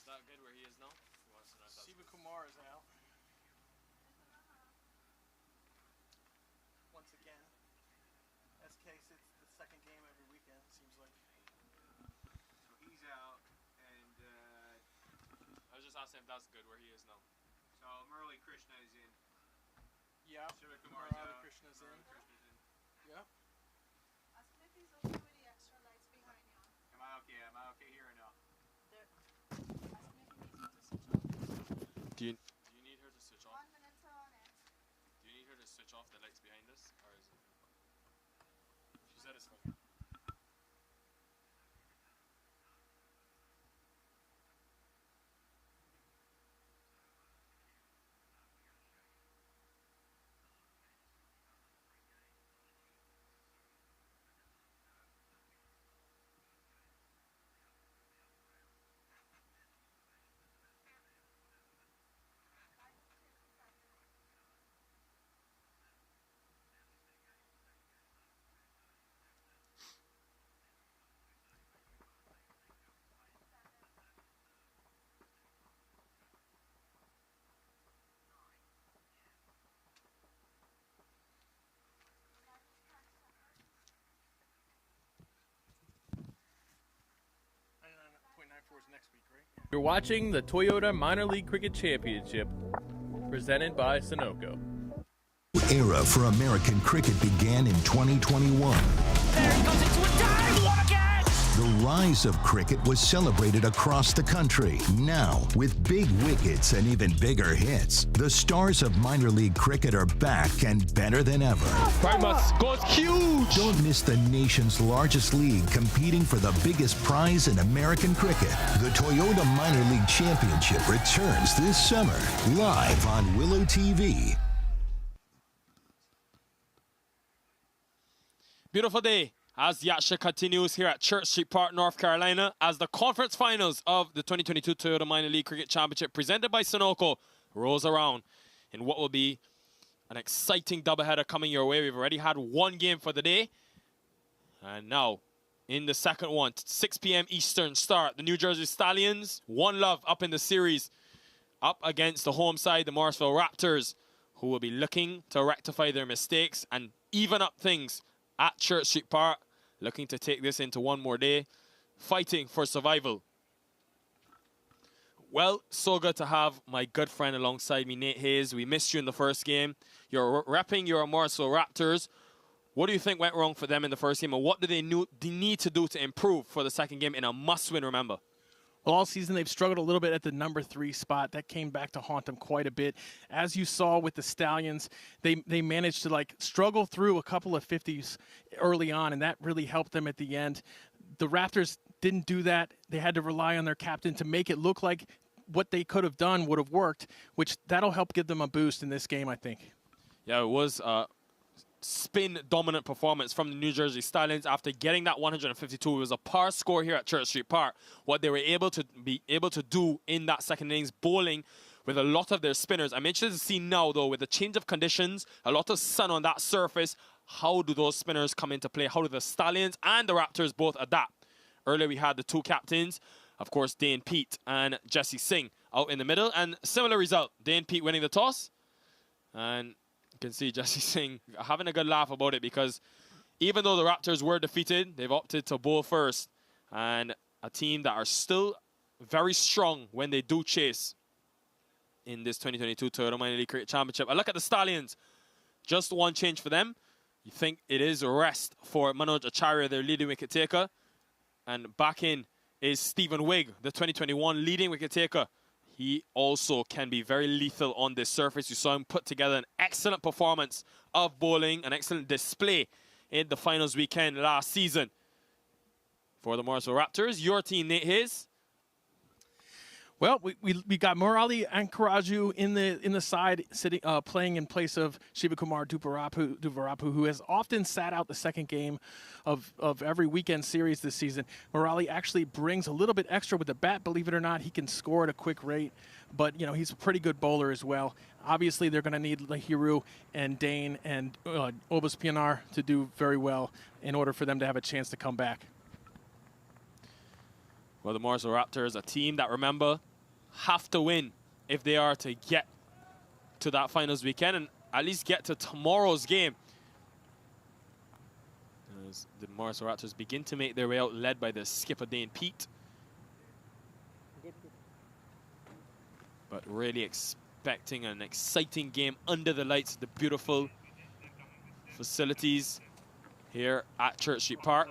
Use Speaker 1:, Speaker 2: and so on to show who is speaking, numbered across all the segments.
Speaker 1: that good where he is now?
Speaker 2: Kumar is out. Once again, SK sits the second game every weekend, seems like.
Speaker 3: So he's out, and
Speaker 1: I was just asking if that's good where he is now.
Speaker 3: so Murali Krishna is in.
Speaker 2: Yeah.
Speaker 3: Shiva Kumar's out.
Speaker 2: Krishna's in. Yep.
Speaker 4: Ask him if he's okay with the extra lights behind you.
Speaker 3: Am I okay? Am I okay here or no?
Speaker 4: Ask him if he needs to switch off.
Speaker 1: Do you need her to switch off?
Speaker 4: 1 minute on it.
Speaker 1: Do you need her to switch off the lights behind us, or is it? She said it's fine.
Speaker 2: Next week, right?
Speaker 5: You're watching the Toyota Minor League Cricket Championship, presented by Sunoco.
Speaker 6: Era for American cricket began in 2021.
Speaker 7: There it goes into a dive! What again?
Speaker 6: The rise of cricket was celebrated across the country. Now, with big wickets and even bigger hits, the stars of minor league cricket are back and better than ever.
Speaker 5: Primus goes huge!
Speaker 6: Don't miss the nation's largest league competing for the biggest prize in American cricket. The Toyota Minor League Championship returns this summer, live on Willow TV.
Speaker 1: Beautiful day as the action continues here at Church Street Park, North Carolina, as the conference finals of the 2022 Toyota Minor League Cricket Championship presented by Sunoco rolls around in what will be an exciting doubleheader coming your way. We've already had one game for the day, and now in the second one, 6 p.m. Eastern start, the New Jersey Stallions, 1-0 up in the series, up against the home side, the Morrisville Raptors, who will be looking to rectify their mistakes and even up things at Church Street Park, looking to take this into one more day, fighting for survival. Well, so good to have my good friend alongside me, Nate Hayes. We missed you in the first game. You're repping your Morrisville Raptors. What do you think went wrong for them in the first game, and what do they need to do to improve for the second game in a must-win, remember?
Speaker 2: Well, all season they've struggled a little bit at the number 3 spot. That came back to haunt them quite a bit. As you saw with the Stallions, they managed to struggle through a couple of 50s early on, and that really helped them at the end. The Raptors didn't do that. They had to rely on their captain to make it look like what they could have done would have worked, which that'll help give them a boost in this game, I think.
Speaker 1: Yeah, it was spin-dominant performance from the New Jersey Stallions after getting that 152. It was a par score here at Church Street Park. What they were able to do in that second innings, bowling with a lot of their spinners. I'm interested to see now, though, with the change of conditions, a lot of sun on that surface, how do those spinners come into play? How do the Stallions and the Raptors both adapt? Earlier, we had the two captains, of course, Dane Pete and Jesse Singh out in the middle, and similar result. Dane Pete winning the toss, and you can see Jesse Singh having a good laugh about it, because even though the Raptors were defeated, they've opted to bowl first. And a team that are still very strong when they do chase in this 2022 Toyota Minor League Cricket Championship. A look at the Stallions. Just one change for them. You think it is a rest for Manoj Acharya, their leading wicket taker. And back in is Stephen Wigg, the 2021 leading wicket taker. He also can be very lethal on this surface. You saw him put together an excellent performance of bowling, an excellent display in the finals weekend last season. For the Morrisville Raptors, your team, Nate Hayes.
Speaker 2: Well, we got Murali Ankaraju in the side, sitting playing in place of Shivakumar Duvarapu, who has often sat out the second game of every weekend series this season. Murali actually brings a little bit extra with the bat, believe it or not. He can score at a quick rate, but he's a pretty good bowler as well. Obviously, they're going to need Lahiru and Dane and Obas Pianar to do very well in order for them to have a chance to come back.
Speaker 1: Well, the Morrisville Raptors, a team that, remember, have to win if they are to get to that finals weekend and at least get to tomorrow's game. As the Morrisville Raptors begin to make their way out, led by the skipper Dane Pete. But really expecting an exciting game under the lights, the beautiful facilities here at Church Street Park.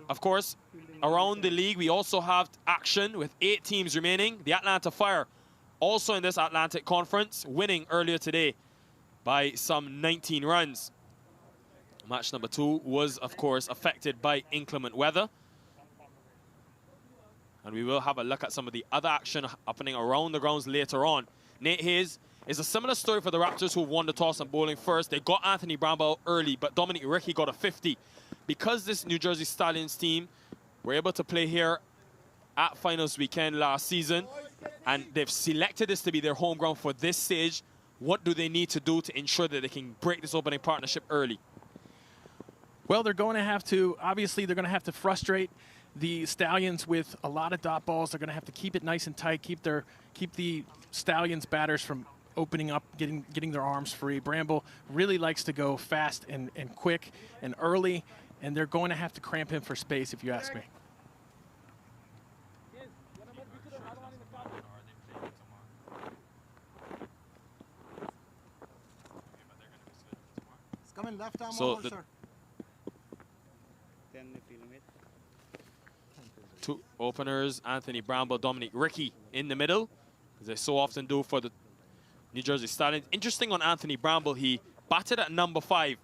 Speaker 1: Of course, around the league, we also have action with 8 teams remaining. The Atlanta Fire, also in this Atlantic Conference, winning earlier today by some 19 runs. Match number 2 was, of course, affected by inclement weather. And we will have a look at some of the other action happening around the grounds later on. Nate Hayes is a similar story for the Raptors, who won the toss and bowling first. They got Anthony Bramble early, but Dominic Rickey got a 50. Because this New Jersey Stallions team were able to play here at finals weekend last season, and they've selected this to be their home ground for this stage, what do they need to do to ensure that they can break this opening partnership early?
Speaker 2: Well, they're going to have to, obviously, they're going to have to frustrate the Stallions with a lot of dot balls. They're going to have to keep it nice and tight, keep the Stallions batters from opening up, getting their arms free. Bramble really likes to go fast and quick and early, and they're going to have to cramp him for space, if you ask me.
Speaker 8: It's coming left arm
Speaker 1: So
Speaker 8: over,
Speaker 1: the
Speaker 8: sir.
Speaker 1: two openers, Anthony Bramble, Dominic Rickey in the middle, as they so often do for the New Jersey Stallions. Interesting on Anthony Bramble, he batted at number 5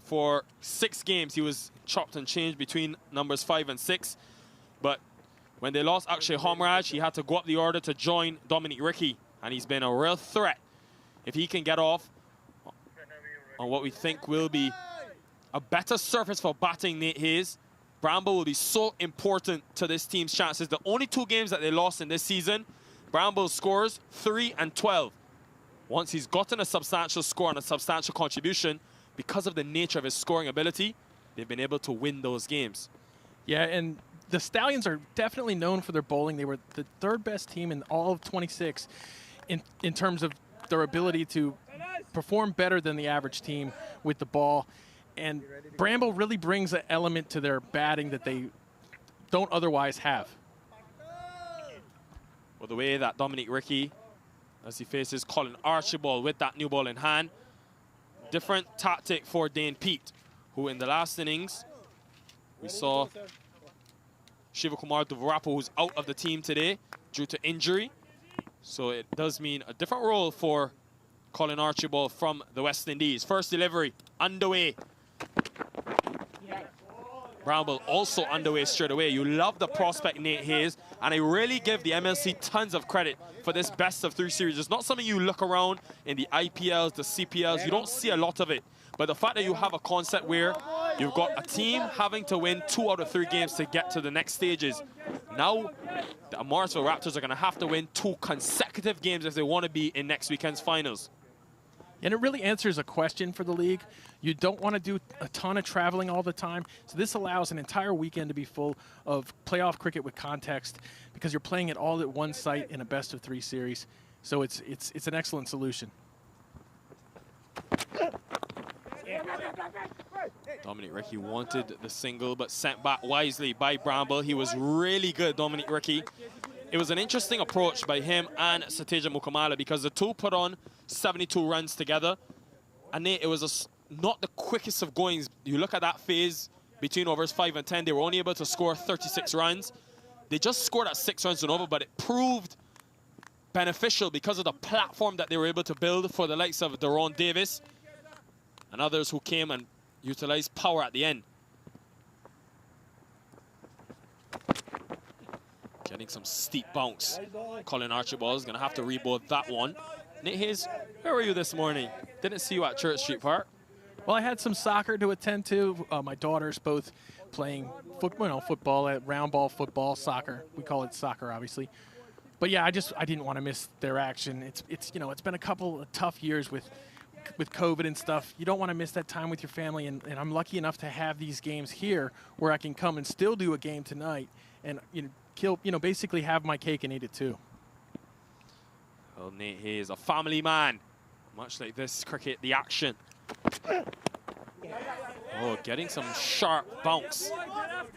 Speaker 1: for 6 games. He was chopped and changed between numbers 5 and 6. But when they lost Akshay Homraj, he had to go up the order to join Dominic Rickey. And he's been a real threat if he can get off on what we think will be a better surface for batting Nate Hayes. Bramble will be so important to this team's chances. The only 2 games that they lost in this season, Bramble scores 3 and 12. Once he's gotten a substantial score and a substantial contribution, because of the nature of his scoring ability, they've been able to win those games.
Speaker 2: Yeah, and the Stallions are definitely known for their bowling. They were the 3rd best team in all of 26 in terms of their ability to perform better than the average team with the ball. And Bramble really brings an element to their batting that they don't otherwise have.
Speaker 1: Well, the way that Dominic Rickey, as he faces Colin Archibald with that new ball in hand, different tactic for Dane Pete, who in the last innings, we saw Shivakumar Duvarapu, who's out of the team today due to injury. So it does mean a different role for Colin Archibald from the West Indies. First delivery underway. Bramble also underway straight away. You love the prospect Nate Hayes, and I really give the MLC tons of credit for this best of 3 series. It's not something you look around in the IPLs, the CPLs. You don't see a lot of it. But the fact that you have a concept where you've got a team having to win 2 out of 3 games to get to the next stages. Now, the Morrisville Raptors are going to have to win 2 consecutive games if they want to be in next weekend's finals.
Speaker 2: And it really answers a question for the league. You don't want to do a ton of traveling all the time. So this allows an entire weekend to be full of playoff cricket with context, because you're playing it all at one site in a best of 3 series. So it's an excellent solution.
Speaker 1: Dominic Rickey wanted the single, but sent back wisely by Bramble. He was really good, Dominic Rickey. It was an interesting approach by him and Sateja Mukamala, because the two put on 72 runs together. And it was not the quickest of goings. You look at that phase between overs 5 and 10, they were only able to score 36 runs. They just scored at 6 runs and over, but it proved beneficial because of the platform that they were able to build for the likes of Daron Davis and others who came and utilized power at the end. Getting some steep bounce. Colin Archibald is going to have to reboard that one. Nate Hayes, where were you this morning? Didn't see you at Church Street Park.
Speaker 2: Well, I had some soccer to attend to. My daughters both playing football, at round ball football, soccer. We call it soccer, obviously. But yeah, I didn't want to miss their action. It's been a couple of tough years with COVID and stuff. You don't want to miss that time with your family, and I'm lucky enough to have these games here where I can come and still do a game tonight and basically have my cake and eat it too.
Speaker 1: Well, Nate Hayes, a family man. Much like this cricket, the action. Oh, getting some sharp bounce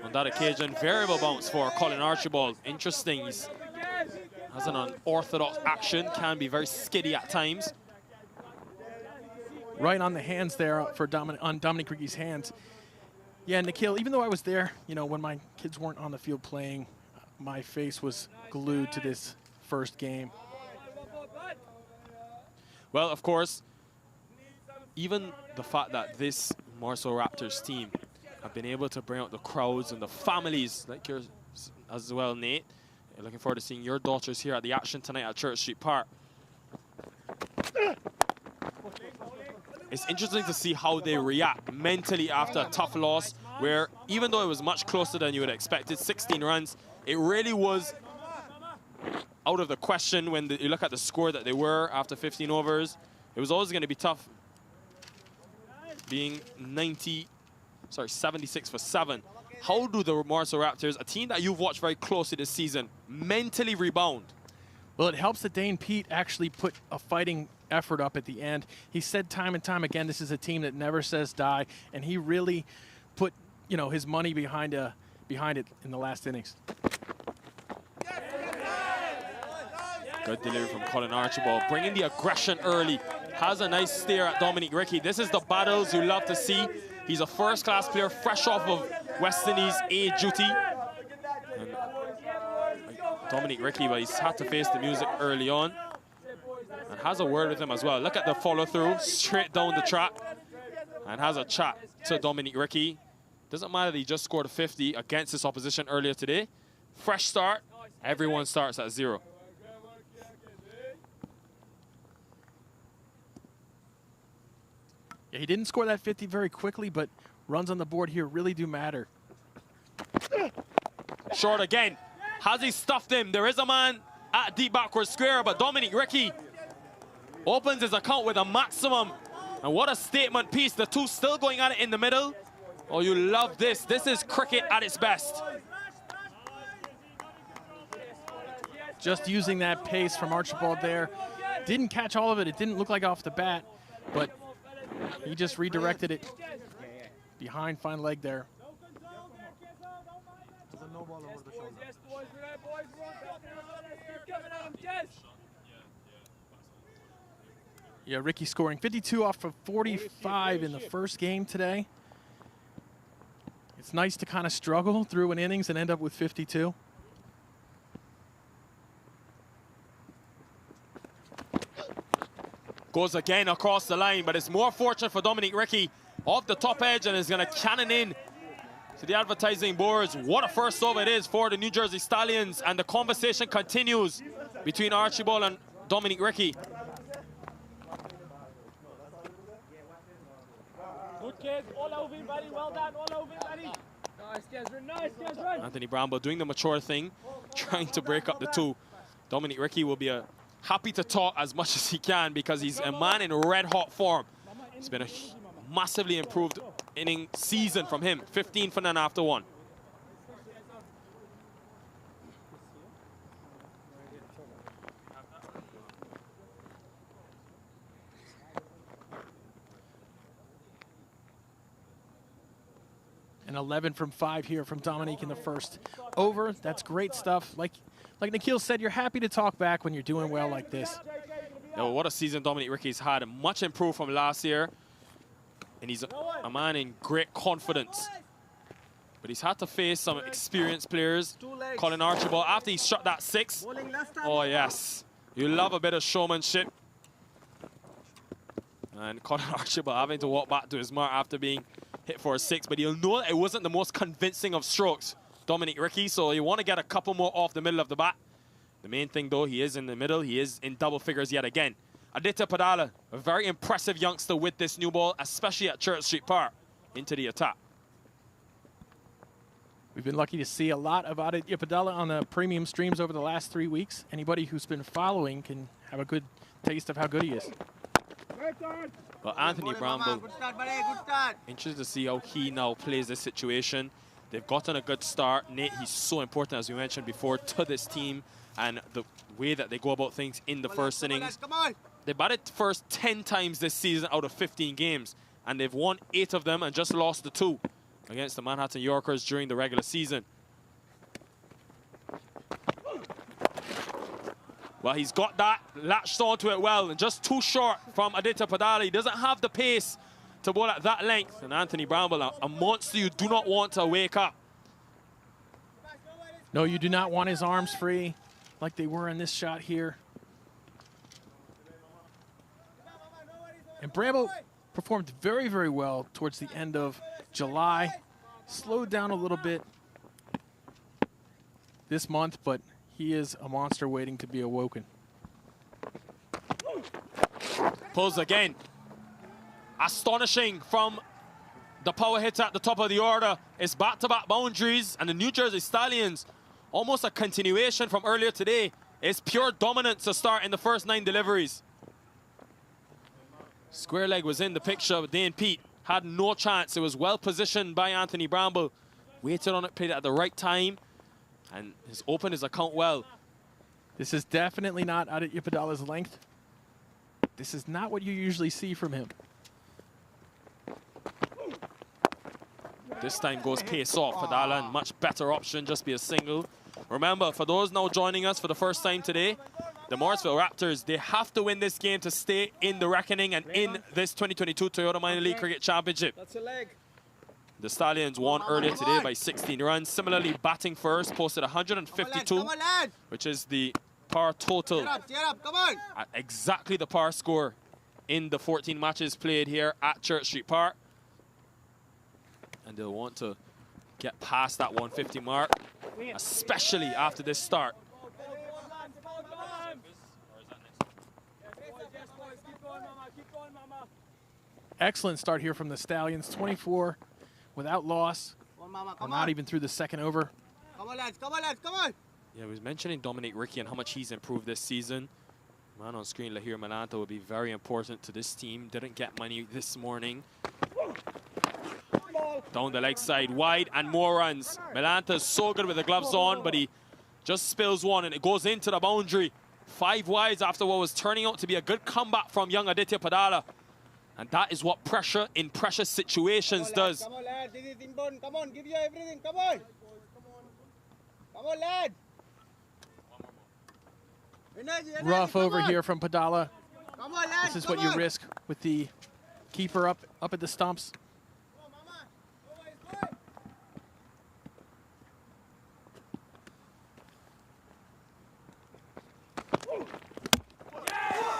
Speaker 1: on that occasion. Variable bounce for Colin Archibald. Interesting. He has an unorthodox action, can be very skiddy at times.
Speaker 2: Right on the hands there for Dominic Rickey's hands. Yeah, Nikhil, even though I was there, you know, when my kids weren't on the field playing, my face was glued to this first game.
Speaker 1: Well, of course, even the fact that this Morrisville Raptors team have been able to bring out the crowds and the families like yours as well, Nate. Looking forward to seeing your daughters here at the action tonight at Church Street Park. It's interesting to see how they react mentally after a tough loss, where even though it was much closer than you would have expected, 16 runs, it really was out of the question when you look at the score that they were after 15 overs. It was always going to be tough, being 76 for 7. How do the Morrisville Raptors, a team that you've watched very closely this season, mentally rebound?
Speaker 2: Well, it helps that Dane Pete actually put a fighting effort up at the end. He said time and time again, this is a team that never says die, and he really put, you know, his money behind it in the last innings.
Speaker 1: Good delivery from Colin Archibald, bringing the aggression early. Has a nice stare at Dominic Rickey. This is the battles you love to see. He's a first-class player, fresh off of West Indies A duty. And Dominic Rickey, but he's had to face the music early on. And has a word with him as well. Look at the follow-through, straight down the track. And has a chat to Dominic Rickey. Doesn't matter that he just scored a 50 against his opposition earlier today. Fresh start, everyone starts at 0.
Speaker 2: Yeah, he didn't score that 50 very quickly, but runs on the board here really do matter.
Speaker 1: Short again. Has he stuffed him? There is a man at deep backward square, but Dominic Rickey opens his account with a maximum. And what a statement piece. The two still going at it in the middle. Oh, you love this. This is cricket at its best.
Speaker 2: Just using that pace from Archibald there. Didn't catch all of it. It didn't look like off the bat, but he just redirected it behind fine leg there. Yeah, Rickey scoring 52 off of 45 in the first game today. It's nice to kind of struggle through an innings and end up with 52.
Speaker 1: Goes again across the line, but it's more fortunate for Dominic Rickey off the top edge and is going to cannon in to the advertising boards. What a first over it is for the New Jersey Stallions, and the conversation continues between Archibald and Dominic Rickey.
Speaker 7: Good kids, all over him, buddy. Well done, all over him, buddy. Nice, Desmond. Nice, Desmond.
Speaker 1: Anthony Bramble doing the mature thing, trying to break up the two. Dominic Rickey will be happy to talk as much as he can because he's a man in red-hot form. It's been a massively improved inning season from him. 15 for none after 1.
Speaker 2: And 11 from 5 here from Dominique in the first over. That's great stuff. Like Nikhil said, you're happy to talk back when you're doing well like this.
Speaker 1: Yo, what a season Dominic Rickey's had. Much improved from last year. And he's a man in great confidence. But he's had to face some experienced players. Colin Archibald, after he shot that 6. Oh, yes. You love a bit of showmanship. And Colin Archibald having to walk back to his mark after being hit for a 6. But you'll know that it wasn't the most convincing of strokes, Dominic Rickey. So you want to get a couple more off the middle of the bat. The main thing, though, he is in the middle. He is in double figures yet again. Aditya Padala, a very impressive youngster with this new ball, especially at Church Street Park, into the attack.
Speaker 2: We've been lucky to see a lot of Aditya Padala on the premium streams over the last 3 weeks. Anybody who's been following can have a good taste of how good he is.
Speaker 1: Well, Anthony Bramble, interested to see how he now plays this situation. They've gotten a good start. Nate, he's so important, as we mentioned before, to this team. and the way that they go about things in the first innings.
Speaker 3: Come on.
Speaker 1: They batted first 10 times this season out of 15 games, and they've won 8 of them and just lost the 2 against the Manhattan Yorkers during the regular season. Well, he's got that, latched onto it well, and just too short from Aditya Padala. He doesn't have the pace to bowl at that length. And Anthony Bramble, a monster you do not want to wake up.
Speaker 2: No, you do not want his arms free like they were in this shot here. And Bramble performed very, very well towards the end of July. Slowed down a little bit this month, but he is a monster waiting to be awoken.
Speaker 1: Pulls again. Astonishing from the power hitter at the top of the order. It's back-to-back boundaries, and the New Jersey Stallions, almost a continuation from earlier today. It's pure dominance to start in the first 9 deliveries. Square leg was in the picture, but Dane Pete had no chance. It was well positioned by Anthony Bramble. Waited on it, played it at the right time, and has opened his account well.
Speaker 2: This is definitely not Aditya Padala's length. This is not what you usually see from him.
Speaker 1: This time goes pace off. Padala, and much better option, just be a single. Remember, for those now joining us for the first time today, the Morrisville Raptors, they have to win this game to stay in the reckoning and in this 2022 Toyota Minor League Cricket Championship.
Speaker 3: That's a leg.
Speaker 1: The Stallions won earlier today by 16 runs. Similarly, batting first, posted 152, which is the par total
Speaker 3: Come on.
Speaker 1: at exactly the par score in the 14 matches played here at Church Street Park. And they'll want to get past that 150 mark, especially after this start.
Speaker 2: Excellent start here from the Stallions. 24 without loss. Or not even through the second over.
Speaker 3: Come on, lads. Come on, lads. Come on.
Speaker 1: Yeah, we was mentioning Dominic Ricky and how much he's improved this season. Man on screen, Lahir Malanta will be very important to this team. Didn't get money this morning. Down the leg side, wide, and more runs. Melanta's so good with the gloves on, but he just spills one, and it goes into the boundary. 5 wides after what was turning out to be a good comeback from young Aditya Padala. And that is what pressure in pressure situations does.
Speaker 3: Come on, lad. This is inbound. Come on, give you everything. Come on. Come on, lad.
Speaker 2: Rough over here from Padala.
Speaker 3: Come on, lad.
Speaker 2: This is what you risk with the keeper up at the stumps.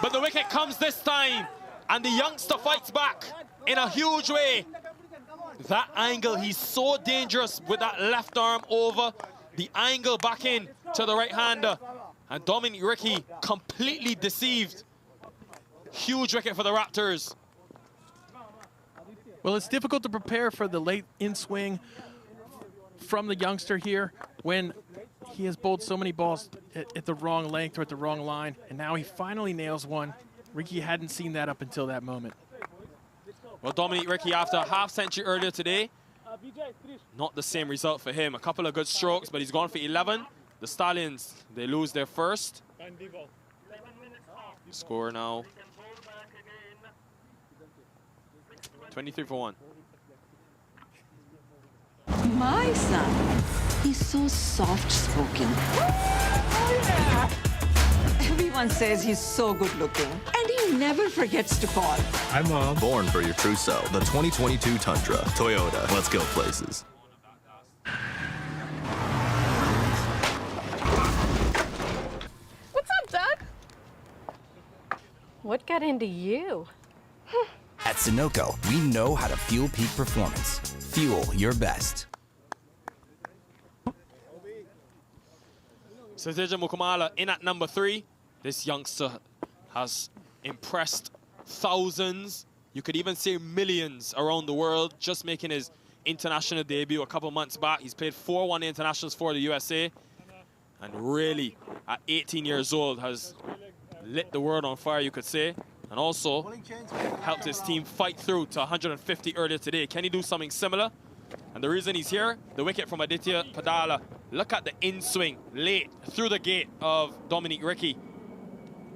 Speaker 1: But the wicket comes this time, and the youngster fights back in a huge way. That angle, he's so dangerous with that left arm over. The angle back in to the right-hander. And Dominic Ricky completely deceived. Huge wicket for the Raptors.
Speaker 2: Well, it's difficult to prepare for the late in-swing from the youngster here when he has bowled so many balls at the wrong length or at the wrong line, and now he finally nails one. Ricky hadn't seen that up until that moment.
Speaker 1: Well, Dominic Ricky, after a half-century earlier today, not the same result for him. A couple of good strokes, but he's gone for 11. The Stallions, they lose their first. Score now 23 for 1.
Speaker 8: My son is so soft-spoken. Everyone says he's so good-looking, and he never forgets to call.
Speaker 9: Hi, Mom. Born for your true self. The 2022 Tundra. Toyota. Let's go places.
Speaker 4: What's up, Doug? What got into you?
Speaker 10: At Sunoco, we know how to fuel peak performance. Fuel your best.
Speaker 1: Satija Mukumala in at number 3. This youngster has impressed thousands, you could even say millions around the world, just making his international debut a couple months back. He's played 4 one-day internationals for the USA, and really, at 18 years old, has lit the world on fire, you could say, and also helped his team fight through to 150 earlier today. Can he do something similar? And the reason he's here, the wicket from Aditya Padala Look at the in-swing late through the gate of Dominique Ricky.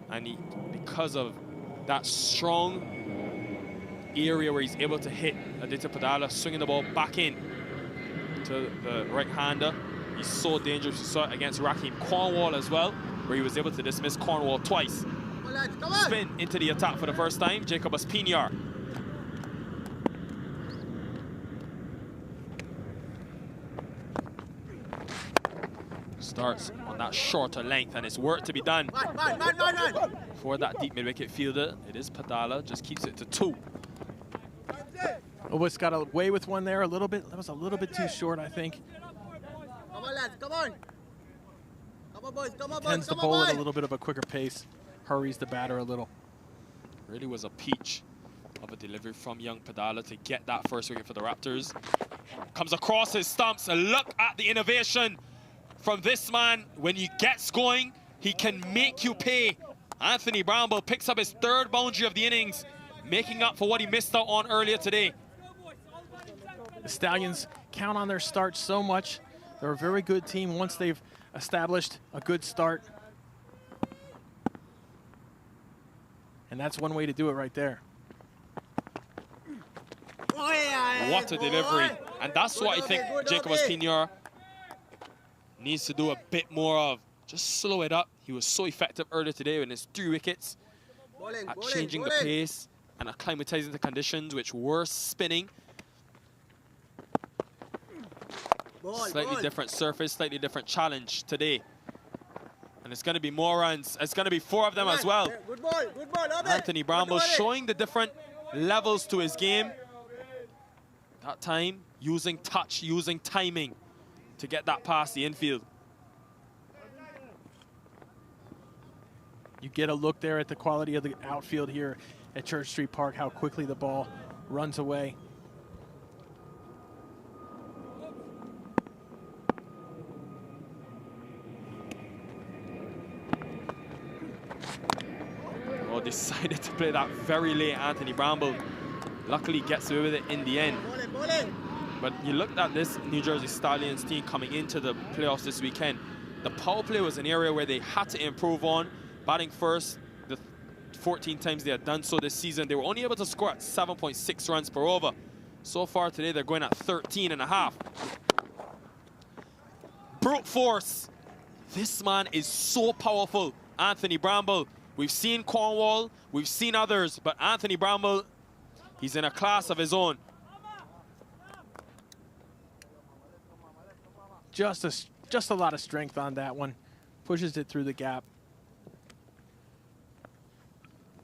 Speaker 1: And because of that strong area where he's able to hit Aditya Padala, swinging the ball back in to the right-hander. He's so dangerous. We saw it against Raheem Cornwall as well, where he was able to dismiss Cornwall twice. Spin into the attack for the first time, Jacob Espinar. Starts on that shorter length, and it's work to be done for that deep mid-wicket fielder. It is Padala, just keeps it to 2.
Speaker 2: Almost got away with one there a little bit. That was a little bit too short, I think.
Speaker 3: Come on, lads, come on. Come on, boys, come on, boys.
Speaker 2: Tends to bowl at a little bit of a quicker pace. Hurries the batter a little.
Speaker 1: Really was a peach of a delivery from young Padala to get that first wicket for the Raptors. Comes across his stumps, and look at the innovation from this man. When he gets going, he can make you pay. Anthony Bramble picks up his 3rd boundary of the innings, making up for what he missed out on earlier today.
Speaker 2: The Stallions count on their start so much. They're a very good team once they've established a good start. And that's one way to do it right there.
Speaker 1: What a delivery. And that's what I think Jacob Espinar needs to do a bit more of. Just slow it up. He was so effective earlier today in his 3 wickets at changing the pace and acclimatizing the conditions, which were spinning. Slightly different surface, slightly different challenge today. And it's going to be more runs. It's going to be 4 of them as well.
Speaker 3: Good ball,
Speaker 1: Anthony Bramble showing the different levels to his game. That time, using touch, using timing to get that past the infield.
Speaker 2: You get a look there at the quality of the outfield here at Church Street Park, how quickly the ball runs away.
Speaker 1: Oh, decided to play that very late. Anthony Bramble luckily gets away with it in the end. But you looked at this New Jersey Stallions team coming into the playoffs this weekend. The power play was an area where they had to improve on. Batting first, the 14 times they had done so this season, they were only able to score at 7.6 runs per over. So far today, they're going at 13.5. Brute force. This man is so powerful, Anthony Bramble. We've seen Cornwall, we've seen others, but Anthony Bramble, he's in a class of his own.
Speaker 2: Just a lot of strength on that one. Pushes it through the gap.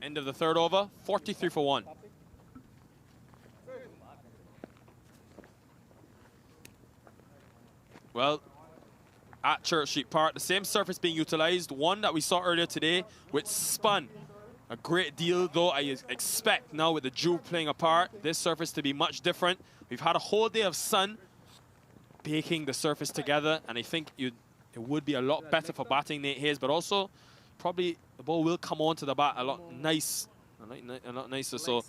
Speaker 1: End of the 3rd over, 43 for 1. Well, at Church Street Park, the same surface being utilized, one that we saw earlier today, which spun a great deal, though I expect now with the dew playing a part, this surface to be much different. We've had a whole day of sun baking the surface together, and I think it would be a lot better for batting Nate Hayes, but also probably the ball will come onto the bat a lot nicer. So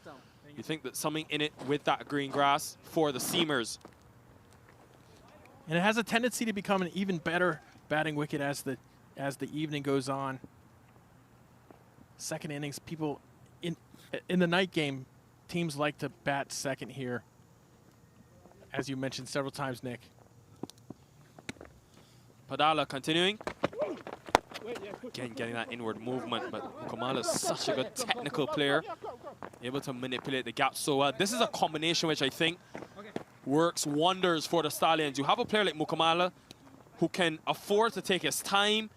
Speaker 1: you think that something in it with that green grass for the seamers.
Speaker 2: And it has a tendency to become an even better batting wicket as the evening goes on. Second innings, people in the night game, teams like to bat second here, as you mentioned several times, Nick.
Speaker 1: Padala continuing. Again, getting that inward movement, but Kamala is such a good technical player, able to manipulate the gap so well. This is a combination which I think works wonders for the Stallions. You have a player like Mukamala who can afford to take his time,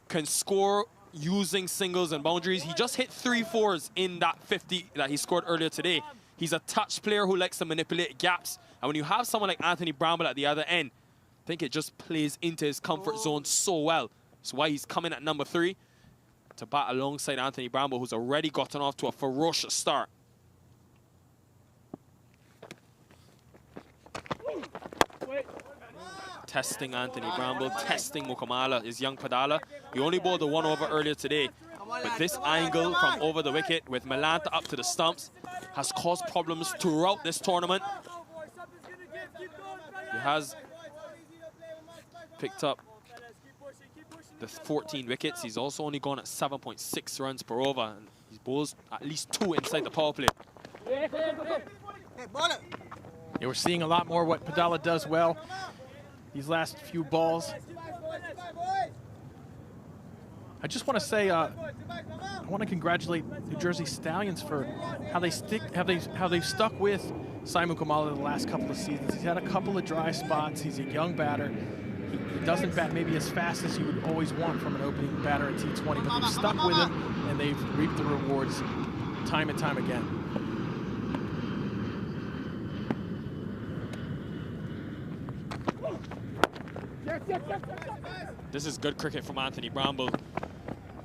Speaker 1: can score using singles and boundaries. He just hit 3 4s in that 50 that he scored earlier today. He's a touch player who likes to manipulate gaps. And when you have someone like Anthony Bramble at the other end, I think it just plays into his comfort zone so well. That's why he's coming at number 3 to bat alongside Anthony Bramble, who's already gotten off to a ferocious start. Testing Anthony Bramble, testing Mukamala, is young Padala. He only bowled the 1 over earlier today. But this angle from over the wicket with Malanta up to the stumps has caused problems throughout this tournament. He has picked up the 14 wickets. He's also only gone at 7.6 runs per over. And he bowls at least 2 inside the power play.
Speaker 2: Yeah, we're seeing a lot more what Padala does well these last few balls. I just want to say, I want to congratulate New Jersey Stallions for how they've stuck with Simon Kamala the last couple of seasons. He's had a couple of dry spots. He's a young batter. He doesn't bat maybe as fast as you would always want from an opening batter at T20, but they've stuck with him and they've reaped the rewards time and time again.
Speaker 1: This is good cricket from Anthony Bramble.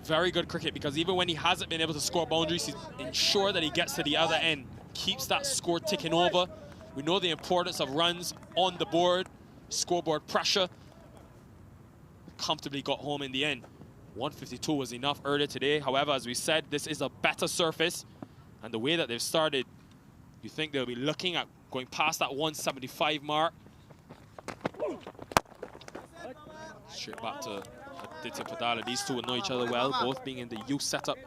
Speaker 1: Very good cricket, because even when he hasn't been able to score boundaries, he's ensured that he gets to the other end, keeps that score ticking over. We know the importance of runs on the board, scoreboard pressure. Comfortably got home in the end. 152 was enough earlier today. However, as we said, this is a better surface, and the way that they've started, you think they'll be looking at going past that 175 mark. Straight back to Aditya Padala. These two will know each other well, both being in the youth setup,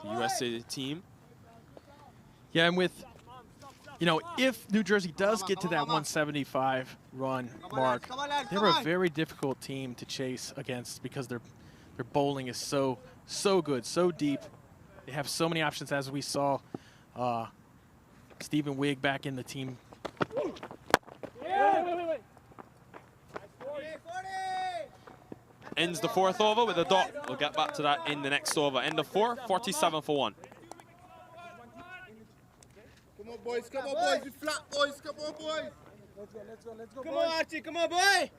Speaker 1: the USA team.
Speaker 2: Yeah, and with, you know, if New Jersey does get to that 175 run mark, they're a very difficult team to chase against because their bowling is so good, so deep. They have so many options, as we saw Stephen Wigg back in the team.
Speaker 1: Ends the 4th over with a dot. We'll get back to that in the next over. End of 4, 47 for 1.
Speaker 3: Come on, boys. Come on, boys. You flat, boys. Come on, boys. Let's go, let's go, let's go. Come on, Archie. Come on, boy.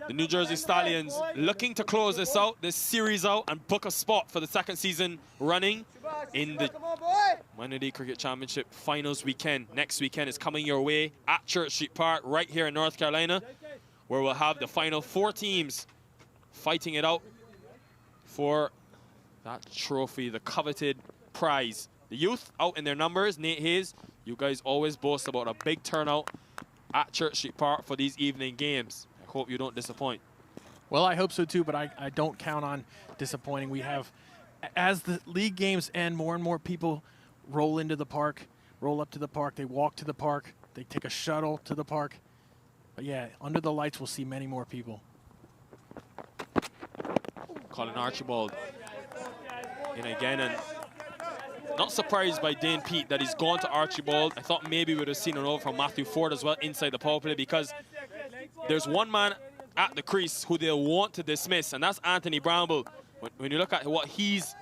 Speaker 1: The New Jersey Stallions looking to close this series out, and book a spot for the 2nd season running in the Minor League Cricket Championship Finals weekend. Next weekend is coming your way at Church Street Park right here in North Carolina, where we'll have the final 4 teams fighting it out for that trophy, the coveted prize. The youth out in their numbers. Nate Hayes, you guys always boast about a big turnout at Church Street Park for these evening games. I hope you don't disappoint.
Speaker 2: Well, I hope so too, but I don't count on disappointing. We have, as the league games end, more and more people roll into the park, roll up to the park, they walk to the park, they take a shuttle to the park. But yeah, under the lights, we'll see many more people.
Speaker 1: Colin Archibald in again, and not surprised by Dane Pete that he's gone to Archibald. I thought maybe we would have seen an over from Matthew Ford as well inside the power play, because there's one man at the crease who they'll want to dismiss, and that's Anthony Bramble. When you look at what he's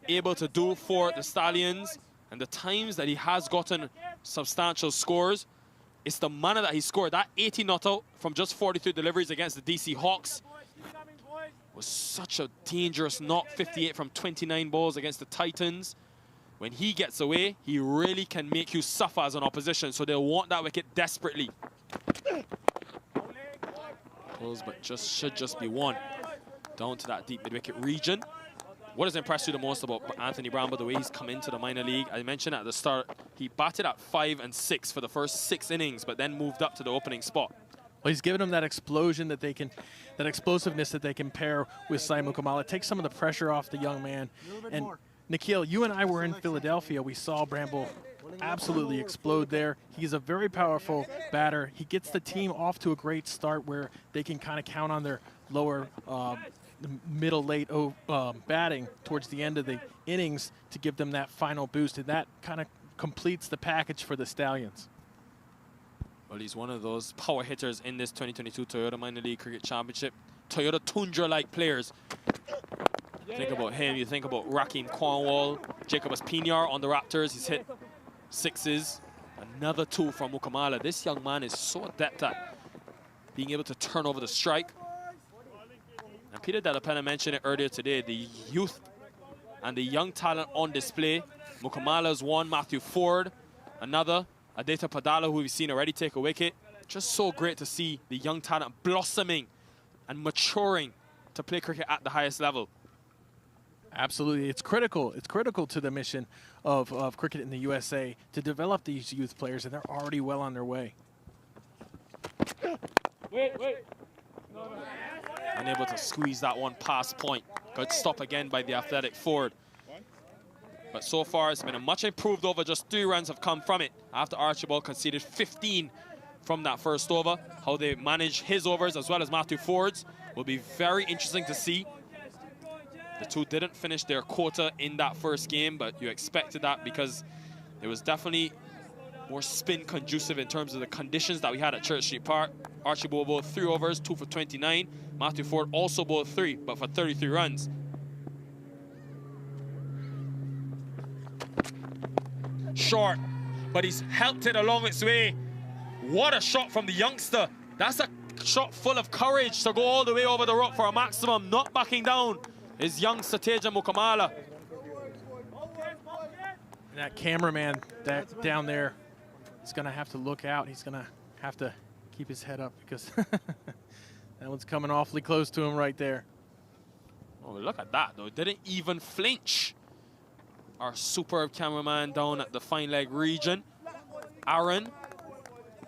Speaker 1: able to do for the Stallions and the times that he has gotten substantial scores, it's the manner that he scored. That 80 not out from just 43 deliveries against the DC Hawks was such a dangerous knock. 58 from 29 balls against the Titans. When he gets away, he really can make you suffer as an opposition, so they'll want that wicket desperately. Pulls, but should just be one. Down to that deep mid-wicket region. What has impressed you the most about Anthony Bramble, the way he's come into the minor league? I mentioned at the start, he batted at 5 and 6 for the first 6 innings, but then moved up to the opening spot.
Speaker 2: Well, he's given them that explosion that they can, that explosiveness that they can pair with Simon Kamala. Take some of the pressure off the young man. And Nikhil, you and I were in Philadelphia. We saw Bramble absolutely explode there. He's a very powerful batter. He gets the team off to a great start where they can kind of count on their lower middle late batting towards the end of the innings to give them that final boost, and that kind of completes the package for the Stallions.
Speaker 1: Well, he's one of those power hitters in this 2022 Toyota Minor League Cricket Championship. Toyota Tundra-like players. Think about him, you think about Rakeem Cornwall, Jacobus Pinar on the Raptors. He's hit 6s. Another 2 from Mukamala. This young man is so adept at being able to turn over the strike. And Peter Delapena mentioned it earlier today, the youth and the young talent on display. Mukamala's one, Matthew Ford, another, Aditya Padala, who we've seen already take a wicket. Just so great to see the young talent blossoming and maturing to play cricket at the highest level.
Speaker 2: Absolutely, it's critical. It's critical to the mission of cricket in the USA to develop these youth players, and they're already well on their way.
Speaker 7: Wait.
Speaker 1: Unable to squeeze that one past point. Good stop again by the athletic forward. But so far, it's been a much improved over. Just 3 runs have come from it after Archibald conceded 15 from that first over. How they manage his overs as well as Matthew Ford's will be very interesting to see. The two didn't finish their quota in that first game, but you expected that because it was definitely more spin conducive in terms of the conditions that we had at Church Street Park. Archibald bowled 3 overs, 2 for 29. Matthew Ford also bowled 3, but for 33 runs. Short, but he's helped it along its way. What a shot from the youngster. That's a shot full of courage to go all the way over the rope for a maximum, not backing down. Is young Sateja Mukamala.
Speaker 2: That cameraman that down there is going to have to look out. He's going to have to keep his head up because that one's coming awfully close to him right there.
Speaker 1: Oh, look at that, though. Didn't even flinch. Our superb cameraman down at the fine leg region. Aaron,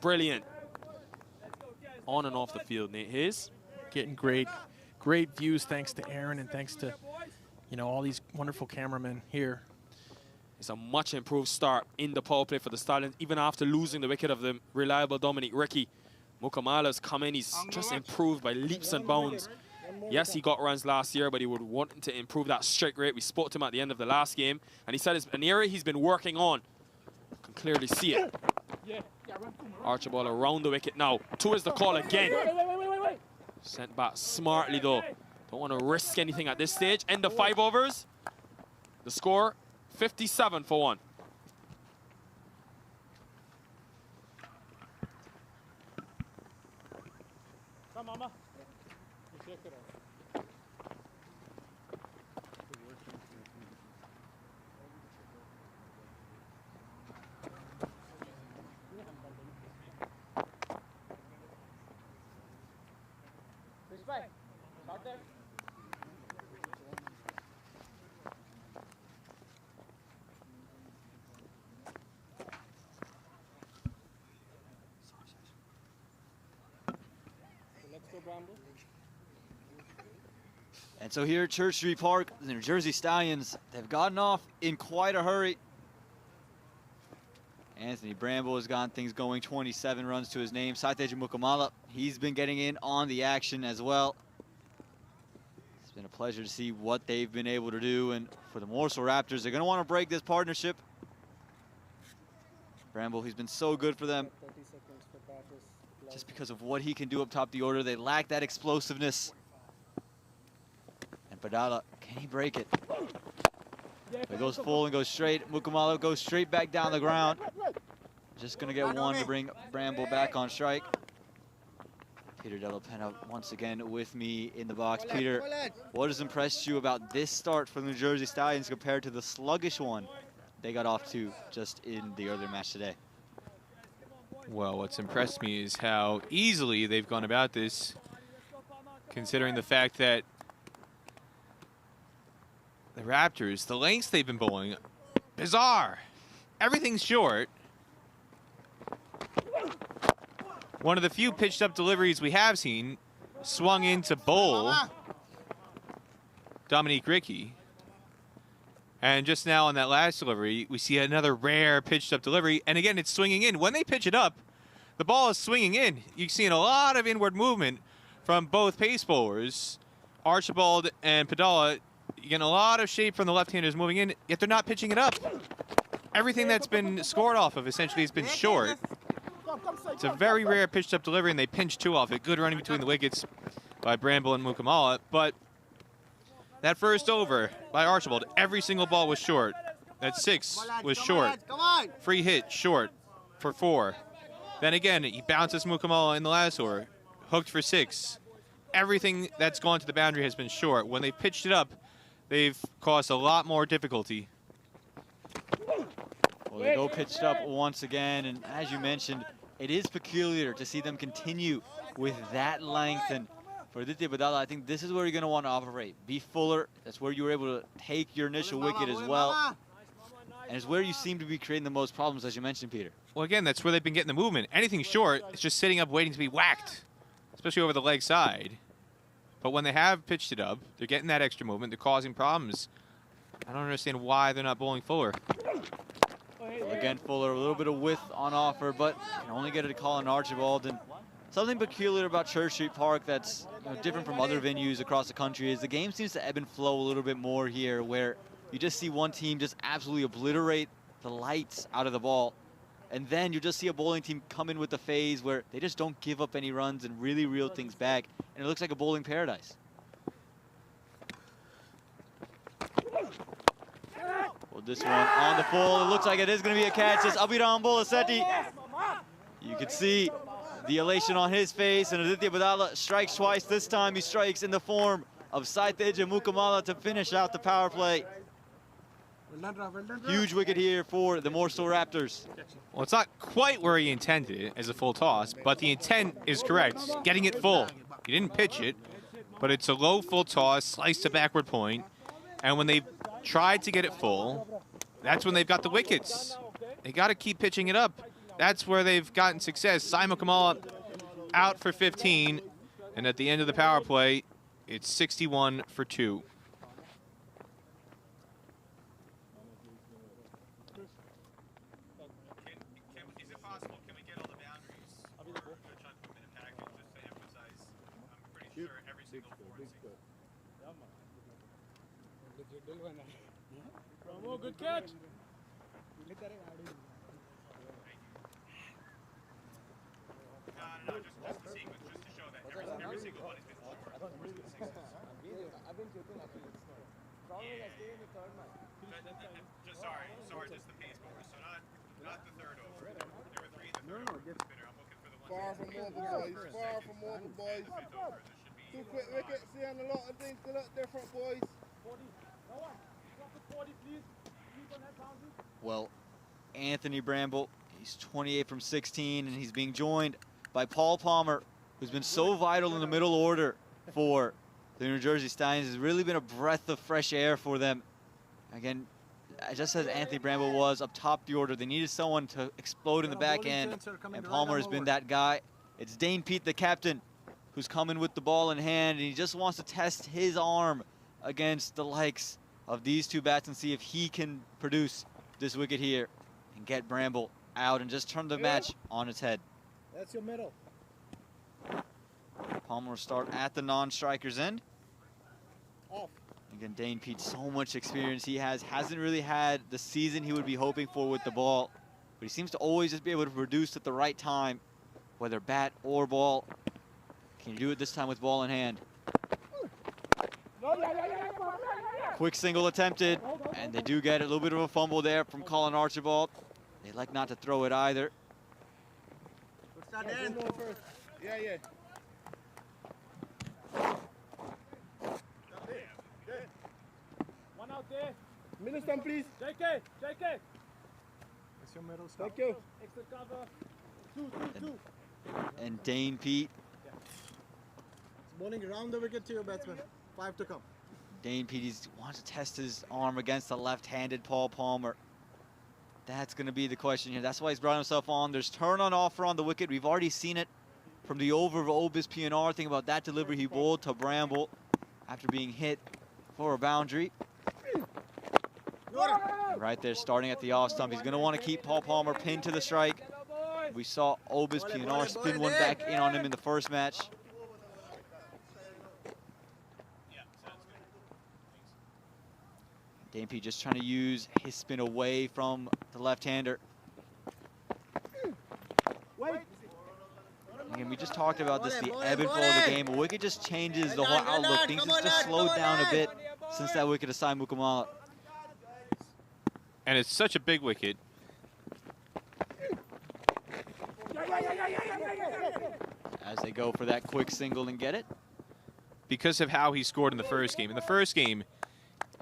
Speaker 1: brilliant. On and off the field, Nate Hayes.
Speaker 2: Getting great views thanks to Aaron and thanks to, you know, all these wonderful cameramen here.
Speaker 1: It's a much improved start in the power play for the Stallions, even after losing the wicket of the reliable Dominic Ricky. Mukamala's come in, he's just improved by leaps and bounds. Yes, he got runs last year, but he would want to improve that strike rate. We spoke to him at the end of the last game, and he said it's an area he's been working on. Can clearly see it. Archibald around the wicket now. 2 is the call again.
Speaker 7: Wait.
Speaker 1: Sent back smartly, though. Don't want to risk anything at this stage. End of 5 overs. The score, 57 for 1.
Speaker 7: Come, Mama. Respect. Out there. Let's go, Bramble.
Speaker 11: And so here at Church Street Park, the New Jersey Stallions, they've gotten off in quite a hurry. Anthony Bramble has gotten things going, 27 runs to his name. Saiteja Mukamala, he's been getting in on the action as well. It's been a pleasure to see what they've been able to do. And for the Morrisville Raptors, they're going to want to break this partnership. Bramble, he's been so good for them. Just because of what he can do up top the order. They lack that explosiveness. And Padala, can he break it? He goes full and goes straight. Mukamala goes straight back down the ground. Just going to get one to bring Bramble back on strike. Peter Della Penna once again with me in the box. Peter, what has impressed you about this start for the New Jersey Stallions compared to the sluggish one they got off to just in the earlier match today?
Speaker 12: Well, what's impressed me is how easily they've gone about this, considering the fact that the Raptors, the lengths they've been bowling, bizarre. Everything's short. One of the few pitched up deliveries we have seen swung into bowl Dominique Ricky. And just now on that last delivery, we see another rare pitched up delivery. And again, it's swinging in. When they pitch it up, the ball is swinging in. You're seeing a lot of inward movement from both pace bowlers, Archibald and Padala. You're getting a lot of shape from the left-handers moving in, yet they're not pitching it up. Everything that's been scored off of essentially has been short. It's a very rare pitched up delivery, and they pinched 2 off it. Good running between the wickets by Bramble and Mukamala. But that first over by Archibald, every single ball was short. That 6 was short. Free hit, short for 4. Then again, he bounces Mukamala in the last over. Hooked for 6. Everything that's gone to the boundary has been short. When they pitched it up, they've caused a lot more difficulty.
Speaker 11: Well, they go pitched up once again, and as you mentioned, it is peculiar to see them continue with that length. And for Aditya Badala, I think this is where you're going to want to operate. Be fuller. That's where you were able to take your initial wicket as well. And it's where you seem to be creating the most problems, as you mentioned, Peter.
Speaker 12: Well, again, that's where they've been getting the movement. Anything short, it's just sitting up waiting to be whacked, especially over the leg side. But when they have pitched it up, they're getting that extra movement. They're causing problems. I don't understand why they're not bowling Fuller.
Speaker 11: Well, again, Fuller, a little bit of width on offer, but can only get it to Colin Archibald. And something peculiar about Church Street Park that's different from other venues across the country is the game seems to ebb and flow a little bit more here, where you just see one team just absolutely obliterate the lights out of the ball. And then you just see a bowling team come in with the phase where they just don't give up any runs and really reel things back. And it looks like a bowling paradise. Well, this one on the full. It looks like it is going to be a catch. It's Abhiram Bolasetti. You can see the elation on his face. And Aditya Badala strikes twice. This time he strikes in the form of Saiteja Mukamala to finish out the power play. Huge wicket here for the Morrisville Raptors.
Speaker 12: Well, it's not quite where he intended it as a full toss, but the intent is correct. Getting it full. He didn't pitch it, but it's a low full toss, sliced to backward point. And when they've tried to get it full, that's when they've got the wickets. They got to keep pitching it up. That's where they've gotten success. Simon Kamala out for 15. And at the end of the power play, it's 61 for 2.
Speaker 7: Bravo, good catch.
Speaker 12: No, just the sequence, just to show that every single one has been short. Sorry, just the pace bowlers. So not the third over. There were 3 in the third over. Spinner. I'm looking for the one.
Speaker 3: Far from over, boys. Far from over, boys. 2 quick wickets here and a lot of things to look different, boys.
Speaker 7: 40. No one. Drop the 40, please. Please don't have boundaries.
Speaker 11: Well, Anthony Bramble, he's 28 from 16, and he's being joined by Paul Palmer, who's been so vital in the middle order for the New Jersey Stallions. Has really been a breath of fresh air for them. Again, just as Anthony Bramble was up top the order, they needed someone to explode in the back end, and Palmer has been that guy. It's Dane Pete, the captain, who's coming with the ball in hand, and he just wants to test his arm against the likes of these 2 bats and see if he can produce this wicket here and get Bramble out and just turn the match on its head.
Speaker 3: That's your middle.
Speaker 11: Palmer will start at the non-striker's end.
Speaker 3: Off.
Speaker 11: Again, Dane Pete, so much experience he hasn't really had the season he would be hoping for with the ball, but he seems to always just be able to produce at the right time, whether bat or ball. Can you do it this time with ball in hand? Quick single attempted, and they do get a little bit of a fumble there from Colin Archibald. They like not to throw it either.
Speaker 3: Yeah.
Speaker 7: One out there.
Speaker 3: Middle stump, please.
Speaker 7: JK.
Speaker 3: That's your middle stump. Thank you.
Speaker 7: Extra cover. 2.
Speaker 11: And Dane Pete.
Speaker 3: Bowling around the wicket to your batsman. 5 to come.
Speaker 11: Dane Pete wants to test his arm against the left-handed Paul Palmer. That's going to be the question here. That's why he's brought himself on. There's turn on offer on the wicket. We've already seen it from the over of Obis PNR. Think about that delivery he bowled to Bramble after being hit for a boundary. Right there, starting at the off stump. He's going to want to keep Paul Palmer pinned to the strike. We saw Obis PNR spin one back in on him in the first match. Dane Pete just trying to use his spin away from the left-hander. Again, we just talked about this, the ebb and flow of the game. A wicket just changes the whole outlook. Things have just slowed down a bit since that wicket assigned Mukamala.
Speaker 12: And it's such a big wicket.
Speaker 11: As they go for that quick single and get it.
Speaker 12: Because of how he scored in the first game. In the first game,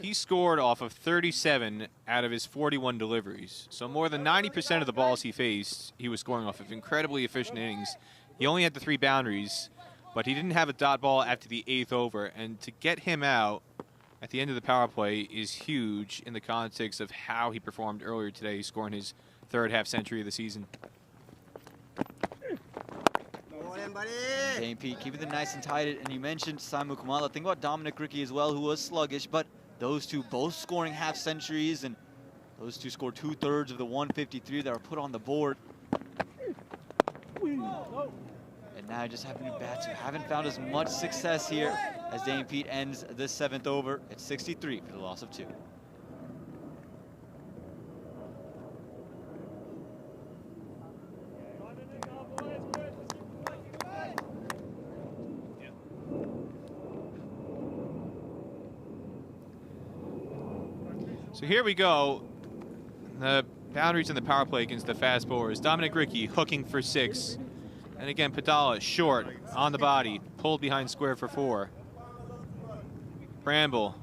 Speaker 12: he scored off of 37 out of his 41 deliveries. So more than 90% of the balls he faced, he was scoring off of incredibly efficient innings. He only had the 3 boundaries, but he didn't have a dot ball after the 8th over. And to get him out at the end of the power play is huge in the context of how he performed earlier today, scoring his third half century of the season.
Speaker 11: Dame Pete keeping them nice and tight. And you mentioned Simon Kumala. Think about Dominic Ricky as well, who was sluggish, but those two both scoring half centuries, and those two scored 2/3 of the 153 that were put on the board. And now just having bats who haven't found as much success here as Dame Pete ends this 7th over at 63 for the loss of 2.
Speaker 12: So here we go. The boundaries in the power play against the fast bowlers. Dominic Ricky hooking for 6. And again, Padala short on the body, pulled behind square for 4. Bramble,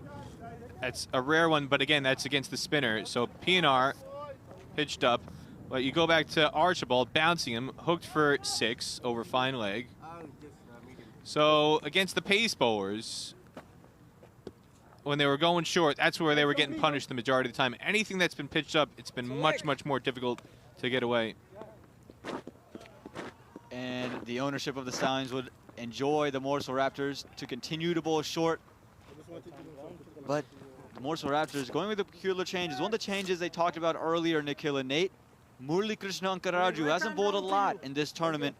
Speaker 12: that's a rare one, but again, that's against the spinner. So PNR pitched up, but you go back to Archibald, bouncing him, hooked for 6 over fine leg. So against the pace bowlers, when they were going short, that's where they were getting punished the majority of the time. Anything that's been pitched up, it's been much, much more difficult to get away.
Speaker 11: And the ownership of the Stallions would enjoy the Morrisville Raptors to continue to bowl short. But the Morrisville Raptors going with the peculiar changes. One of the changes they talked about earlier, Nikhil and Nate, Murli Krishna Ankaraju hasn't bowled a lot in this tournament,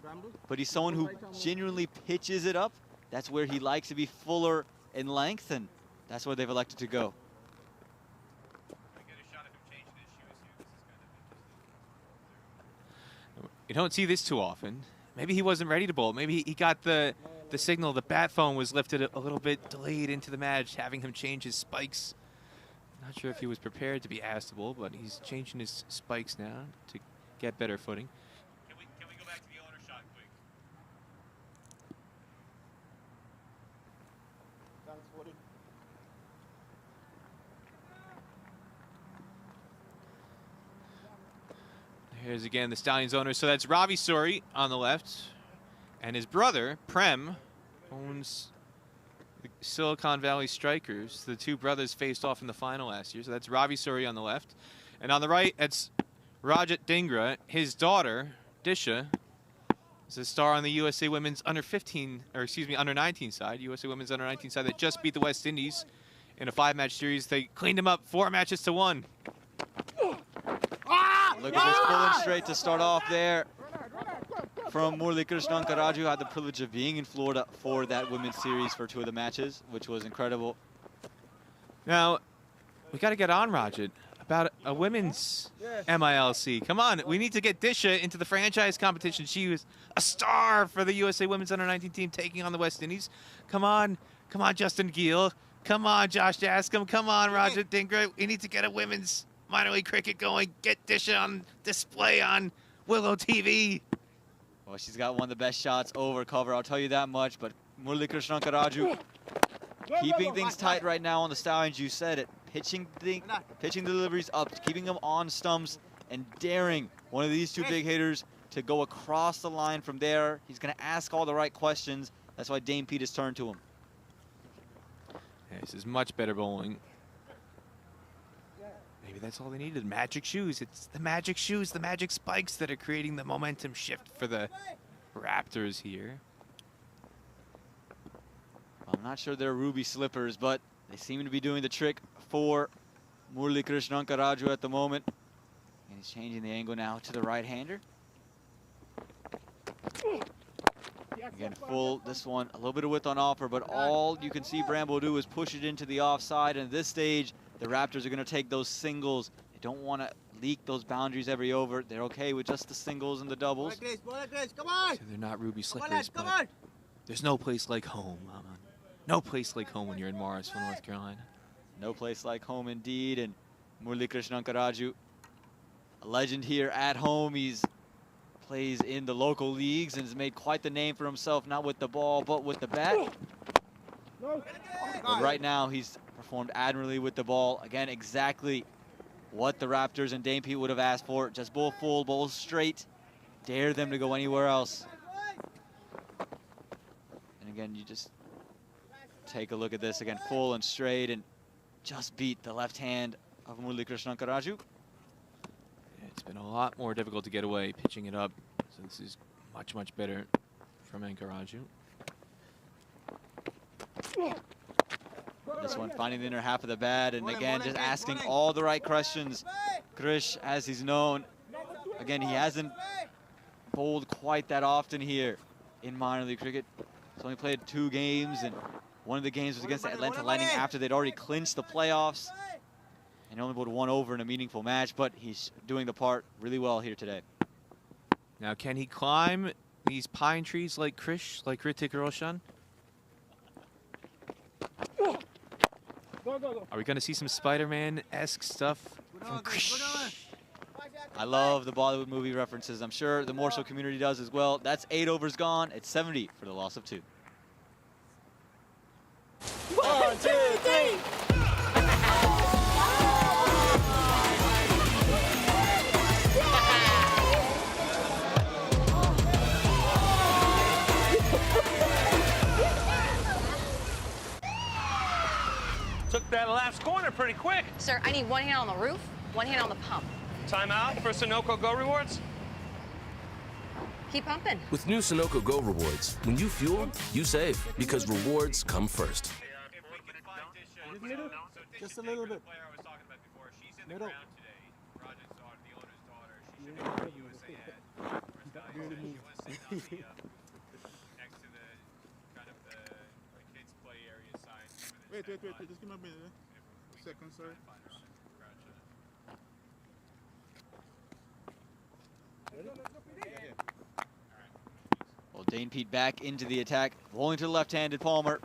Speaker 11: but he's someone who genuinely pitches it up. That's where he likes to be fuller in length, and that's where they've elected to go.
Speaker 12: You don't see this too often. Maybe he wasn't ready to bowl. Maybe he got the signal. The bat phone was lifted a little bit delayed into the match, having him change his spikes. Not sure if he was prepared to be asked to bowl, but he's changing his spikes now to get better footing. Can we go back to the owner shot quick? Here's again the Stallions owner. So that's Ravi Suri on the left. And his brother, Prem, owns the Silicon Valley Strikers. The two brothers faced off in the final last year. So that's Ravi Suri on the left. And on the right, it's Rajat Dhingra. His daughter, Disha, is a star on the USA Women's under 19 side. USA Women's under 19 side that just beat the West Indies in a 5-match series. They cleaned them up 4 matches to 1.
Speaker 11: Look at this pulling straight to start off there from Murli Krishna Ankaraju, who had the privilege of being in Florida for that women's series for 2 of the matches, which was incredible.
Speaker 12: Now, we got to get on, Rajat, about a women's MILC. Come on, we need to get Disha into the franchise competition. She was a star for the USA Women's Under-19 team taking on the West Indies. Come on, Justin Gill. Come on, Josh Dascom. Come on, Rajat Dhingra. We need to get a women's minor league cricket going. Get Disha on display on Willow TV.
Speaker 11: Well, she's got one of the best shots over cover, I'll tell you that much. But Murli Krishna Ankaraju keeping things tight right now on the Stallions. You said it. Pitching deliveries up, keeping them on stumps, and daring one of these two big hitters to go across the line from there. He's going to ask all the right questions. That's why Dame Pete has turned to him.
Speaker 12: Yeah, this is much better bowling. Maybe that's all they needed. Magic shoes. It's the magic shoes, the magic spikes that are creating the momentum shift for the Raptors here.
Speaker 11: I'm not sure they're ruby slippers, but they seem to be doing the trick for Murli Krishna Ankaraju at the moment. And he's changing the angle now to the right-hander. Again, full, this one, a little bit of width on offer, but all you can see Bramble do is push it into the offside. And at this stage, the Raptors are going to take those singles. They don't want to leak those boundaries every over. They're okay with just the singles and the doubles.
Speaker 12: Come on. So they're not ruby slippers, but there's no place like home, Mama. No place like home when you're in Morrisville, North Carolina.
Speaker 11: No place like home indeed. And Murli Krishna Ankaraju, a legend here at home. He's plays in the local leagues and has made quite the name for himself, not with the ball, but with the bat. But right now, he's performed admirably with the ball. Again, exactly what the Raptors and Dame Pete would have asked for. Just bowl full, bowl straight. Dare them to go anywhere else. And again, you just take a look at this. Again, full and straight, and just beat the left hand of Murli Krishna Ankaraju.
Speaker 12: It's been a lot more difficult to get away pitching it up. So this is much, much better from Ankaraju.
Speaker 11: This one finding the inner half of the bat, and again, just asking all the right questions. Krish, as he's known, again, he hasn't bowled quite that often here in minor league cricket. He's only played 2 games, and one of the games was against the Atlanta Lightning after they'd already clinched the playoffs. And only bowled 1 over in a meaningful match, but he's doing the part really well here today.
Speaker 12: Now, can he climb these pine trees like Krish, like Hrithik Roshan? Are we going to see some Spider-Man-esque stuff from Krish?
Speaker 11: I love the Bollywood movie references. I'm sure the Morrisville community does as well. That's 8 overs gone. It's 70 for the loss of 2.
Speaker 7: 1, 2, 3.
Speaker 13: Took that last corner pretty quick.
Speaker 14: Sir, I need 1 hand on the roof, 1 hand on the pump.
Speaker 13: Timeout for Sunoco Go Rewards.
Speaker 14: Keep pumping.
Speaker 15: With new Sunoco Go Rewards, when you fuel, you save, because rewards come first.
Speaker 3: Just a little bit. Middle. Wait, just give me a minute. Second, sorry.
Speaker 11: Well, Dane Pete back into the attack, rolling to the left-handed Palmer.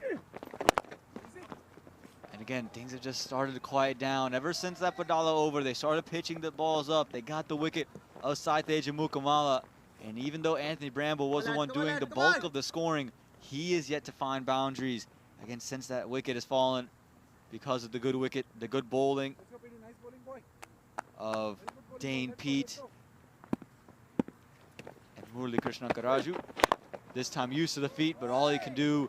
Speaker 11: And again, things have just started to quiet down. Ever since that Padala over, they started pitching the balls up. They got the wicket of Saiteja Mukamala. And even though Anthony Bramble was the one doing the bulk of the scoring, he is yet to find boundaries. Again, since that wicket has fallen, because of the good wicket, the good bowling of Dane Pete and Murali Krishna Karaju. This time used to the feet, but all he can do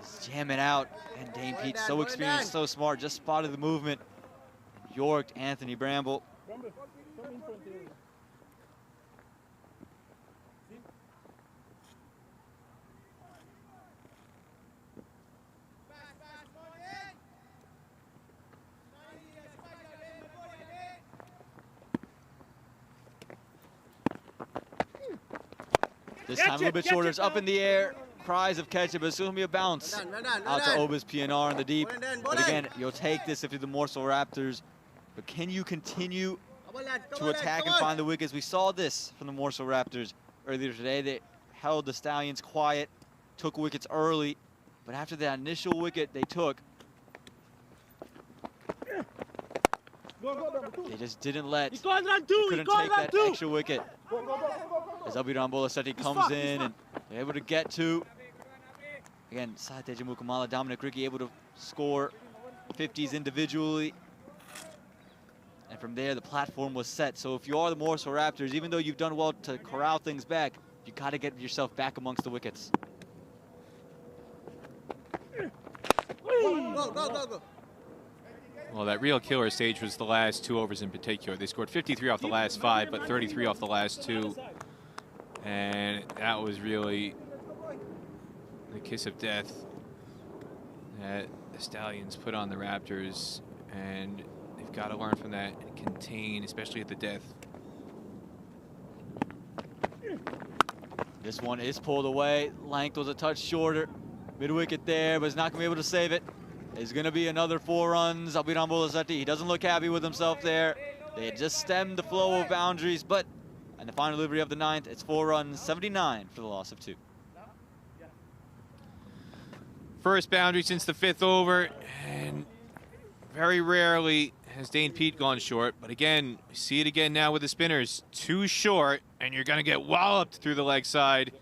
Speaker 11: is jam it out. And Dane Pete, so experienced, so smart, just spotted the movement. Yorked Anthony Bramble. This time a little bit shorter, it's up in the air. Prize of catch it, but it's going to be a bounce out to Oba's PNR in the deep. But again, you'll take this if you're the Morrisville Raptors. But can you continue to attack and find the wickets? We saw this from the Morrisville Raptors earlier today. They held the Stallions quiet, took wickets early. But after that initial wicket they took, they just didn't let, they couldn't take that extra wicket. As Abhiram Bolasetti comes in and they're able to get to, again, Saiteja Mukamala, Dominic Ricky able to score 50s individually. And from there, the platform was set. So if you are the Morrisville Raptors, even though you've done well to corral things back, you got to get yourself back amongst the wickets.
Speaker 3: Go.
Speaker 12: Well, that real killer stage was the last 2 overs in particular. They scored 53 off the last 5, but 33 off the last 2. And that was really the kiss of death that the Stallions put on the Raptors. And they've got to learn from that and contain, especially at the death.
Speaker 11: This one is pulled away. Length was a touch shorter. Mid-wicket there, but he's not going to be able to save it. It's going to be another 4 runs. Abhiram Bolasetti, he doesn't look happy with himself there. They had just stemmed the flow of boundaries, but in the final delivery of the 9th, it's 4 runs, 79 for the loss of 2.
Speaker 12: First boundary since the 5th over, and very rarely has Dane Pete gone short. But again, we see it again now with the spinners. Too short, and you're going to get walloped through the leg side.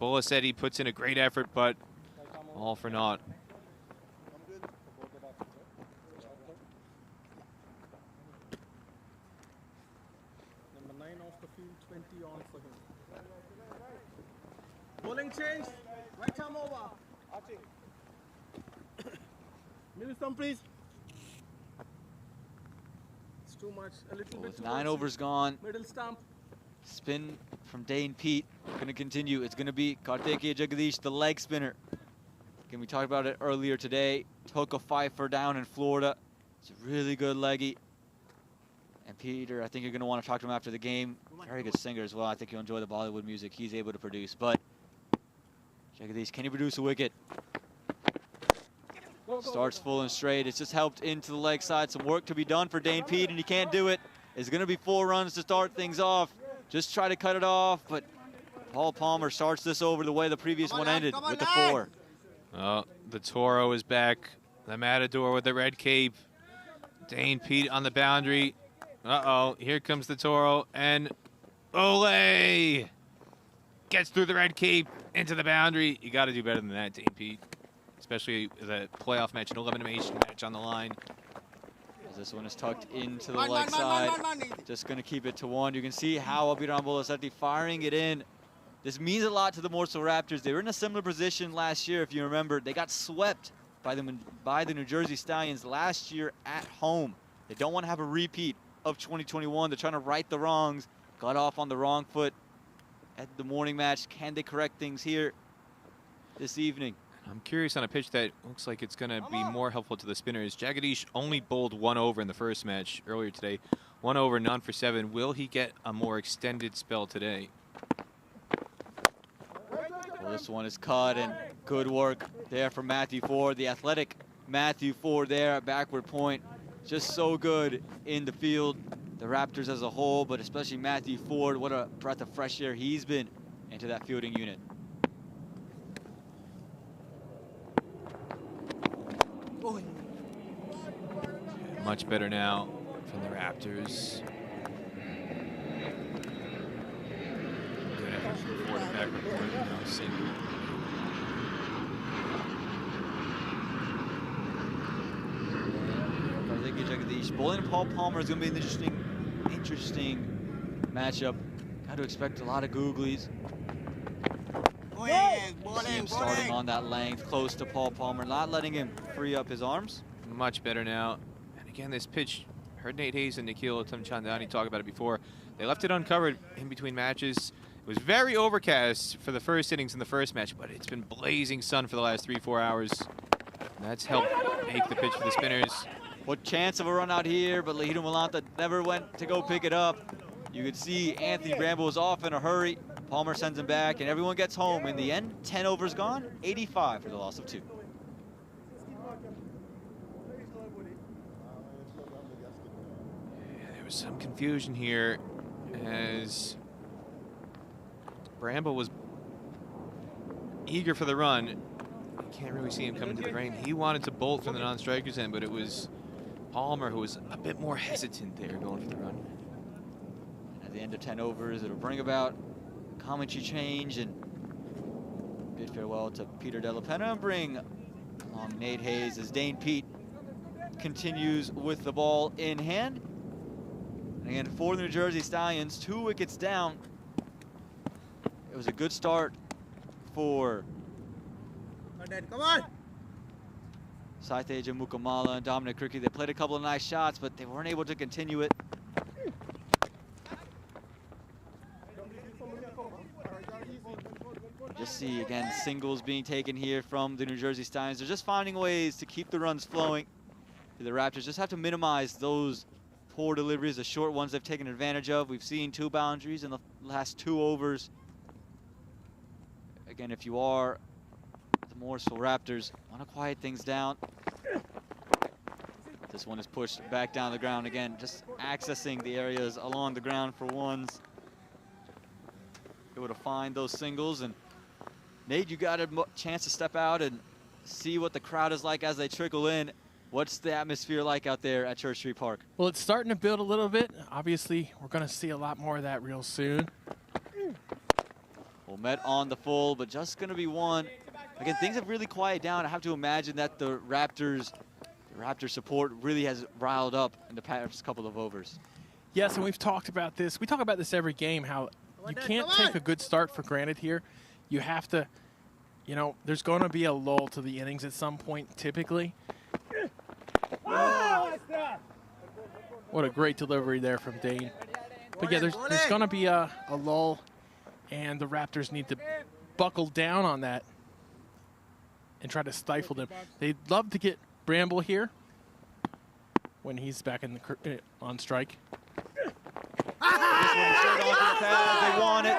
Speaker 12: Bolasetti puts in a great effort, but all for naught.
Speaker 3: Bowling change. Right arm over. Middle stump, please.
Speaker 7: too much. A little bit
Speaker 11: With
Speaker 7: too
Speaker 11: 9
Speaker 7: much.
Speaker 11: overs gone,
Speaker 7: Middle stump.
Speaker 11: spin from Dane Pete. Going to continue. It's going to be Karthikeya Jagadish, the leg spinner. Again, we talked about it earlier today. Took a fifer down in Florida. It's a really good leggy. And Peter, I think you're going to want to talk to him after the game. Very good singer as well. I think you'll enjoy the Bollywood music he's able to produce. But Jagadish, can he produce a wicket? Starts full and straight. It's just helped into the leg side. Some work to be done for Dane Pete, and he can't do it. It's going to be 4 runs to start things off. Just try to cut it off, but Paul Palmer starts this over the way the previous one ended with the 4.
Speaker 12: Oh, the Toro is back. The Matador with the red cape. Dane Pete on the boundary. Uh-oh, here comes the Toro, and Ole gets through the red cape into the boundary. You got to do better than that, Dane Pete, especially the playoff match, an elimination match on the line.
Speaker 11: As this one is tucked into the leg side. Just going to keep it to 1. You can see how Abhiram Bolasetti firing it in. This means a lot to the Morrisville Raptors. They were in a similar position last year, if you remember. They got swept by the New Jersey Stallions last year at home. They don't want to have a repeat of 2021. They're trying to right the wrongs. Got off on the wrong foot at the morning match. Can they correct things here this evening?
Speaker 12: I'm curious on a pitch that looks like it's going to be more helpful to the spinners. Jagadish only bowled 1 over in the first match earlier today. 1 over, none for 7. Will he get a more extended spell today?
Speaker 11: Well, this one is cut, and good work there from Matthew Ford. The athletic Matthew Ford there at backward point. Just so good in the field. The Raptors as a whole, but especially Matthew Ford. What a breath of fresh air he's been into that fielding unit.
Speaker 12: Much better now from the Raptors. Good effort from Ford at backward point. Now single.
Speaker 11: Karthikeya Jagadish. Bowling and Paul Palmer is going to be an interesting matchup. Got to expect a lot of googlies. See him starting on that length, close to Paul Palmer, not letting him free up his arms.
Speaker 12: Much better now. And again, this pitch, heard Nate Hayes and Nikhil Tamchandani talk about it before. They left it uncovered in between matches. It was very overcast for the first innings in the first match, but it's been blazing sun for the last 3-4 hours. And that's helped make the pitch for the spinners.
Speaker 11: What chance of a run out here, but Lahidu Malanta never went to go pick it up. You could see Anthony Bramble was off in a hurry. Palmer sends him back, and everyone gets home. In the end, 10 overs gone, 85 for the loss of 2.
Speaker 12: There was some confusion here as Bramble was eager for the run. You can't really see him coming to the frame. He wanted to bolt from the non-striker's end, but it was Palmer who was a bit more hesitant there going for the run.
Speaker 11: At the end of 10 overs, it'll bring about commentary change and bid farewell to Peter Della Penna and bring along Nate Hayes as Dane Pete continues with the ball in hand. And again, for the New Jersey Stallions, 2 wickets down. It was a good start for
Speaker 3: Come on!
Speaker 11: Saiteja Mukamala and Dominic Cricky. They played a couple of nice shots, but they weren't able to continue it. Just see, again, singles being taken here from the New Jersey Stallions. They're just finding ways to keep the runs flowing. The Raptors just have to minimize those poor deliveries, the short ones they've taken advantage of. We've seen 2 boundaries in the last 2 overs. Again, if you are the Morrisville Raptors, want to quiet things down. This one is pushed back down the ground again, just accessing the areas along the ground for ones. Able to find those singles. And Nate, you got a chance to step out and see what the crowd is like as they trickle in. What's the atmosphere like out there at Church Street Park?
Speaker 2: Well, it's starting to build a little bit. Obviously, we're going to see a lot more of that real soon.
Speaker 11: Well, met on the full, but just going to be 1. Again, things have really quieted down. I have to imagine that the Raptor support really has riled up in the past couple of overs.
Speaker 2: Yes, and we've talked about this. We talk about this every game, how you can't take a good start for granted here. You have to, you know, there's going to be a lull to the innings at some point, typically. What a great delivery there from Dane. But yeah, there's going to be a lull, and the Raptors need to buckle down on that and try to stifle them. They'd love to get Bramble here when he's back in the on strike.
Speaker 11: This one straight onto the pad. They want it.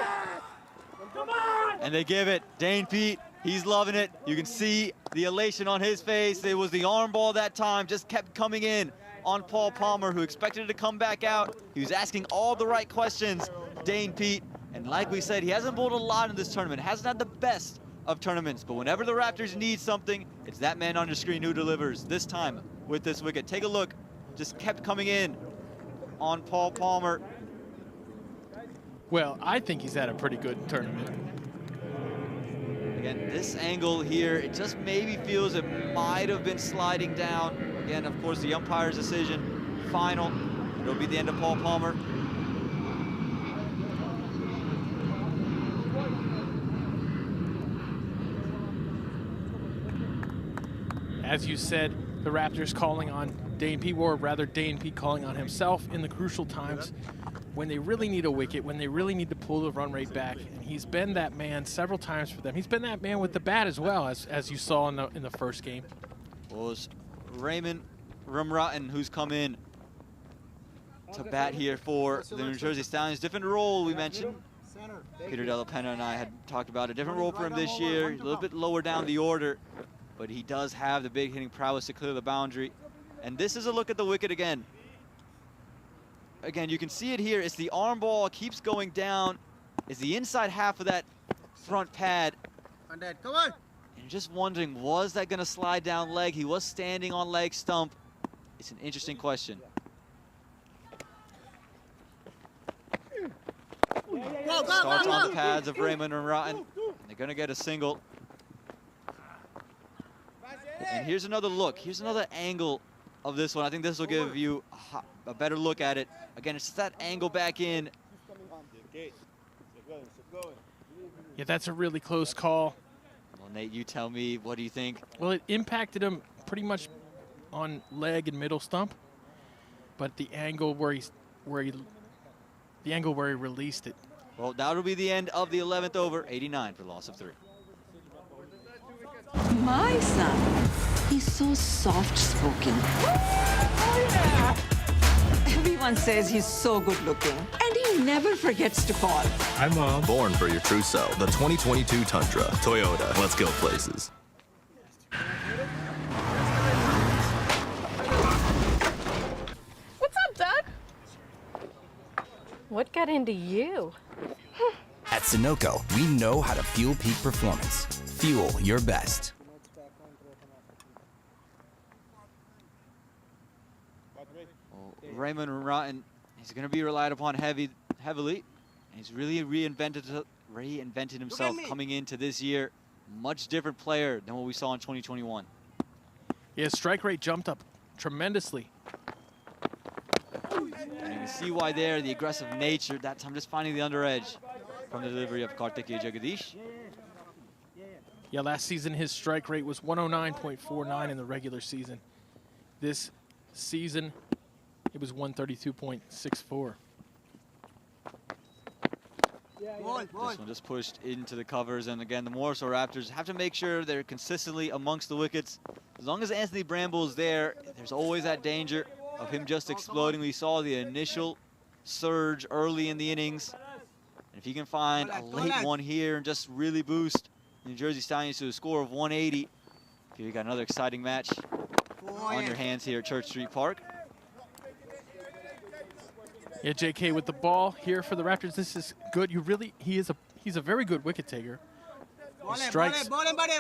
Speaker 11: And they give it. Dane Pete, he's loving it. You can see the elation on his face. It was the arm ball that time, just kept coming in on Paul Palmer, who expected it to come back out. He was asking all the right questions, Dane Pete. And like we said, he hasn't bowled a lot in this tournament. Hasn't had the best of tournaments. But whenever the Raptors need something, it's that man on your screen who delivers. This time with this wicket. Take a look. Just kept coming in on Paul Palmer.
Speaker 2: Well, I think he's had a pretty good tournament.
Speaker 11: Again, this angle here, it just maybe feels it might have been sliding down. Again, of course, the umpire's decision, final. It'll be the end of Paul Palmer.
Speaker 2: As you said, the Raptors calling on Dane Pete, or rather Dane Pete calling on himself in the crucial times when they really need a wicket, when they really need to pull the run rate back. And he's been that man several times for them. He's been that man with the bat as well, as you saw in the first game.
Speaker 11: Well, it's Raymond Rumraten who's come in to bat here for the New Jersey Stallions. Different role we mentioned. Peter Della Penna and I had talked about a different role for him this year, a little bit lower down the order, but he does have the big hitting prowess to clear the boundary. And this is a look at the wicket again. Again, you can see it here. It's the arm ball, keeps going down. It's the inside half of that front pad.
Speaker 3: Come on.
Speaker 11: And you're just wondering, was that going to slide down leg? He was standing on leg stump. It's an interesting question. Starts on the pads of Raymond and Rotten. They're going to get a single. And here's another look. Here's another angle of this one. I think this will give you a better look at it. Again, it's just that angle back in.
Speaker 2: Yeah, that's a really close call.
Speaker 11: Well, Nate, you tell me, what do you think?
Speaker 2: Well, it impacted him pretty much on leg and middle stump, but the angle where he released it.
Speaker 11: Well, that'll be the end of the 11th over, 89 for loss of 3.
Speaker 8: My son, he's so soft-spoken. Everyone says he's so good-looking, and he never forgets to call.
Speaker 9: Hi, Mom. Born for your true self. The 2022 Tundra. Toyota. Let's go places.
Speaker 4: What's up, Doug? What got into you?
Speaker 10: At Sunoco, we know how to fuel peak performance. Fuel your best.
Speaker 11: Raymond Rotten, he's going to be relied upon heavily. And he's really reinvented himself coming into this year. Much different player than what we saw in 2021.
Speaker 2: Yeah, strike rate jumped up tremendously.
Speaker 11: And you can see why there, the aggressive nature, that time just finding the under edge from the delivery of Karthikeya Jagadish.
Speaker 2: Yeah, last season his strike rate was 109.49 in the regular season. This season, it was 132.64.
Speaker 11: This one just pushed into the covers, and again, the Morrisville Raptors have to make sure they're consistently amongst the wickets. As long as Anthony Bramble is there, there's always that danger of him just exploding. We saw the initial surge early in the innings. And if he can find a late one here and just really boost New Jersey Stallions to a score of 180, you got another exciting match on your hands here at Church Street Park.
Speaker 2: Yeah, JK with the ball here for the Raptors. This is good. He's a very good wicket taker. He strikes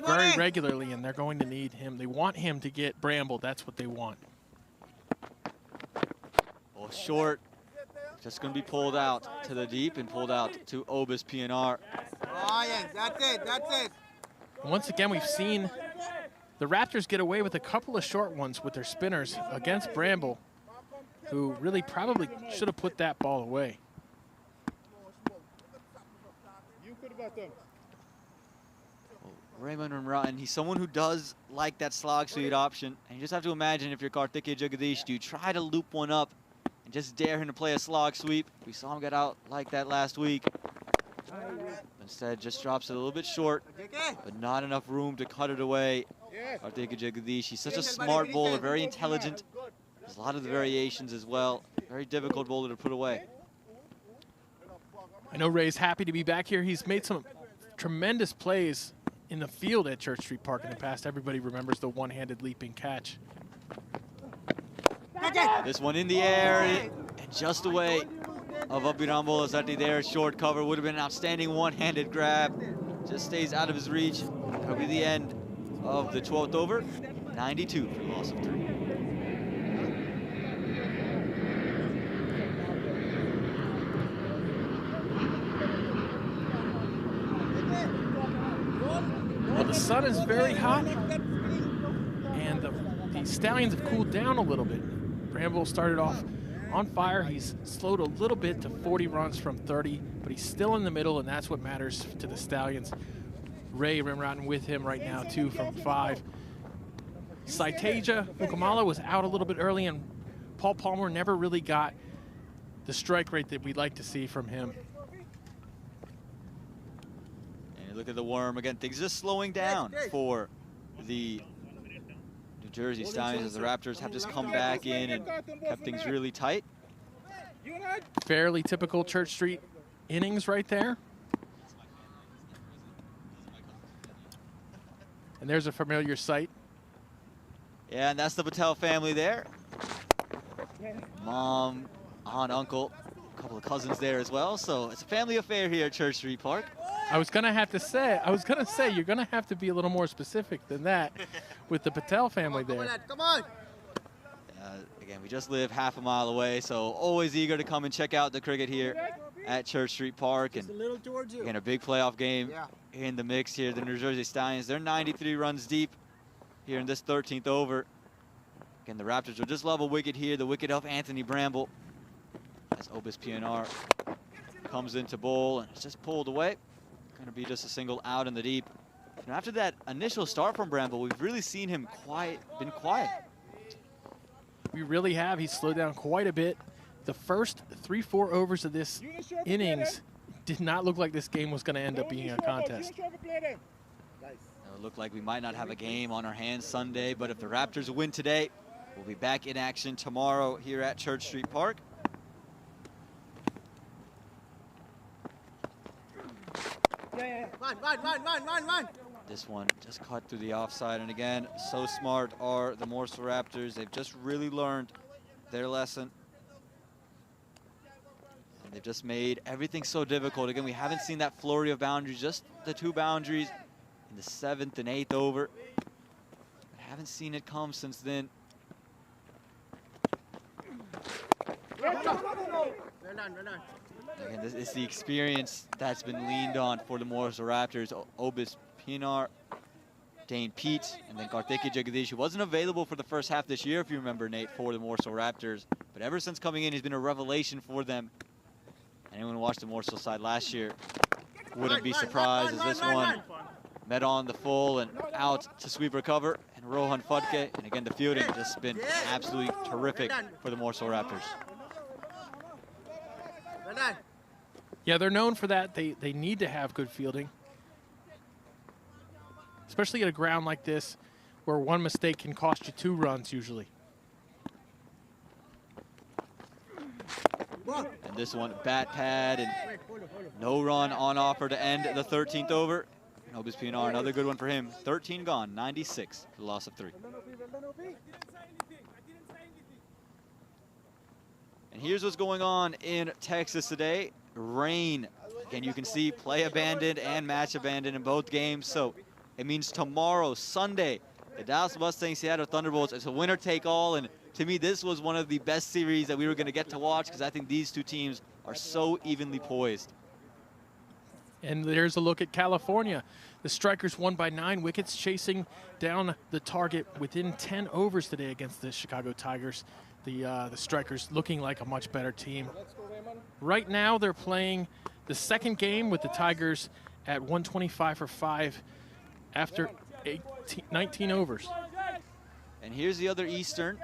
Speaker 2: very regularly, and they're going to need him. They want him to get Bramble. That's what they want.
Speaker 11: Well, short, just going to be pulled out to the deep and pulled out to Obis PNR.
Speaker 3: That's it.
Speaker 2: Once again, we've seen the Raptors get away with a couple of short ones with their spinners against Bramble, who really probably should have put that ball away.
Speaker 11: Raymond Rumraten, he's someone who does like that slog speed option. And you just have to imagine if you're Karthikeya Jagadish, do you try to loop one up and and just dare him to play a slog sweep. We saw him get out like that last week. Instead, just drops it a little bit short, but not enough room to cut it away. Karthik Jagadish, he's such a smart bowler, very intelligent. There's a lot of the variations as well. Very difficult bowler to put away.
Speaker 2: I know Ray's happy to be back here. He's made some tremendous plays in the field at Church Street Park in the past. Everybody remembers the one-handed leaping catch.
Speaker 11: This one in the air and just away of Abhiram Sati there. Short cover would have been an outstanding one-handed grab. Just stays out of his reach. That'll be the end of the 12th over. 92 for the loss of 3.
Speaker 2: Well, the sun is very hot, and the Stallions have cooled down a little bit. Bramble started off on fire. He's slowed a little bit to 40 runs from 30, but he's still in the middle, and that's what matters to the Stallions. Ray Rimrotten with him right now, 2 from 5. Saiteja Mukamala was out a little bit early, and Paul Palmer never really got the strike rate that we'd like to see from him.
Speaker 11: And look at the worm again. Things just slowing down for the New Jersey Stallions as the Raptors have just come back in and kept things really tight.
Speaker 2: Fairly typical Church Street innings right there. And there's a familiar sight.
Speaker 11: Yeah, and that's the Patel family there. Mom, aunt, uncle, a couple of cousins there as well. So it's a family affair here at Church Street Park.
Speaker 2: I was gonna say you're gonna have to be a little more specific than that with the Patel family there.
Speaker 11: Come on. Again, we just live half a mile away, so always eager to come and check out the cricket here at Church Street Park. And again, a big playoff game in the mix here. The New Jersey Stallions, they're 93 runs deep here in this 13th over. Again, the Raptors will just love a wicket here, the wicket of Anthony Bramble. As Obis PNR comes into bowl and it's just pulled away. Going to be just a single out in the deep. And after that initial start from Bramble, we've really seen him been quiet.
Speaker 2: We really have. He's slowed down quite a bit. The first 3-4 overs of this innings did not look like this game was going to end up being a contest.
Speaker 11: It looked like we might not have a game on our hands Sunday, but if the Raptors win today, we'll be back in action tomorrow here at Church Street Park.
Speaker 3: Run.
Speaker 11: This one just cut through the offside, and again, so smart are the Morrisville Raptors. They've just really learned their lesson. And they've just made everything so difficult. Again, we haven't seen that flurry of boundaries, just the 2 boundaries in the 7th and 8th over. I haven't seen it come since then. Again, this is the experience that's been leaned on for the Morrisville Raptors. Obis Pinar, Dane Pete, and then Karthik Jagadish, who wasn't available for the first half this year, if you remember, Nate, for the Morrisville Raptors. But ever since coming in, he's been a revelation for them. Anyone who watched the Morrisville side last year wouldn't be surprised as this one met on the full and out to sweep recover. And Rohan Fudke, and again, the fielding just been absolutely terrific for the Morrisville Raptors.
Speaker 2: Yeah, they're known for that. They need to have good fielding, especially at a ground like this where one mistake can cost you 2 runs usually.
Speaker 11: And this one, bat pad, and no run on offer to end the 13th over. Obis PNR, another good one for him. 13 gone, 96 for the loss of 3. And here's what's going on in Texas today. Rain. Again, you can see play abandoned and match abandoned in both games. So it means tomorrow, Sunday, the Dallas Mustangs, Seattle Thunderbolts, it's a winner take all. And to me, this was one of the best series that we were going to get to watch because I think these 2 teams are so evenly poised.
Speaker 2: And there's a look at California. The Strikers won by 9 wickets, chasing down the target within 10 overs today against the Chicago Tigers. The Strikers looking like a much better team. Right now, they're playing the 2nd game with the Tigers at 125 for 5 after 19 overs.
Speaker 11: And here's the other Eastern.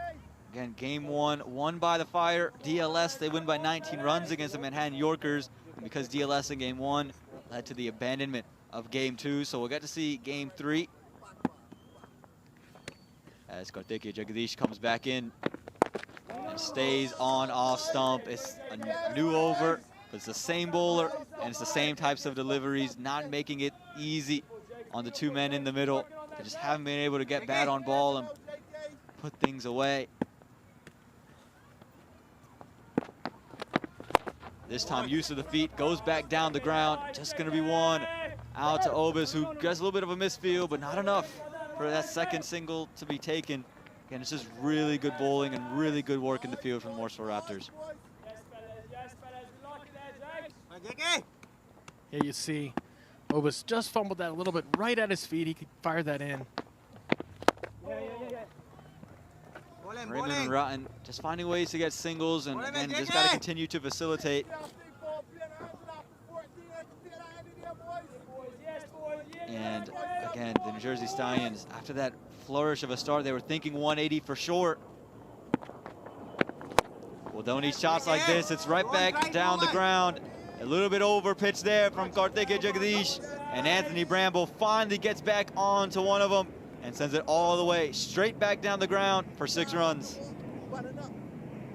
Speaker 11: Again, game one, won by the Fire. DLS, they win by 19 runs against the Manhattan Yorkers. And because DLS in game one led to the abandonment of game two. So we'll get to see game three. As Karthikeya Jagadish comes back in and stays on off stump. It's a new over, but it's the same bowler and it's the same types of deliveries, not making it easy on the two men in the middle. They just haven't been able to get bat on ball and put things away. This time, use of the feet, goes back down the ground. Just going to be one out to Obis, who gets a little bit of a misfield, but not enough for that second single to be taken. Again, it's just really good bowling and really good work in the field from the Morrisville Raptors.
Speaker 2: Here you see Obis just fumbled that a little bit right at his feet. He could fire that in.
Speaker 11: Raymond and Rotten just finding ways to get singles, and again, just got to continue to facilitate. And again, the New Jersey Stallions, after that flourish of a start, they were thinking 180 for sure. Well, don't need shots like this. It's right back down the ground. A little bit over pitch there from Karthikeya Jagadish. And Anthony Bramble finally gets back onto one of them and sends it all the way straight back down the ground for 6 runs.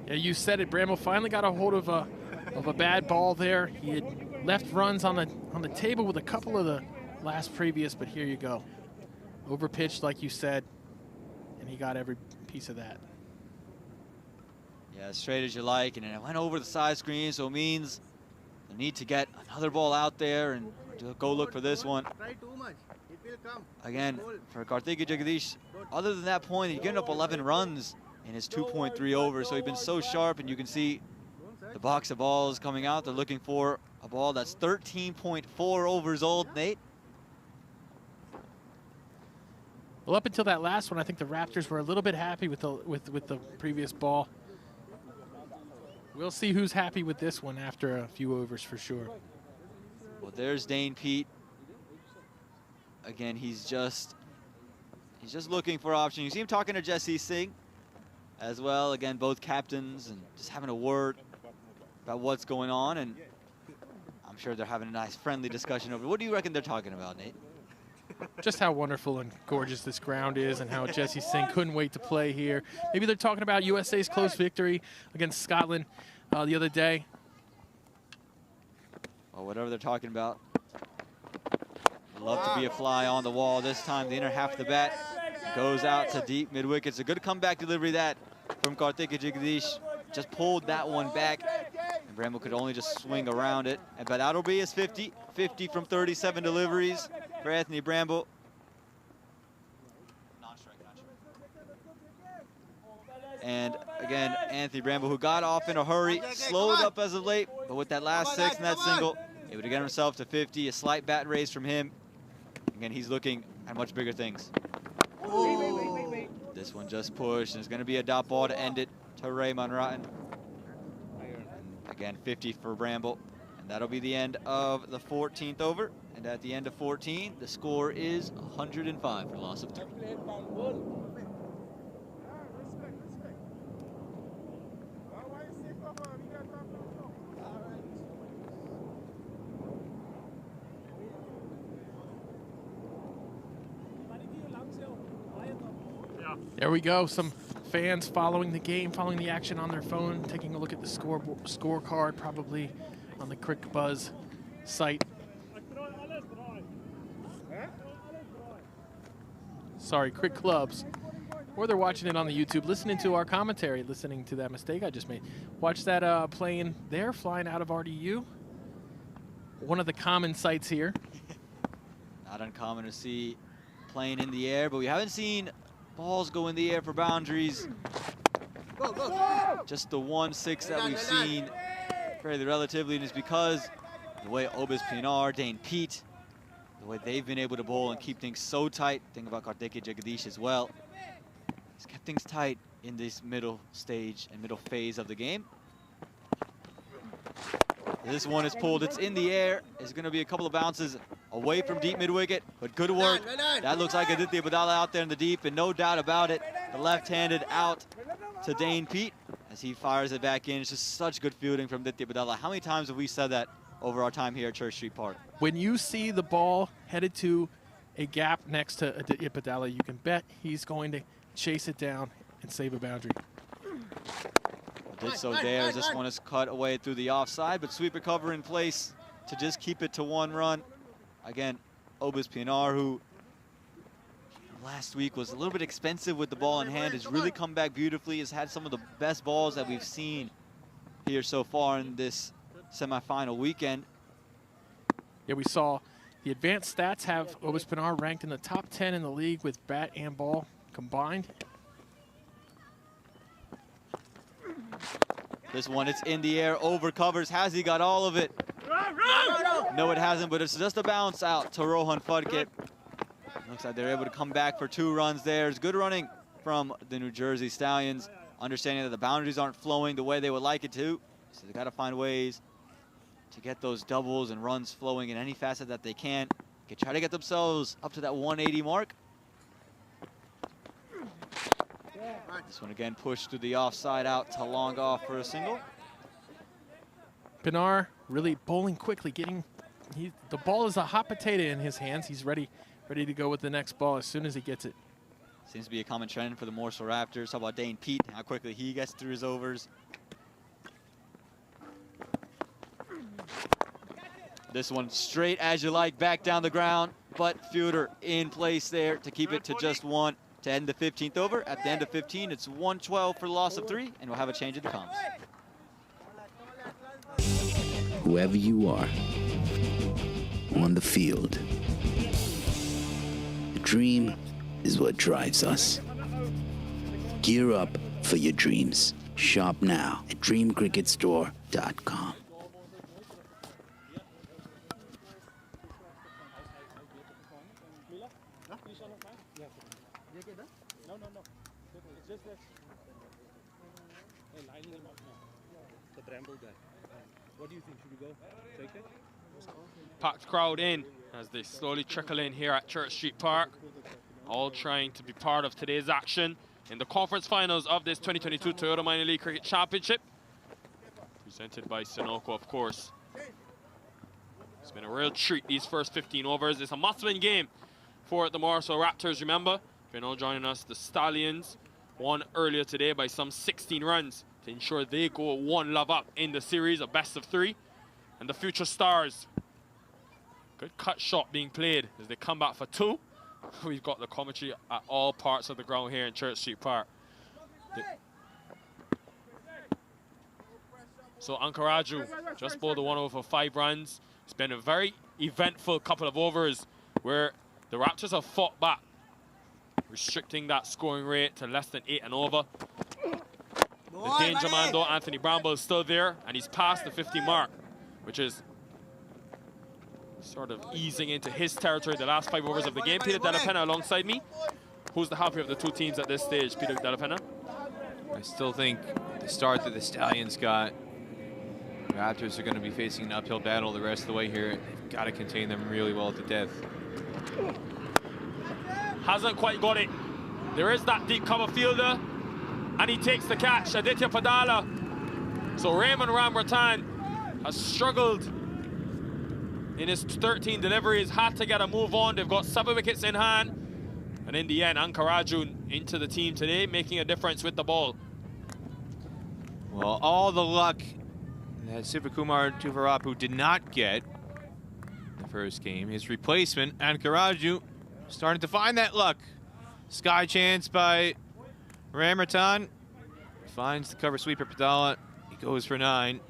Speaker 2: Yeah, you said it. Bramble finally got a hold of a bad ball there. He had left runs on the table with a couple of the last previous, but here you go. Overpitched, like you said, and he got every piece of that.
Speaker 11: Yeah, as straight as you like, and it went over the side screen, so it means they need to get another ball out there and go look for this one. Again, for Karthikeya Jagadish, other than that point, he's given up 11 runs in his 2.3 overs, so he's been so sharp, and you can see the box of balls coming out. They're looking for a ball that's 13.4 overs old, Nate.
Speaker 2: Well, up until that last one, I think the Raptors were a little bit happy with the previous ball. We'll see who's happy with this one after a few overs for sure.
Speaker 11: Well, there's Dane Pete. Again, he's just looking for options. You see him talking to Jesse Singh as well. Again, both captains, and just having a word about what's going on. And I'm sure they're having a nice friendly discussion over. What do you reckon they're talking about, Nate?
Speaker 2: Just how wonderful and gorgeous this ground is, and how Jesse Singh couldn't wait to play here. Maybe they're talking about USA's close victory against Scotland the other day.
Speaker 11: Well, whatever they're talking about. Love to be a fly on the wall. This time, the inner half of the bat goes out to deep mid-wicket. It's a good comeback delivery that from Karthikeya Jagadish. Just pulled that one back, and Bramble could only just swing around it. But that'll be his 50. 50 from 37 deliveries for Anthony Bramble. And again, Anthony Bramble, who got off in a hurry, slowed up as of late, but with that last 6 and that single, able to get himself to 50. A slight bat raise from him. Again, he's looking at much bigger things. This one just pushed, and it's going to be a dot ball to end it to Raymond Rotten. Again, 50 for Bramble. And that'll be the end of the 14th over. And at the end of 14, the score is 105 for loss of 3.
Speaker 2: There we go. Some fans following the game, following the action on their phone, taking a look at the scorecard, probably on the Crick Buzz site. Sorry, Crick Clubs. Or they're watching it on the YouTube, listening to our commentary, listening to that mistake I just made. Watch that plane there, flying out of RDU. One of the common sights here.
Speaker 11: Not uncommon to see plane in the air, but we haven't seen balls go in the air for boundaries. Just the 1-6 that we've seen fairly relatively, and it's because the way Obis Pinar, Dane Pete, the way they've been able to bowl and keep things so tight. Think about Karthikeya Jagadish as well. He's kept things tight in this middle stage and middle phase of the game. This one is pulled. It's in the air. It's going to be a couple of bounces away from deep mid-wicket, but good work. That looks like Aditya Badala out there in the deep, and no doubt about it, the left-handed out to Dane Pete as he fires it back in. It's just such good fielding from Aditya Padala. How many times have we said that over our time here at Church Street Park?
Speaker 2: When you see the ball headed to a gap next to Aditya Padala, you can bet he's going to chase it down and save a boundary.
Speaker 11: Did so there. This one is cut away through the offside, but sweeper cover in place to just keep it to 1 run. Again, Obis Pinar, who last week was a little bit expensive with the ball in hand, has really come back beautifully, has had some of the best balls that we've seen here so far in this semifinal weekend.
Speaker 2: Yeah, we saw the advanced stats have Obis Pinar ranked in the top 10 in the league with bat and ball combined.
Speaker 11: This one, it's in the air, over covers. Has he got all of it? No, it hasn't, but it's just a bounce out to Rohan Fudkit. Looks like they're able to come back for 2 runs there. It's good running from the New Jersey Stallions, understanding that the boundaries aren't flowing the way they would like it to. So they got to find ways to get those doubles and runs flowing in any facet that they can. Try to get themselves up to that 180 mark. This one again pushed to the offside out to long off for a single.
Speaker 2: Pinar really bowling quickly, the ball is a hot potato in his hands. He's ready to go with the next ball as soon as he gets it.
Speaker 11: Seems to be a common trend for the Morrisville Raptors. How about Dane Pete, how quickly he gets through his overs. This one straight as you like, back down the ground, but fielder in place there to keep it to just 1 to end the 15th over. At the end of 15, it's 112 for the loss of 3, and we'll have a change of the comms.
Speaker 16: Whoever you are on the field, the dream is what drives us. Gear up for your dreams. Shop now at dreamcricketstore.com.
Speaker 17: The Bramble guy. What do you think? Should we go take it?
Speaker 1: Packed crowd in as they slowly trickle in here at Church Street Park, all trying to be part of today's action in the conference finals of this 2022 Toyota Minor League Cricket Championship, presented by Sunoco, of course. It's been a real treat these first 15 overs. It's a must-win game for the Morrisville Raptors. Remember, if you're now joining us, the Stallions won earlier today by some 16 runs to ensure they go 1 love up in the series, a best of 3. And the future stars, good cut shot being played as they come back for 2. We've got the commentary at all parts of the ground here in Church Street Park. So Ankaraju just bowled the 1 over for 5 runs. It's been a very eventful couple of overs where the Raptors have fought back, restricting that scoring rate to less than 8 and over. The danger man, though, Anthony Bramble, is still there, and he's past the 50 mark, which is sort of easing into his territory the last 5 overs of the game. Peter Delapenna alongside me. Who's the happier of the 2 teams at this stage, Peter Delapenna?
Speaker 12: I still think the start that the Stallions got, the Raptors are going to be facing an uphill battle the rest of the way here. They've got to contain them really well to death.
Speaker 1: Hasn't quite got it. There is that deep cover fielder, and he takes the catch, Aditya Padala. So Raymond Ramratan has struggled in his 13 deliveries, had to get a move on. They've got 7 wickets in hand. And in the end, Ankaraju into the team today, making a difference with the ball.
Speaker 12: Well, all the luck that Sivakumar Tuvarapu did not get the first game. His replacement, Ankaraju, starting to find that luck. Sky chance by Ramratan. Finds the cover sweeper Padala. He goes for 9.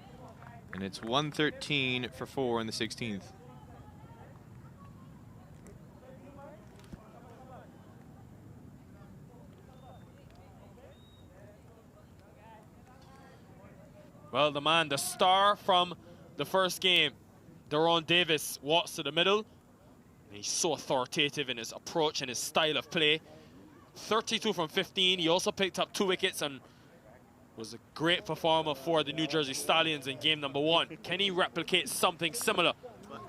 Speaker 12: And it's 113 for 4 in the 16th.
Speaker 1: Well, the star from the first game, Daron Davis, walks to the middle. And he's so authoritative in his approach and his style of play. 32 from 15. He also picked up 2 wickets and was a great performer for the New Jersey Stallions in game number 1. Can he replicate something similar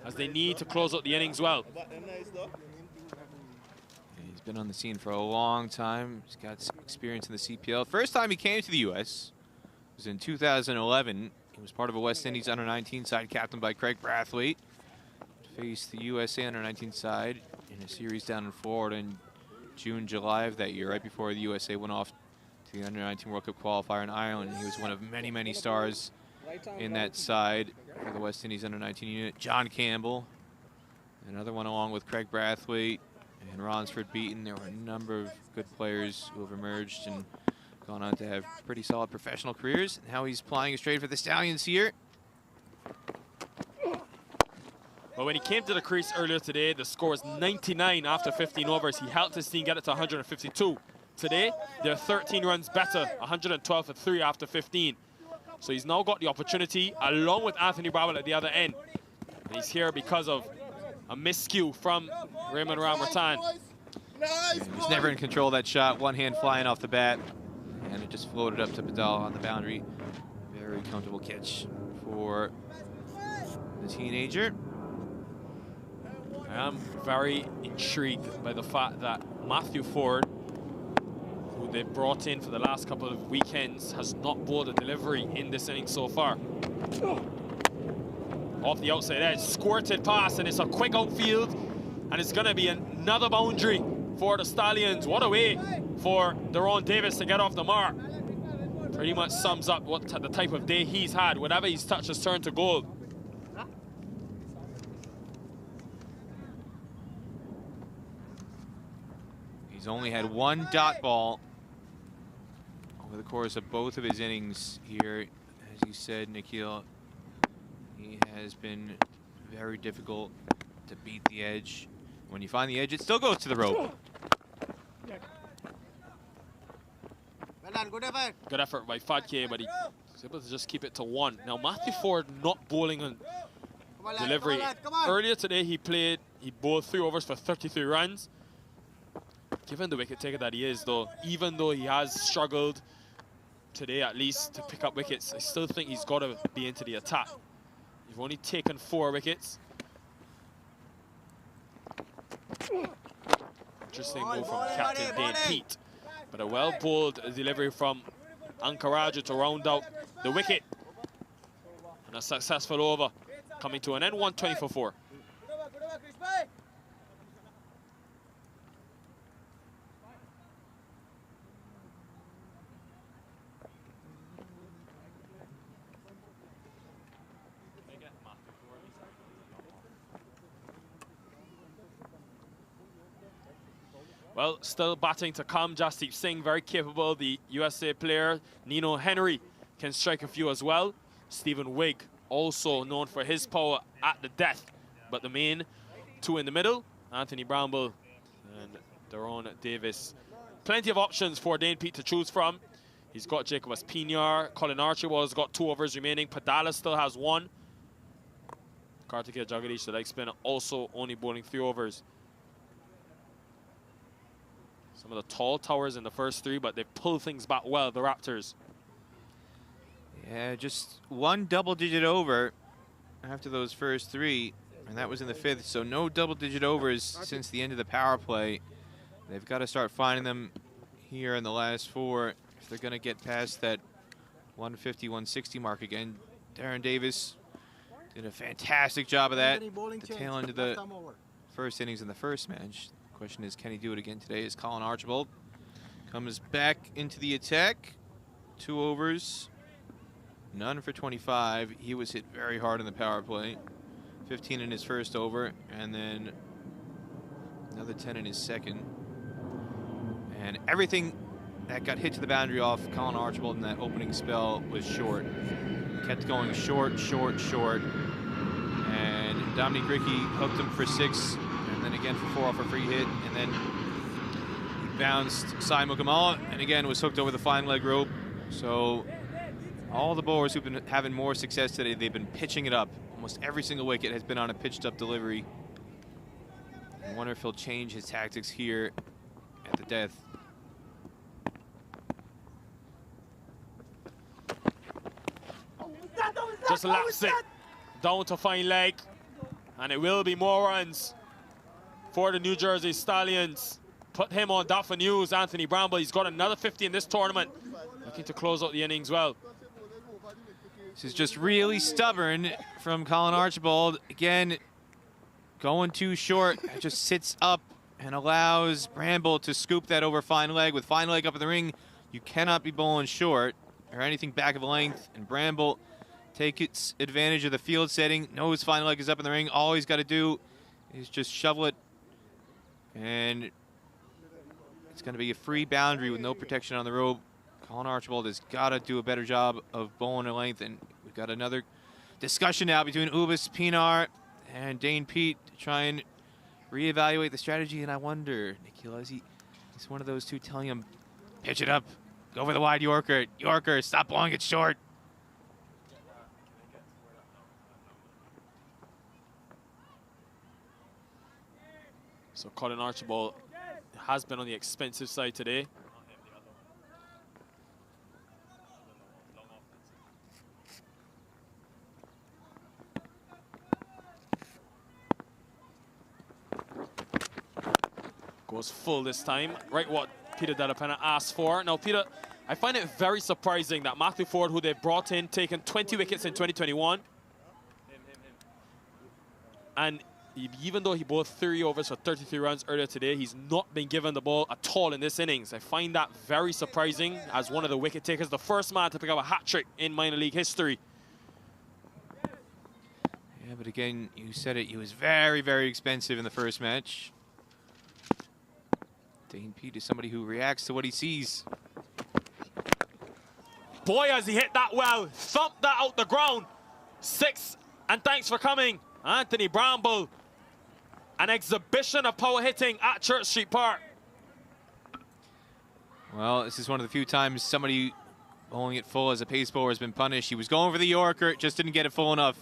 Speaker 1: as they need to close out the innings well?
Speaker 12: He's been on the scene for a long time. He's got some experience in the CPL. First time he came to the U.S. was in 2011. He was part of a West Indies under-19 side captained by Craig Brathwaite. Faced the USA under-19 side in a series down in Florida in June, July of that year, right before the USA went off to the under-19 World Cup qualifier in Ireland. He was one of many, many stars in that side for the West Indies under-19 unit. John Campbell, another one along with Craig Brathwaite and Ronsford Beaton. There were a number of good players who have emerged and gone on to have pretty solid professional careers. Now he's plying his trade for the Stallions here.
Speaker 1: Well, when he came to the crease earlier today, the score was 99 after 15 overs. He helped his team get it to 152. Today, they're 13 runs better, 112 for 3 after 15. So he's now got the opportunity, along with Anthony Bramble at the other end. And he's here because of a miscue from Raymond Ramratan.
Speaker 12: He's never in control of that shot. One hand flying off the bat. And it just floated up to Badal on the boundary. Very comfortable catch for the teenager.
Speaker 1: I am very intrigued by the fact that Matthew Ford, who they've brought in for the last couple of weekends, has not bowled a delivery in this inning so far. Off the outside edge, squirted pass, and it's a quick outfield, and it's going to be another boundary for the Stallions. What a way for Daron Davis to get off the mark. Pretty much sums up what the type of day he's had. Whenever he's touched his turn to gold.
Speaker 12: He's only had one dot ball over the course of both of his innings here. As you said, Nikhil, he has been very difficult to beat the edge. When you find the edge, it still goes to the rope.
Speaker 1: Good effort by Fadke, but he was able to just keep it to 1. Now, Matthew Ford not bowling on delivery. Earlier today, he bowled 3 overs for 33 runs. Given the wicket taker that he is, though, even though he has struggled today at least to pick up wickets, I still think he's got to be into the attack. You've only taken 4 wickets. Interesting move from Captain Dane Pete. But a well-bowled delivery from Ankaraju to round out the wicket. And a successful over coming to an end, 120 for 4. Well, still batting to come. Jasdeep Singh, very capable. The USA player, Nino Henry, can strike a few as well. Stephen Wigg, also known for his power at the death. But the main 2 in the middle, Anthony Bramble and Daron Davis. Plenty of options for Dane Pete to choose from. He's got Jacob Espinar. Colin Archibald's got 2 overs remaining. Padala still has 1. Kartikeya Jagadish, the leg spinner, also only bowling 3 overs. Some of the tall towers in the first 3, but they pull things back well, the Raptors.
Speaker 12: Yeah, just 1 double-digit over after those first 3, and that was in the 5th. So no double-digit overs since the end of the power play. They've got to start finding them here in the last 4 if they're going to get past that 150, 160 mark again. Darren Davis did a fantastic job of that at the tail end of the first innings in the first match. Question is, can he do it again today? As Colin Archibald comes back into the attack. 2 overs, none for 25. He was hit very hard in the power play. 15 in his first over, and then another 10 in his second. And everything that got hit to the boundary off Colin Archibald in that opening spell was short. Kept going short, short, short. And Dominic Ricky hooked him for 6. And then again for 4 off a free hit, and then he bounced Sai Mukamala, and again was hooked over the fine leg rope. So all the bowlers who've been having more success today, they've been pitching it up. Almost every single wicket has been on a pitched up delivery. I wonder if he'll change his tactics here at the death.
Speaker 1: Just laps it down to fine leg, and it will be more runs for the New Jersey Stallions. put him on that for news. Anthony Bramble, he's got another 50 in this tournament. Looking to close out the innings well.
Speaker 12: This is just really stubborn from Colin Archibald. Again, going too short. It just sits up and allows Bramble to scoop that over fine leg. With fine leg up in the ring, you cannot be bowling short or anything back of length. And Bramble takes advantage of the field setting, knows fine leg is up in the ring. All he's got to do is just shovel it. And it's going to be a free boundary with no protection on the rope. Colin Archibald has got to do a better job of bowling a length. And we've got another discussion now between Ubis Pinar and Dane Pete to try and reevaluate the strategy. And I wonder, Nikhil, is one of those two telling him, pitch it up, go for the wide Yorker. Yorker, stop blowing it short.
Speaker 1: So Colin Archibald has been on the expensive side today. Goes full this time. Right what Peter Delapena asked for. Now, Peter, I find it very surprising that Matthew Ford, who they brought in, taken 20 wickets in 2021. And even though he bowled 3 overs for 33 runs earlier today, he's not been given the ball at all in this innings. I find that very surprising as one of the wicket takers, the first man to pick up a hat-trick in minor league history.
Speaker 12: Yeah, but again, you said it, he was very, very expensive in the first match. Dane Pete is somebody who reacts to what he sees.
Speaker 1: Boy, has he hit that well. Thumped that out the ground. 6, and thanks for coming, Anthony Bramble. An exhibition of power hitting at Church Street Park.
Speaker 12: Well, this is one of the few times somebody bowling it full as a pace bowler has been punished. He was going for the Yorker, just didn't get it full enough.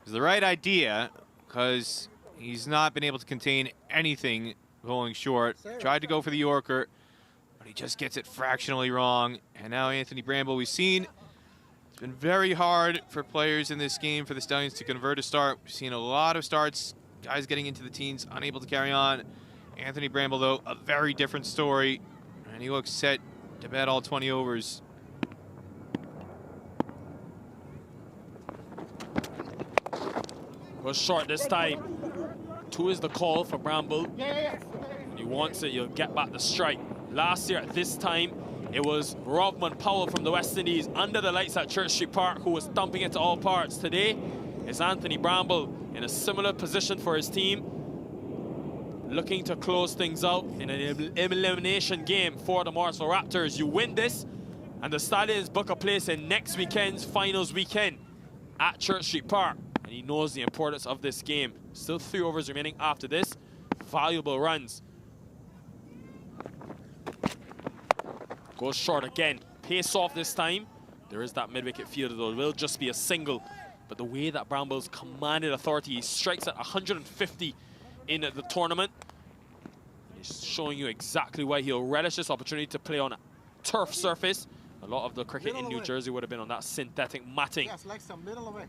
Speaker 12: It was the right idea because he's not been able to contain anything bowling short. Tried to go for the Yorker, but he just gets it fractionally wrong. And now Anthony Bramble, we've seen it's been very hard for players in this game for the Stallions to convert a start. We've seen a lot of starts, guys getting into the teens, unable to carry on. Anthony Bramble, though, a very different story. And he looks set to bat all 20 overs.
Speaker 1: Goes short this time. 2 is the call for Bramble. When he wants it, you'll get back the strike. Last year at this time, it was Robman Powell from the West Indies under the lights at Church Street Park who was thumping it to all parts. Today, it's Anthony Bramble in a similar position for his team, looking to close things out in an elimination game for the Morrisville Raptors. You win this, and the Stallions book a place in next weekend's finals weekend at Church Street Park. And he knows the importance of this game. Still 3 overs remaining after this. Valuable runs. Goes short again. Pace off this time. There is that mid-wicket fielder, though. It will just be a single. But the way that Bramble's commanded authority, he strikes at 150 in the tournament. He's showing you exactly why he'll relish this opportunity to play on a turf surface. A lot of the cricket in New Jersey would have been on that synthetic matting.
Speaker 3: Yes, like some little away.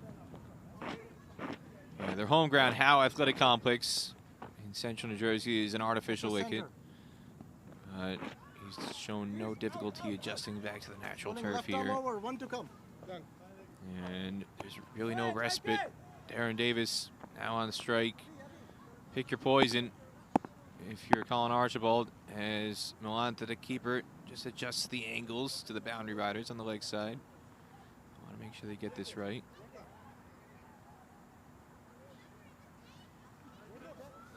Speaker 12: Yeah, their home ground, Howe Athletic Complex in central New Jersey, is an artificial wicket. He's shown no difficulty adjusting back to the natural turf here.
Speaker 3: One to come.
Speaker 12: And there's really no respite. Darren Davis now on the strike. Pick your poison if you're Colin Archibald, as Milanta, the keeper, just adjusts the angles to the boundary riders on the leg side. I want to make sure they get this right.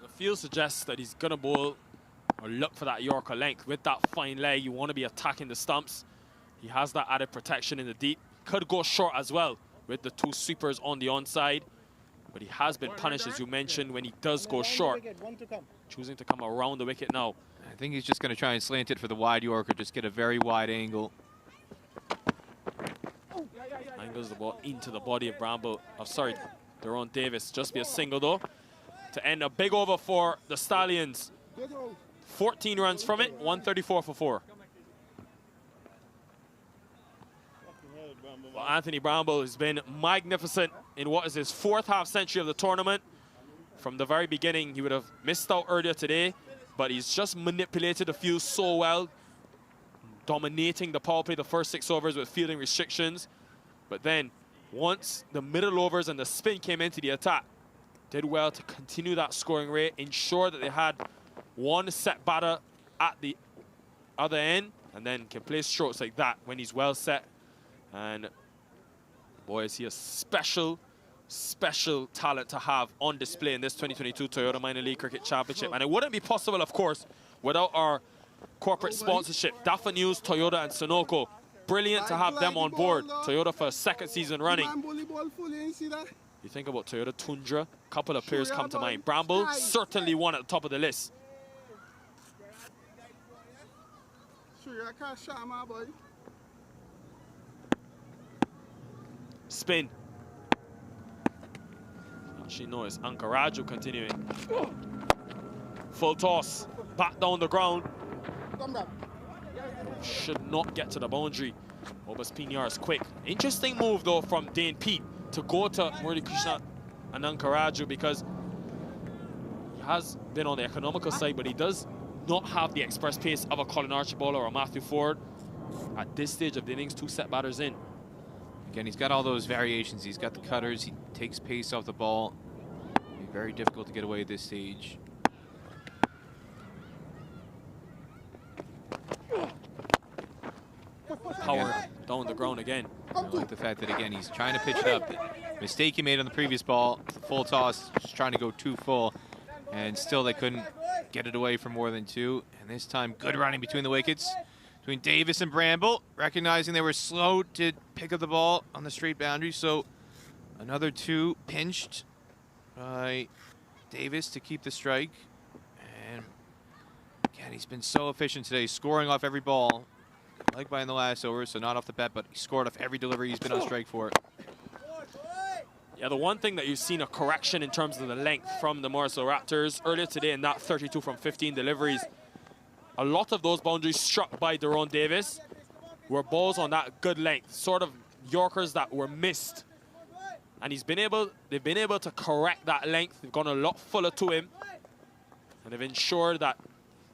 Speaker 1: The field suggests that he's going to bowl or look for that Yorker length. With that fine leg, you want to be attacking the stumps. He has that added protection in the deep. Could go short as well with the 2 sweepers on the onside. But he has been punished, as you mentioned, when he does go short. Choosing to come around the wicket now.
Speaker 12: I think he's just going to try and slant it for the wide Yorker, just get a very wide angle.
Speaker 1: Angles the ball into the body of Bramble. Oh, sorry, Daron Davis. Just be a single, though, to end a big over for the Stallions. 14 runs from it, 134 for 4. Well, Anthony Bramble has been magnificent in what is his 4th half century of the tournament. From the very beginning, he would have missed out earlier today. but he's just manipulated the field so well, dominating the power play the first 6 overs with fielding restrictions. But then, once the middle overs and the spin came into the attack, did well to continue that scoring rate, ensure that they had one set batter at the other end, and then can play strokes like that when he's well set. And boy, is he a special talent to have on display in this 2022 Toyota Minor League Cricket Championship. And it wouldn't be possible, of course, without our corporate sponsorship, Dafa News, Toyota, and Sunoco. Brilliant to have them on board. Toyota for a 2nd season running. You think about Toyota Tundra, a couple of players come to mind. Bramble, certainly one at the top of the list. Spin. Actually, no, it's Ankaraju continuing. Full toss, back down the ground. Should not get to the boundary. Obas Pinar is quick. Interesting move, though, from Dane Pete to go to Murali Krishna and Ankaraju, because he has been on the economical side, but he does not have the express pace of a Colin Archibald or a Matthew Ford. At this stage of the innings, 2 set batters in.
Speaker 12: Again, he's got all those variations. He's got the cutters. He takes pace off the ball. It'll be very difficult to get away at this stage.
Speaker 1: Power down the ground again.
Speaker 12: I like the fact that, again, he's trying to pitch it up. The mistake he made on the previous ball, the full toss, just trying to go too full. And still they couldn't get it away for more than 2. And this time, good running between the wickets. Between Davis and Bramble, recognizing they were slow to pick up the ball on the straight boundary. So another 2 pinched by Davis to keep the strike. And again, he's been so efficient today, scoring off every ball. Like by in the last over, so not off the bat, but he scored off every delivery he's been on strike for.
Speaker 1: Yeah, the one thing that you've seen a correction in terms of the length from the Morrisville Raptors earlier today in that 32 from 15 deliveries. A lot of those boundaries struck by Daron Davis were balls on that good length, sort of Yorkers that were missed. And they've been able to correct that length. They've gone a lot fuller to him. And they've ensured that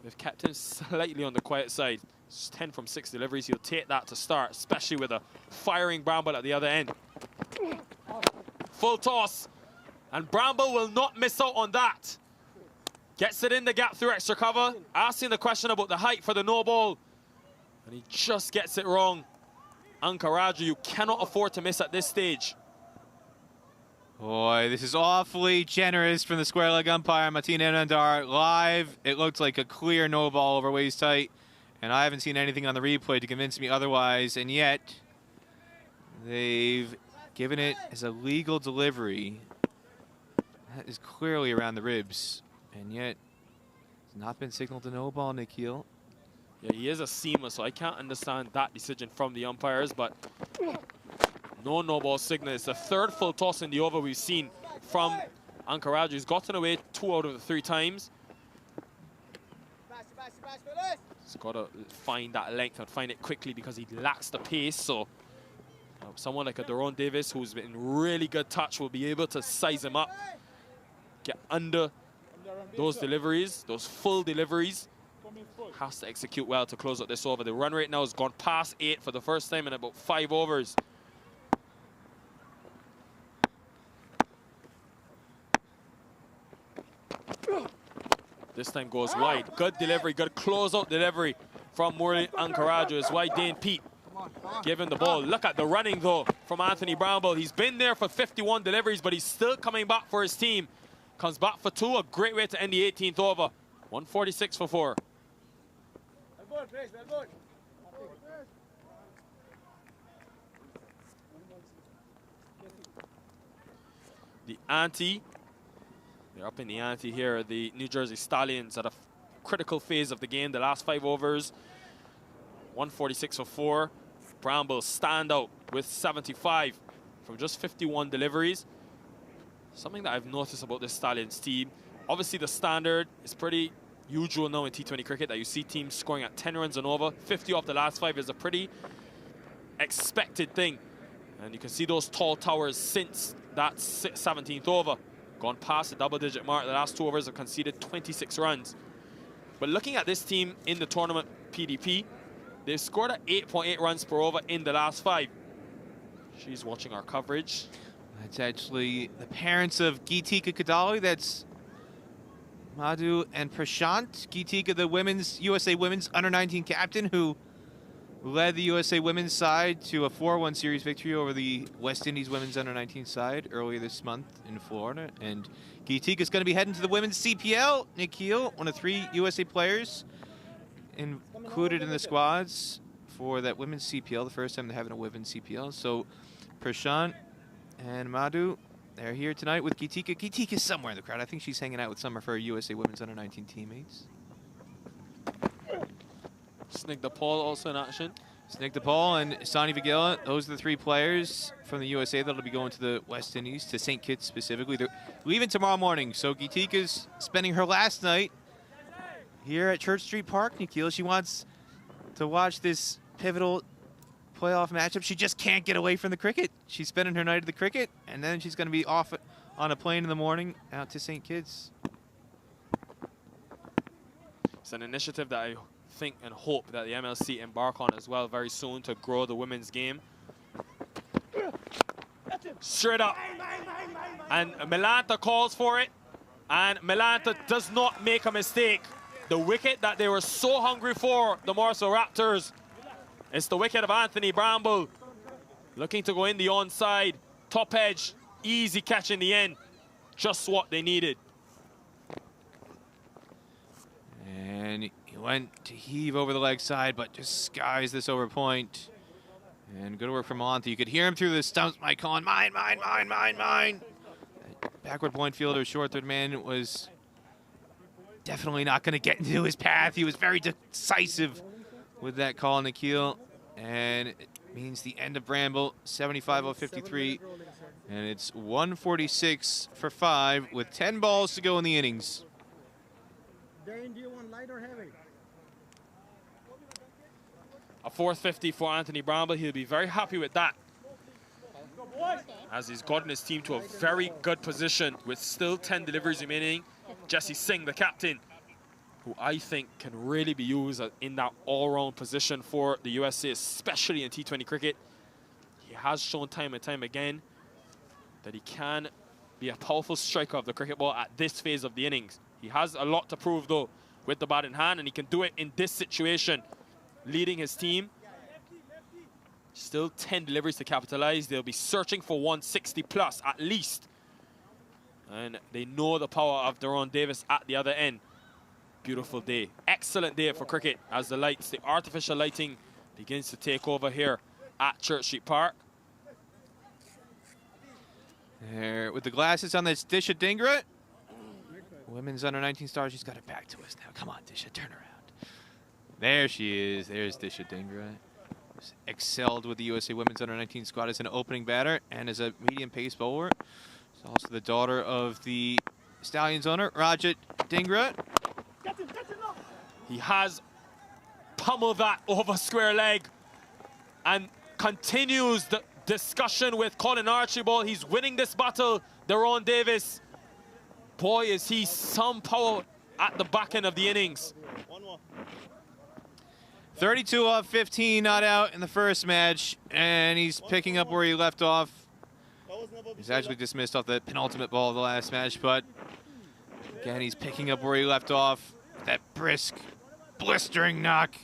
Speaker 1: they've kept him slightly on the quiet side. It's 10 from 6 deliveries. He'll take that to start, especially with a firing Bramble at the other end. Full toss. And Bramble will not miss out on that. Gets it in the gap through extra cover. Asking the question about the height for the no ball. And he just gets it wrong. Ankaraju, you cannot afford to miss at this stage.
Speaker 12: Boy, this is awfully generous from the square leg umpire, Martina Nandar. Live, it looked like a clear no ball over waist height. And I haven't seen anything on the replay to convince me otherwise. And yet, they've given it as a legal delivery. That is clearly around the ribs. And yet, it's not been signaled to no ball, Nikhil.
Speaker 1: Yeah, he is a seamer, so I can't understand that decision from the umpires. But no ball signal. It's the 3rd full toss in the over we've seen from Ankaraju. He's gotten away 2 out of the 3 times. He's got to find that length and find it quickly because he lacks the pace. So someone like a Daron Davis, who's been really good touch, will be able to size him up, get under those deliveries, those full deliveries. Has to execute well to close out this over. The run rate now has gone past 8 for the first time in about 5 overs. This time goes wide. Good delivery, good closeout delivery from Murali Ankaraju. Is why Dane Pete giving the ball. Look at the running, though, from Anthony Bramble. He's been there for 51 deliveries, but he's still coming back for his team. Comes back for 2, a great way to end the 18th over. 146 for 4. The ante. They're up in the ante here. The New Jersey Stallions at a critical phase of the game. The last 5 overs. 146 for 4. Bramble stand out with 75 from just 51 deliveries. Something that I've noticed about this Stallions team. Obviously, the standard is pretty usual now in T20 cricket that you see teams scoring at 10 runs and over. 50 off the last 5 is a pretty expected thing. And you can see those tall towers since that 17th over. Gone past the double-digit mark. The last 2 overs have conceded 26 runs. But looking at this team in the tournament PDP, they've scored at 8.8 runs per over in the last 5. She's watching our coverage.
Speaker 12: That's actually the parents of Geetika Kadali. That's Madhu and Prashant. Geetika, the USA women's under-19 captain, who led the USA women's side to a 4-1 series victory over the West Indies women's under-19 side earlier this month in Florida. And Geetika is going to be heading to the women's CPL. Nikhil, one of 3 USA players included in the squads for that women's CPL, the first time they're having a women's CPL. So Prashant and Madhu, they're here tonight with Geetika. Geetika's somewhere in the crowd. I think she's hanging out with some of her USA women's under-19 teammates.
Speaker 1: Snigdha Paul also in action.
Speaker 12: Snigdha Paul and Sani Vigela, those are the 3 players from the USA that'll be going to the West Indies, to St. Kitts specifically. They're leaving tomorrow morning, so Geetika's spending her last night here at Church Street Park, Nikhil. She wants to watch this pivotal playoff matchup. She just can't get away from the cricket. She's spending her night at the cricket, and then she's going to be off on a plane in the morning out to St. Kitts.
Speaker 1: It's an initiative that I think and hope that the MLC embark on as well very soon to grow the women's game. Straight up. And Melanta calls for it. And Melanta does not make a mistake. The wicket that they were so hungry for, the Morrisville Raptors, it's the wicket of Anthony Bramble. Looking to go in the onside. Top edge. Easy catch in the end. Just what they needed.
Speaker 12: And he went to heave over the leg side, but just skies this over point. And good work from Melanta. You could hear him through the stumps, Mike calling, mine, mine, mine, mine, mine. That backward point fielder, short third man, was definitely not going to get into his path. He was very decisive with that call, Nikhil. And it means the end of Bramble, 75-53. And it's 146 for 5 with 10 balls to go in the innings.
Speaker 17: Dane, do you want light or heavy?
Speaker 1: A 450 for Anthony Bramble. He'll be very happy with that, as he's gotten his team to a very good position with still 10 deliveries remaining. Jesse Singh, the captain, who I think can really be used in that all-round position for the USA, especially in T20 cricket. He has shown time and time again that he can be a powerful striker of the cricket ball at this phase of the innings. He has a lot to prove, though, with the bat in hand, and he can do it in this situation, leading his team. Still 10 deliveries to capitalize. They'll be searching for 160 plus at least. And they know the power of Daron Davis at the other end. Beautiful day. Excellent day for cricket as the lights, the artificial lighting begins to take over here at Church Street Park.
Speaker 12: There with the glasses on, this Disha Dhingra. Women's under-19 star. She's got it back to us now. Come on, Disha, turn around. There she is. There's Disha Dhingra. Excelled with the USA Women's under-19 squad as an opening batter and as a medium pace bowler. She's also the daughter of the Stallions owner, Rajat Dhingra.
Speaker 1: He has pummeled that over square leg and continues the discussion with Colin Archibald. He's winning this battle, Daron Davis. Boy, is he some power at the back end of the innings.
Speaker 12: 32 off 15, not out in the first match, and he's picking up where he left off. He's actually dismissed off the penultimate ball of the last match, but again, he's picking up where he left off. That brisk, blistering knock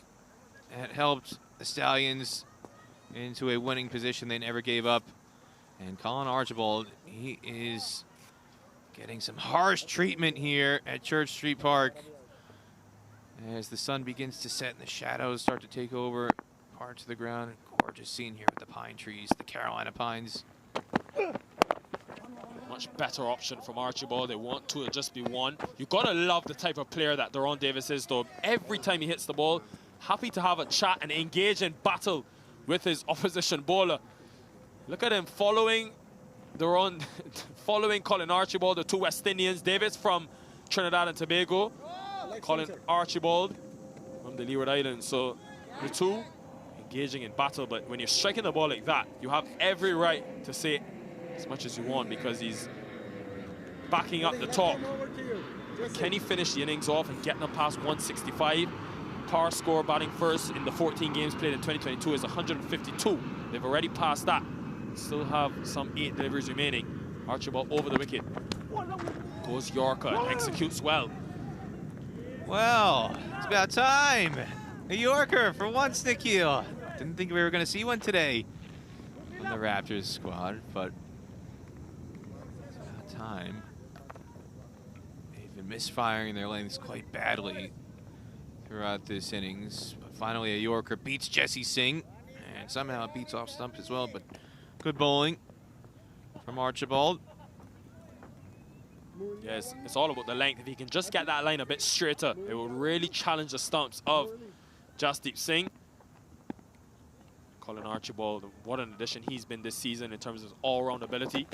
Speaker 12: that helped the Stallions into a winning position. They never gave up. And Colin Archibald, he is getting some harsh treatment here at Church Street Park as the sun begins to set and the shadows start to take over parts of the ground. Gorgeous scene here with the pine trees, the Carolina pines.
Speaker 1: Much better option from Archibald. They want to just be one. You gotta love the type of player that Daron Davis is, though. Every time he hits the ball, happy to have a chat and engage in battle with his opposition bowler. Look at him following following Colin Archibald, the 2 West Indians. Davis from Trinidad and Tobago, Colin Archibald from the Leeward Islands. So the 2 engaging in battle, but when you're striking the ball like that, you have every right to say as much as you want because he's backing up the talk. Can he finish the innings off and get them past 165? Par score batting first in the 14 games played in 2022 is 152. They've already passed that. Still have some 8 deliveries remaining. Archibald over the wicket. Goes Yorker, executes well.
Speaker 12: Well, it's about time. A Yorker for once, Nikhil. Didn't think we were going to see one today on the Raptors squad, but it's about time. They've been misfiring their lengths quite badly throughout this innings. But finally, a Yorker beats Jesse Singh, and somehow beats off stump as well, but good bowling from Archibald.
Speaker 1: Yes, it's all about the length. If he can just get that line a bit straighter, it will really challenge the stumps of Jasdeep Singh. Colin Archibald, what an addition he's been this season in terms of his all-round ability.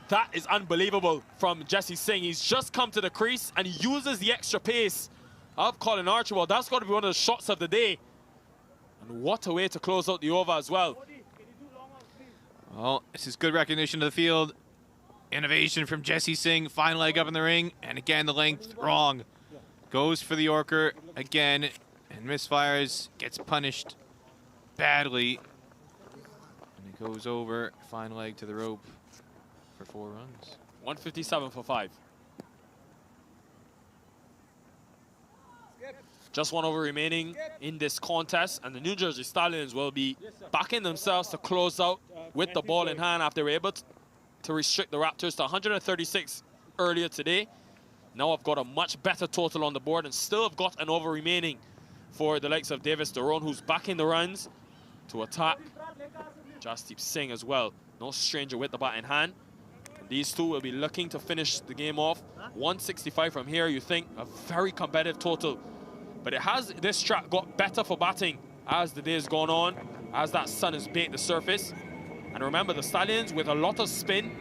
Speaker 1: That is unbelievable from Jesse Singh. He's just come to the crease and he uses the extra pace of Colin Archibald. That's got to be one of the shots of the day. And what a way to close out the over as well.
Speaker 12: Well, this is good recognition of the field. Innovation from Jesse Singh. Fine leg up in the ring. And again, the length wrong. Goes for the Yorker again. And misfires. Gets punished badly. And it goes over. Fine leg to the rope for 4 runs.
Speaker 1: 157 for 5. Just 1 over remaining in this contest, and the New Jersey Stallions will be backing themselves to close out with the ball in hand after they were able to restrict the Raptors to 136 earlier today. Now I've got a much better total on the board and still have got an over remaining for the likes of Davis Daron, who's backing the runs to attack Jasdeep Singh as well. No stranger with the bat in hand. And these two will be looking to finish the game off. 165 from here, you think a very competitive total. But it has, this track got better for batting as the day has gone on, as that sun has baked the surface. And remember, the Stallions, with a lot of spin,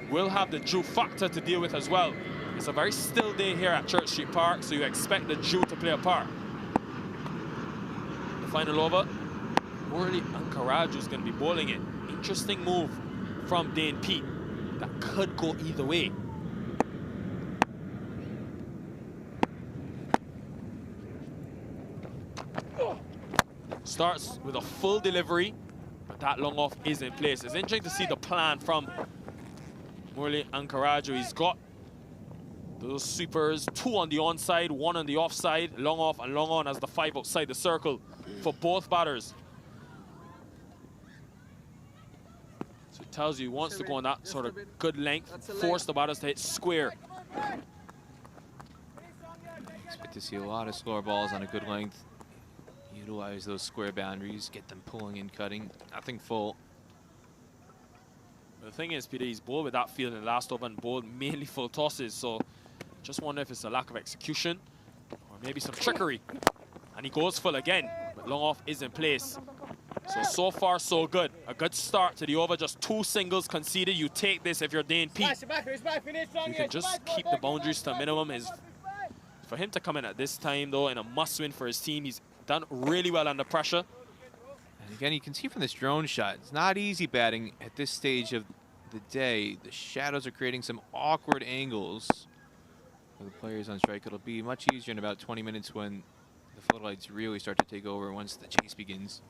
Speaker 1: will have the dew factor to deal with as well. It's a very still day here at Church Street Park, so you expect the dew to play a part. The final over, Morley Ankaraju is going to be bowling it. Interesting move from Dane Pete. That could go either way. Starts with a full delivery, but that long off is in place. It's interesting to see the plan from Morley Ankaraju. He's got those sweepers, 2 on the onside, 1 on the offside, long off and long on as the 5 outside the circle for both batters. So it tells you he wants to go on that sort of good length, force the batters to hit square.
Speaker 12: Expect to see a lot of slower balls on a good length. Utilize those square boundaries, get them pulling and cutting. Nothing full.
Speaker 1: The thing is, Peter, he's bowled with that field in the last over and bowled mainly full tosses, so just wonder if it's a lack of execution or maybe some trickery. And he goes full again, but long off is in place. So far, so good. A good start to the over, just 2 singles conceded. You take this if you're Dane Pete. You can just keep the boundaries to a minimum. For him to come in at this time, though, in a must-win for his team, he's done really well under pressure.
Speaker 12: And again, you can see from this drone shot, it's not easy batting at this stage of the day. The shadows are creating some awkward angles for the players on strike. It'll be much easier in about 20 minutes when the floodlights really start to take over once the chase begins.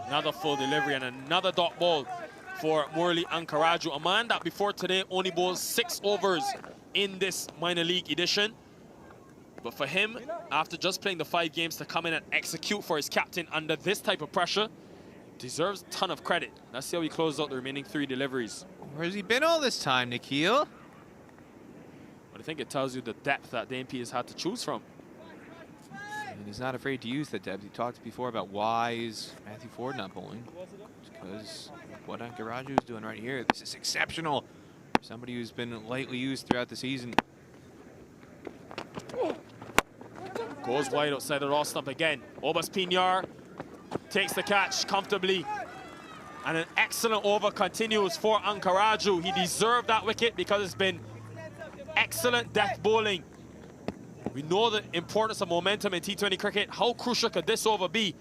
Speaker 1: Another full delivery and another dot ball for Morley Ankaraju, a man that before today only bowled 6 overs in this minor league edition. But for him, after just playing the 5 games, to come in and execute for his captain under this type of pressure, deserves a ton of credit. Let's see how he closes out the remaining 3 deliveries.
Speaker 12: Where has he been all this time, Nikhil?
Speaker 1: But I think it tells you the depth that Dane Pete has had to choose from.
Speaker 12: And he's not afraid to use that depth. He talked before about why is Matthew Ford not bowling. It's because what Ankaraju is doing right here, this is exceptional for somebody who's been lightly used throughout the season.
Speaker 1: Goes wide outside the raw stump again. Obas Pinar takes the catch comfortably. And an excellent over continues for Ankaraju. He deserved that wicket because it's been excellent death bowling. We know the importance of momentum in T20 cricket. How crucial could this over be?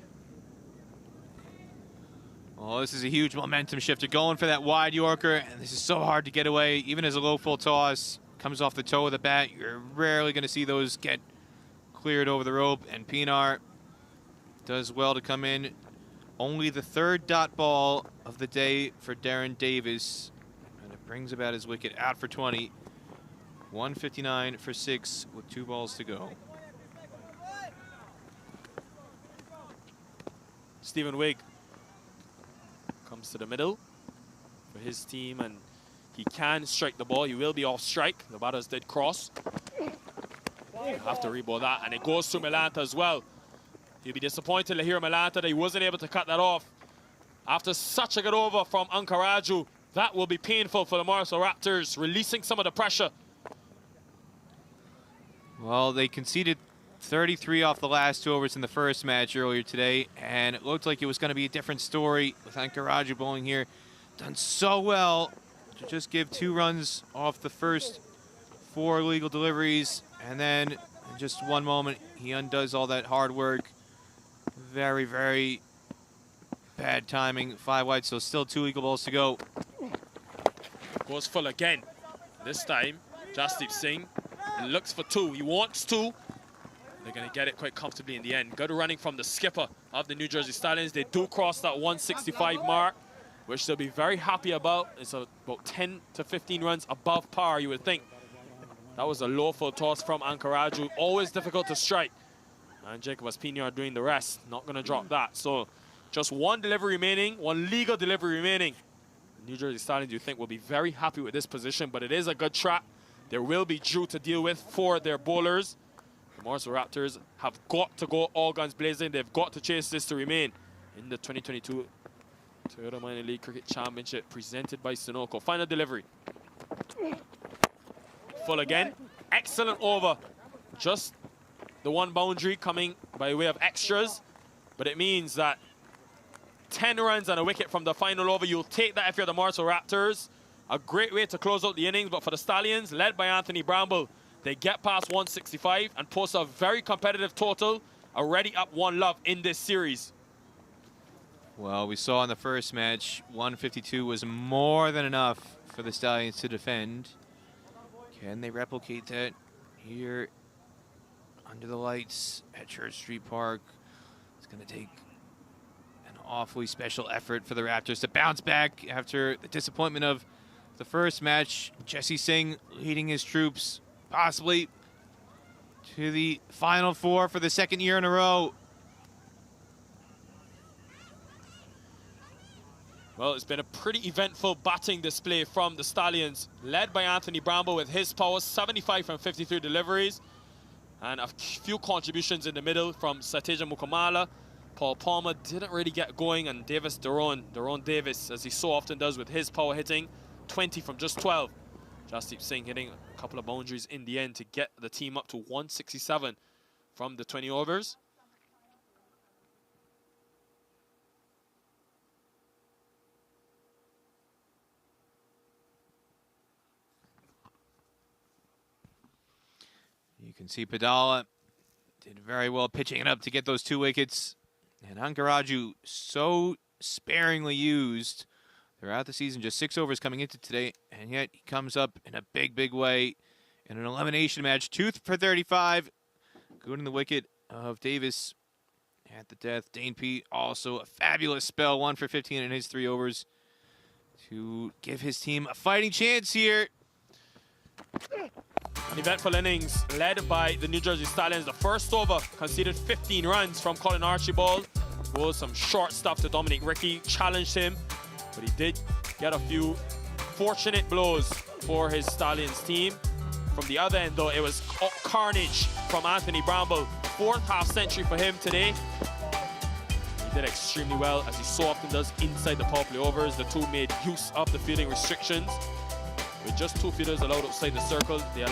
Speaker 12: Oh, this is a huge momentum shifter. Going for that wide Yorker, and this is so hard to get away. Even as a low full toss comes off the toe of the bat, you're rarely going to see those get cleared over the rope. And Pinar does well to come in. Only the third dot ball of the day for Darren Davis. And it brings about his wicket out for 20. 159 for 6 with 2 balls to go.
Speaker 1: Stephen Wigg comes to the middle for his team, and he can strike the ball. He will be off strike. The batters did cross. You have to reball that, and it goes to Milanta as well. He'll be disappointed to hear Milanta that he wasn't able to cut that off. After such a good over from Ankaraju, that will be painful for the Morrisville Raptors, releasing some of the pressure.
Speaker 12: Well, they conceded 33 off the last 2 overs in the first match earlier today, and it looked like it was going to be a different story with Ankaraju bowling here. Done so well to just give 2 runs off the first 4 legal deliveries, and then in just one moment, he undoes all that hard work. Very, very bad timing. 5 wide, so still 2 legal balls to go.
Speaker 1: Goes full again. This time, Jasdeep Singh looks for 2. He wants 2. They're going to get it quite comfortably in the end. Good running from the skipper of the New Jersey Stallions. They do cross that 165 mark, which they'll be very happy about. It's about 10 to 15 runs above par, you would think. That was a low full toss from Ankaraju. Always difficult to strike. And Jacob Espino doing the rest. Not going to drop that. So just 1 delivery remaining, 1 legal delivery remaining. The New Jersey Stallions, you think, will be very happy with this position, but it is a good trap. There will be Drew to deal with for their bowlers. The Morrisville Raptors have got to go all guns blazing. They've got to chase this to remain in the 2022 Toyota Minor League Cricket Championship presented by Sunoco. Final delivery. Full again. Excellent over. Just the 1 boundary coming by way of extras, but it means that 10 runs and a wicket from the final over. You'll take that if you're the Morrisville Raptors. A great way to close out the innings, but for the Stallions, led by Anthony Bramble, they get past 165 and post a very competitive total, already up 1 love in this series.
Speaker 12: Well, we saw in the first match, 152 was more than enough for the Stallions to defend. Can they replicate that here under the lights at Church Street Park? It's going to take an awfully special effort for the Raptors to bounce back after the disappointment of the first match. Jesse Singh leading his troops possibly to the Final 4 for the 2nd year in a row.
Speaker 1: Well, it's been a pretty eventful batting display from the Stallions, led by Anthony Bramble with his power, 75 from 53 deliveries, and a few contributions in the middle from Sateja Mukamala. Paul Palmer didn't really get going, and Daron Davis, as he so often does with his power hitting, 20 from just 12. Jasdeep Singh hitting a couple of boundaries in the end to get the team up to 167 from the 20 overs.
Speaker 12: You can see Padala did very well pitching it up to get those 2 wickets. And Ankaraju so sparingly used throughout the season, just 6 overs coming into today, and yet he comes up in a big, big way in an elimination match. 2 for 35, good in the wicket of Davis at the death. Dane Pete also a fabulous spell, 1 for 15 in his 3 overs to give his team a fighting chance here.
Speaker 1: An eventful innings led by the New Jersey Stallions. The first over conceded 15 runs from Colin Archibald. Was some short stuff to Dominic Rickey, challenged him, but he did get a few fortunate blows for his Stallions team. From the other end, though, it was carnage from Anthony Bramble. 4th half-century for him today. He did extremely well, as he so often does inside the powerplay overs. The 2 made use of the fielding restrictions. With just 2 fielders allowed outside the circle, they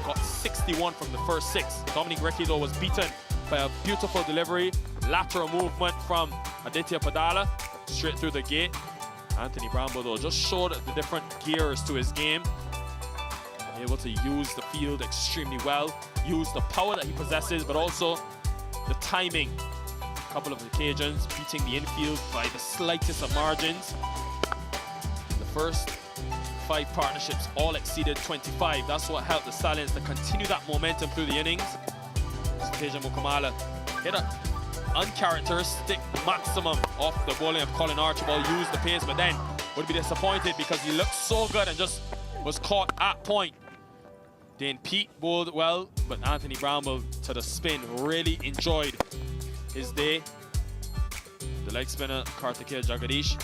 Speaker 1: got 61 from the first 6. Dominic Rickey, though, was beaten by a beautiful delivery. Lateral movement from Aditya Padala, straight through the gate. Anthony Bramble, though, just showed the different gears to his game. Able to use the field extremely well, use the power that he possesses, but also the timing a couple of occasions, beating the infield by the slightest of margins. The first 5 partnerships all exceeded 25. That's what helped the Stallions to continue that momentum through the innings. Teja Mukamala hit an uncharacteristic maximum off the bowling of Colin Archibald, used the pace, but then would be disappointed because he looked so good and just was caught at point. Dane Pete bowled well, but Anthony Bramble to the spin really enjoyed his day. The leg spinner Kartikeya Jagadish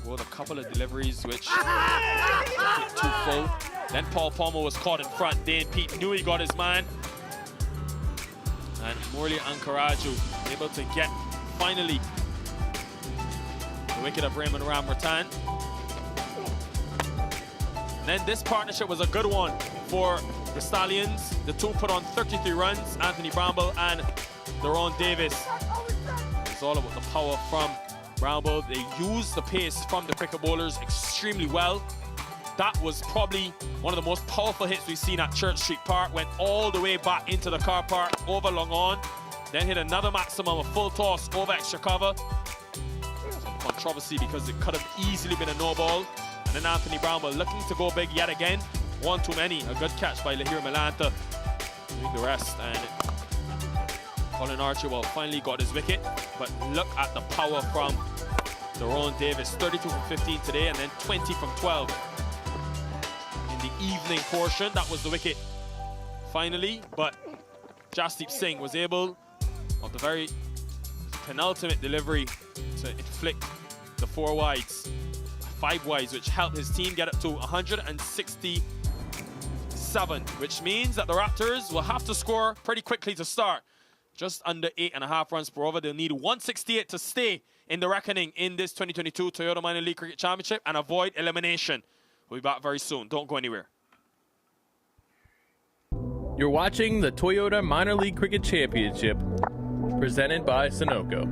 Speaker 1: bowled a couple of deliveries which hit too full. Then Paul Palmer was caught in front. Dane Pete knew he got his man. And Murli Ankaraju able to get, finally, the wicket of Raymond Ramratan. And then this partnership was a good one for the Stallions. The two put on 33 runs, Anthony Bramble and Daron Davis. It's all about the power from Bramble. They used the pace from the cricket bowlers extremely well. That was probably one of the most powerful hits we've seen at Church Street Park. Went all the way back into the car park, over long on. Then hit another maximum of full toss over extra cover. Some controversy because it could have easily been a no ball. And then Anthony Bramble looking to go big yet again. One too many. A good catch by Lahir Malanta doing the rest. And Colin Archibald finally got his wicket. But look at the power from Daron Davis. 32 from 15 today and then 20 from 12. In the evening portion, that was the wicket finally. But Jasdeep Singh was able, of the very penultimate delivery, to inflict the 4 wides. 5 wides, which helped his team get up to 167, which means that the Raptors will have to score pretty quickly to start. Just under 8.5 runs per over. They'll need 168 to stay in the reckoning in this 2022 Toyota Minor League Cricket Championship and avoid elimination. We'll be back very soon. Don't go anywhere.
Speaker 5: You're watching the Toyota Minor League Cricket Championship, presented by Sunoco.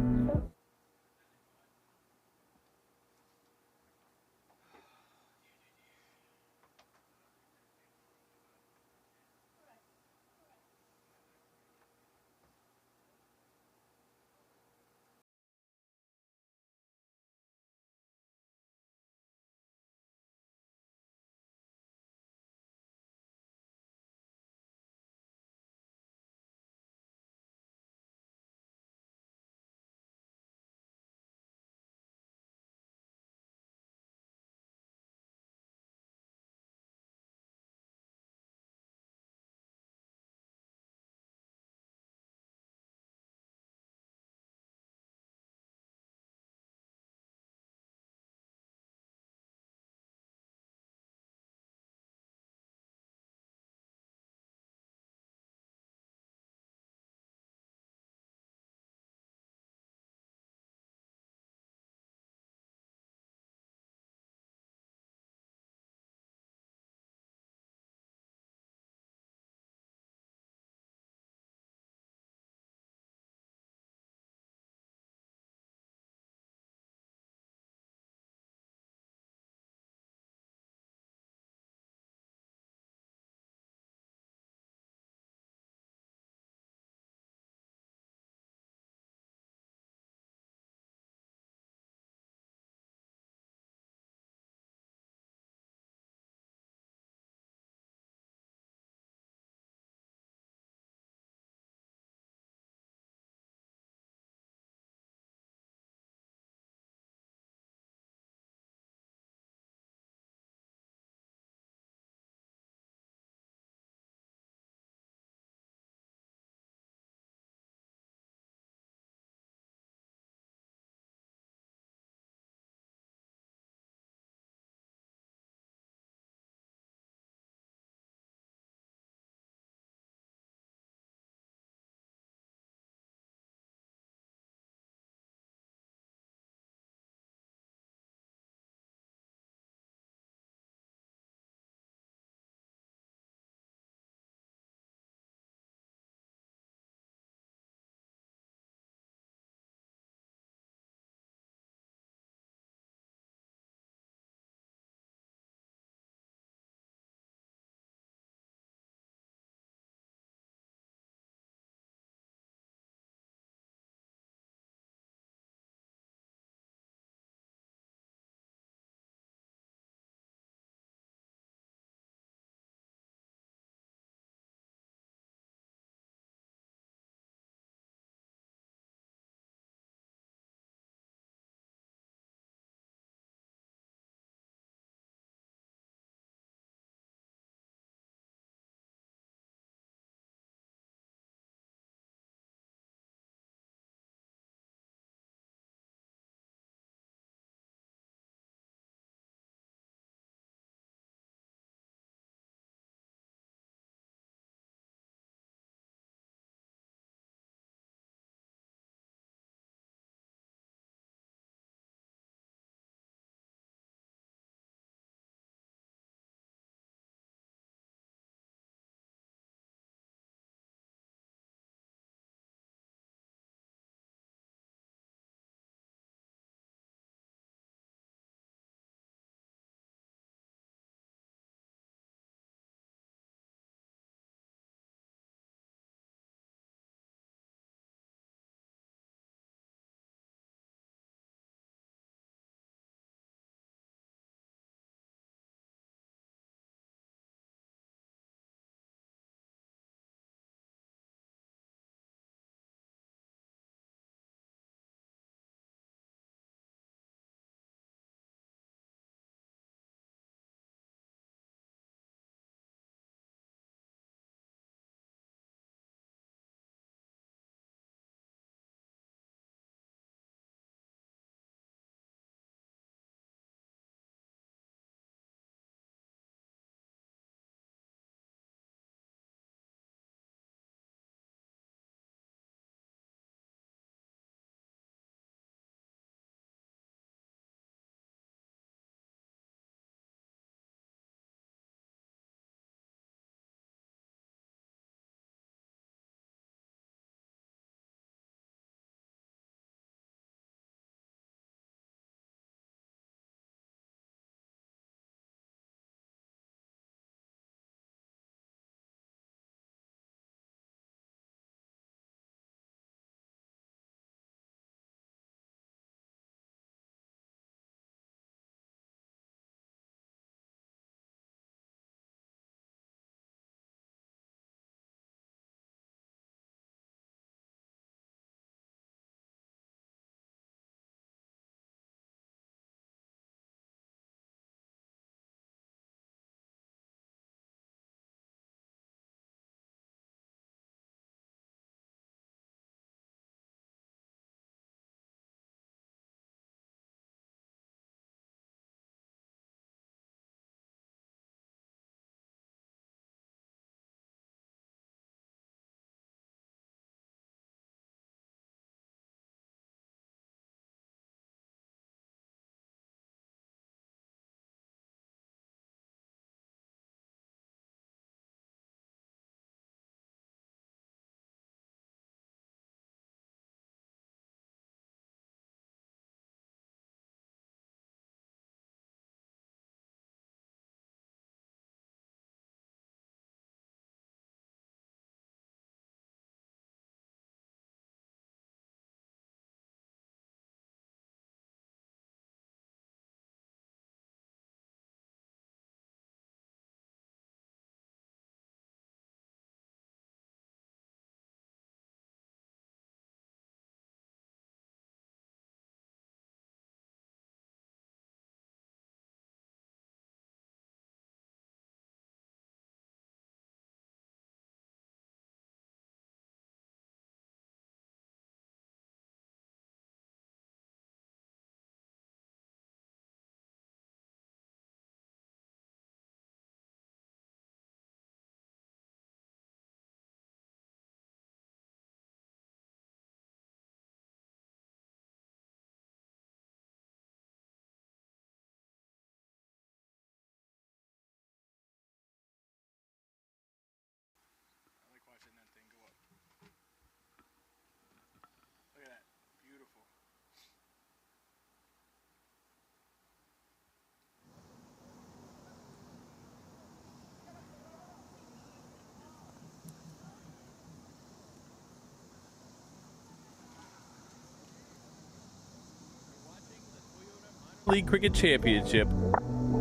Speaker 5: League Cricket Championship,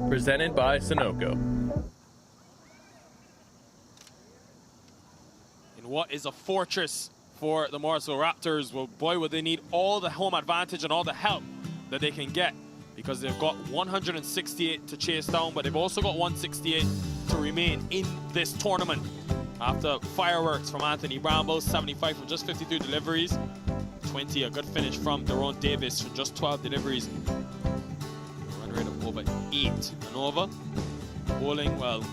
Speaker 5: presented by Sunoco.
Speaker 1: In what is a fortress for the Morrisville Raptors, well, boy, would they need all the home advantage and all the help that they can get, because they've got 168 to chase down, but they've also got 168 to remain in this tournament. After fireworks from Anthony Bramble, 75 from just 53 deliveries, 20, a good finish from Daron Davis from just 12 deliveries. Run rate of over 8 and over. Bowling, well,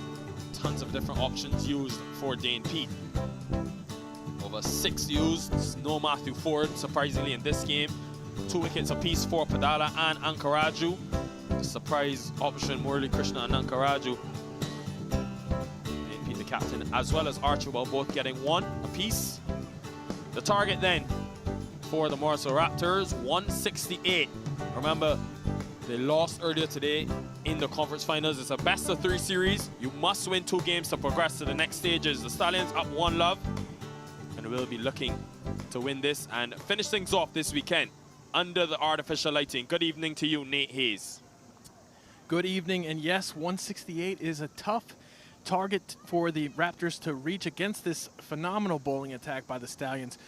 Speaker 1: tons of different options used for Dane Pete. Over 6 used, no Matthew Ford, surprisingly, in this game. 2 wickets apiece for Padala and Ankaraju. The surprise option, Murali Krishna and Ankaraju. Dane Pete, the captain, as well as Archibald, both getting 1 apiece. The target then for the Morrisville Raptors, 168. Remember, they lost earlier today in the conference finals. It's a best-of-3 series. You must win 2 games to progress to the next stages. The Stallions up 1-love, and we'll be looking to win this and finish things off this weekend under the artificial lighting. Good evening to you, Nate Hayes.
Speaker 2: Good evening, and yes, 168 is a tough target for the Raptors to reach against this phenomenal bowling attack by the Stallions,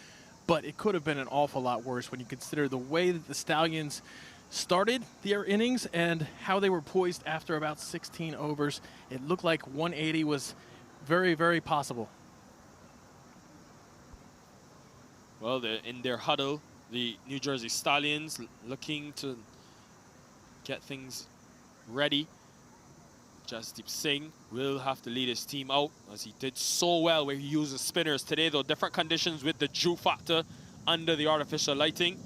Speaker 2: but it could have been an awful lot worse when you consider the way that the Stallions started their innings and how they were poised after about 16 overs. It looked like 180 was very, very possible.
Speaker 1: Well, in their huddle, the New Jersey Stallions looking to get things ready. Jasdeep Singh will have to lead his team out, as he did so well where he uses spinners today, though different conditions with the dew factor under the artificial lighting.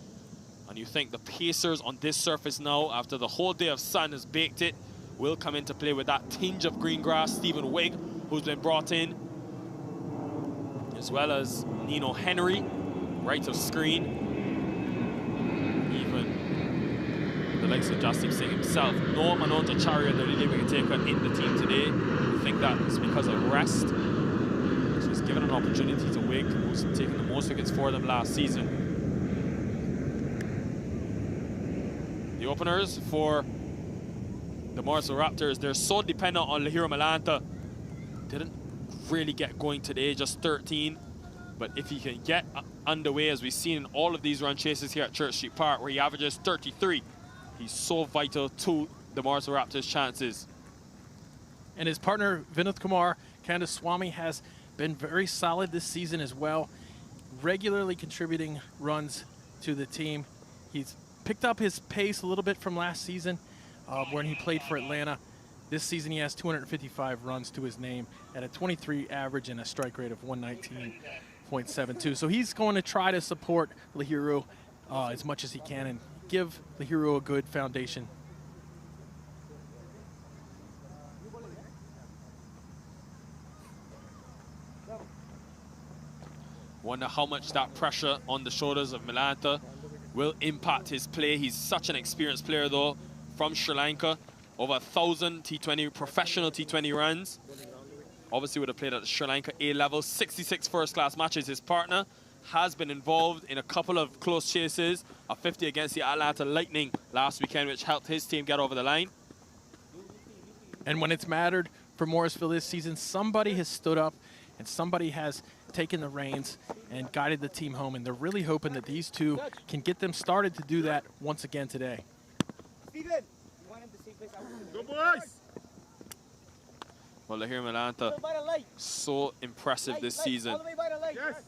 Speaker 1: And you think the Pacers on this surface now, after the whole day of sun has baked it, will come into play with that tinge of green grass. Stephen Wigg, who's been brought in, as well as Nino Henry, right of screen. Even the likes of Jasdeep Singh himself. No Manonta Charya, the leading wicket taker, in the team today. I think that's because of rest. So he's given an opportunity to Wigg, who's taken the most wickets for them last season. The openers for the Morrisville Raptors, they're so dependent on Lahira Malanta. Didn't really get going today, just 13. But if he can get underway, as we've seen in all of these run chases here at Church Street Park, where he averages 33, he's so vital to the Morrisville Raptors' chances.
Speaker 2: And his partner, Vinod Kumar Kandaswamy, has been very solid this season as well, regularly contributing runs to the team. He's picked up his pace a little bit from last season when he played for Atlanta. This season he has 255 runs to his name at a 23 average and a strike rate of 119.72. So he's going to try to support Lahiru as much as he can and give Lahiru a good foundation.
Speaker 1: Wonder how much that pressure on the shoulders of Malanta will impact his play. He's such an experienced player, though, from Sri Lanka. Over 1,000 T20, professional T20 runs. Obviously would have played at the Sri Lanka A level. 66 first-class matches. His partner has been involved in a couple of close chases. A 50 against the Atlanta Lightning last weekend, which helped his team get over the line.
Speaker 2: And when it's mattered for Morrisville this season, somebody has stood up and somebody has taken the reins and guided the team home, and they're really hoping that these two can get them started to do that once again today.
Speaker 3: Good boys!
Speaker 1: Well, Lahir Malanta, so impressive this season.
Speaker 3: Yes.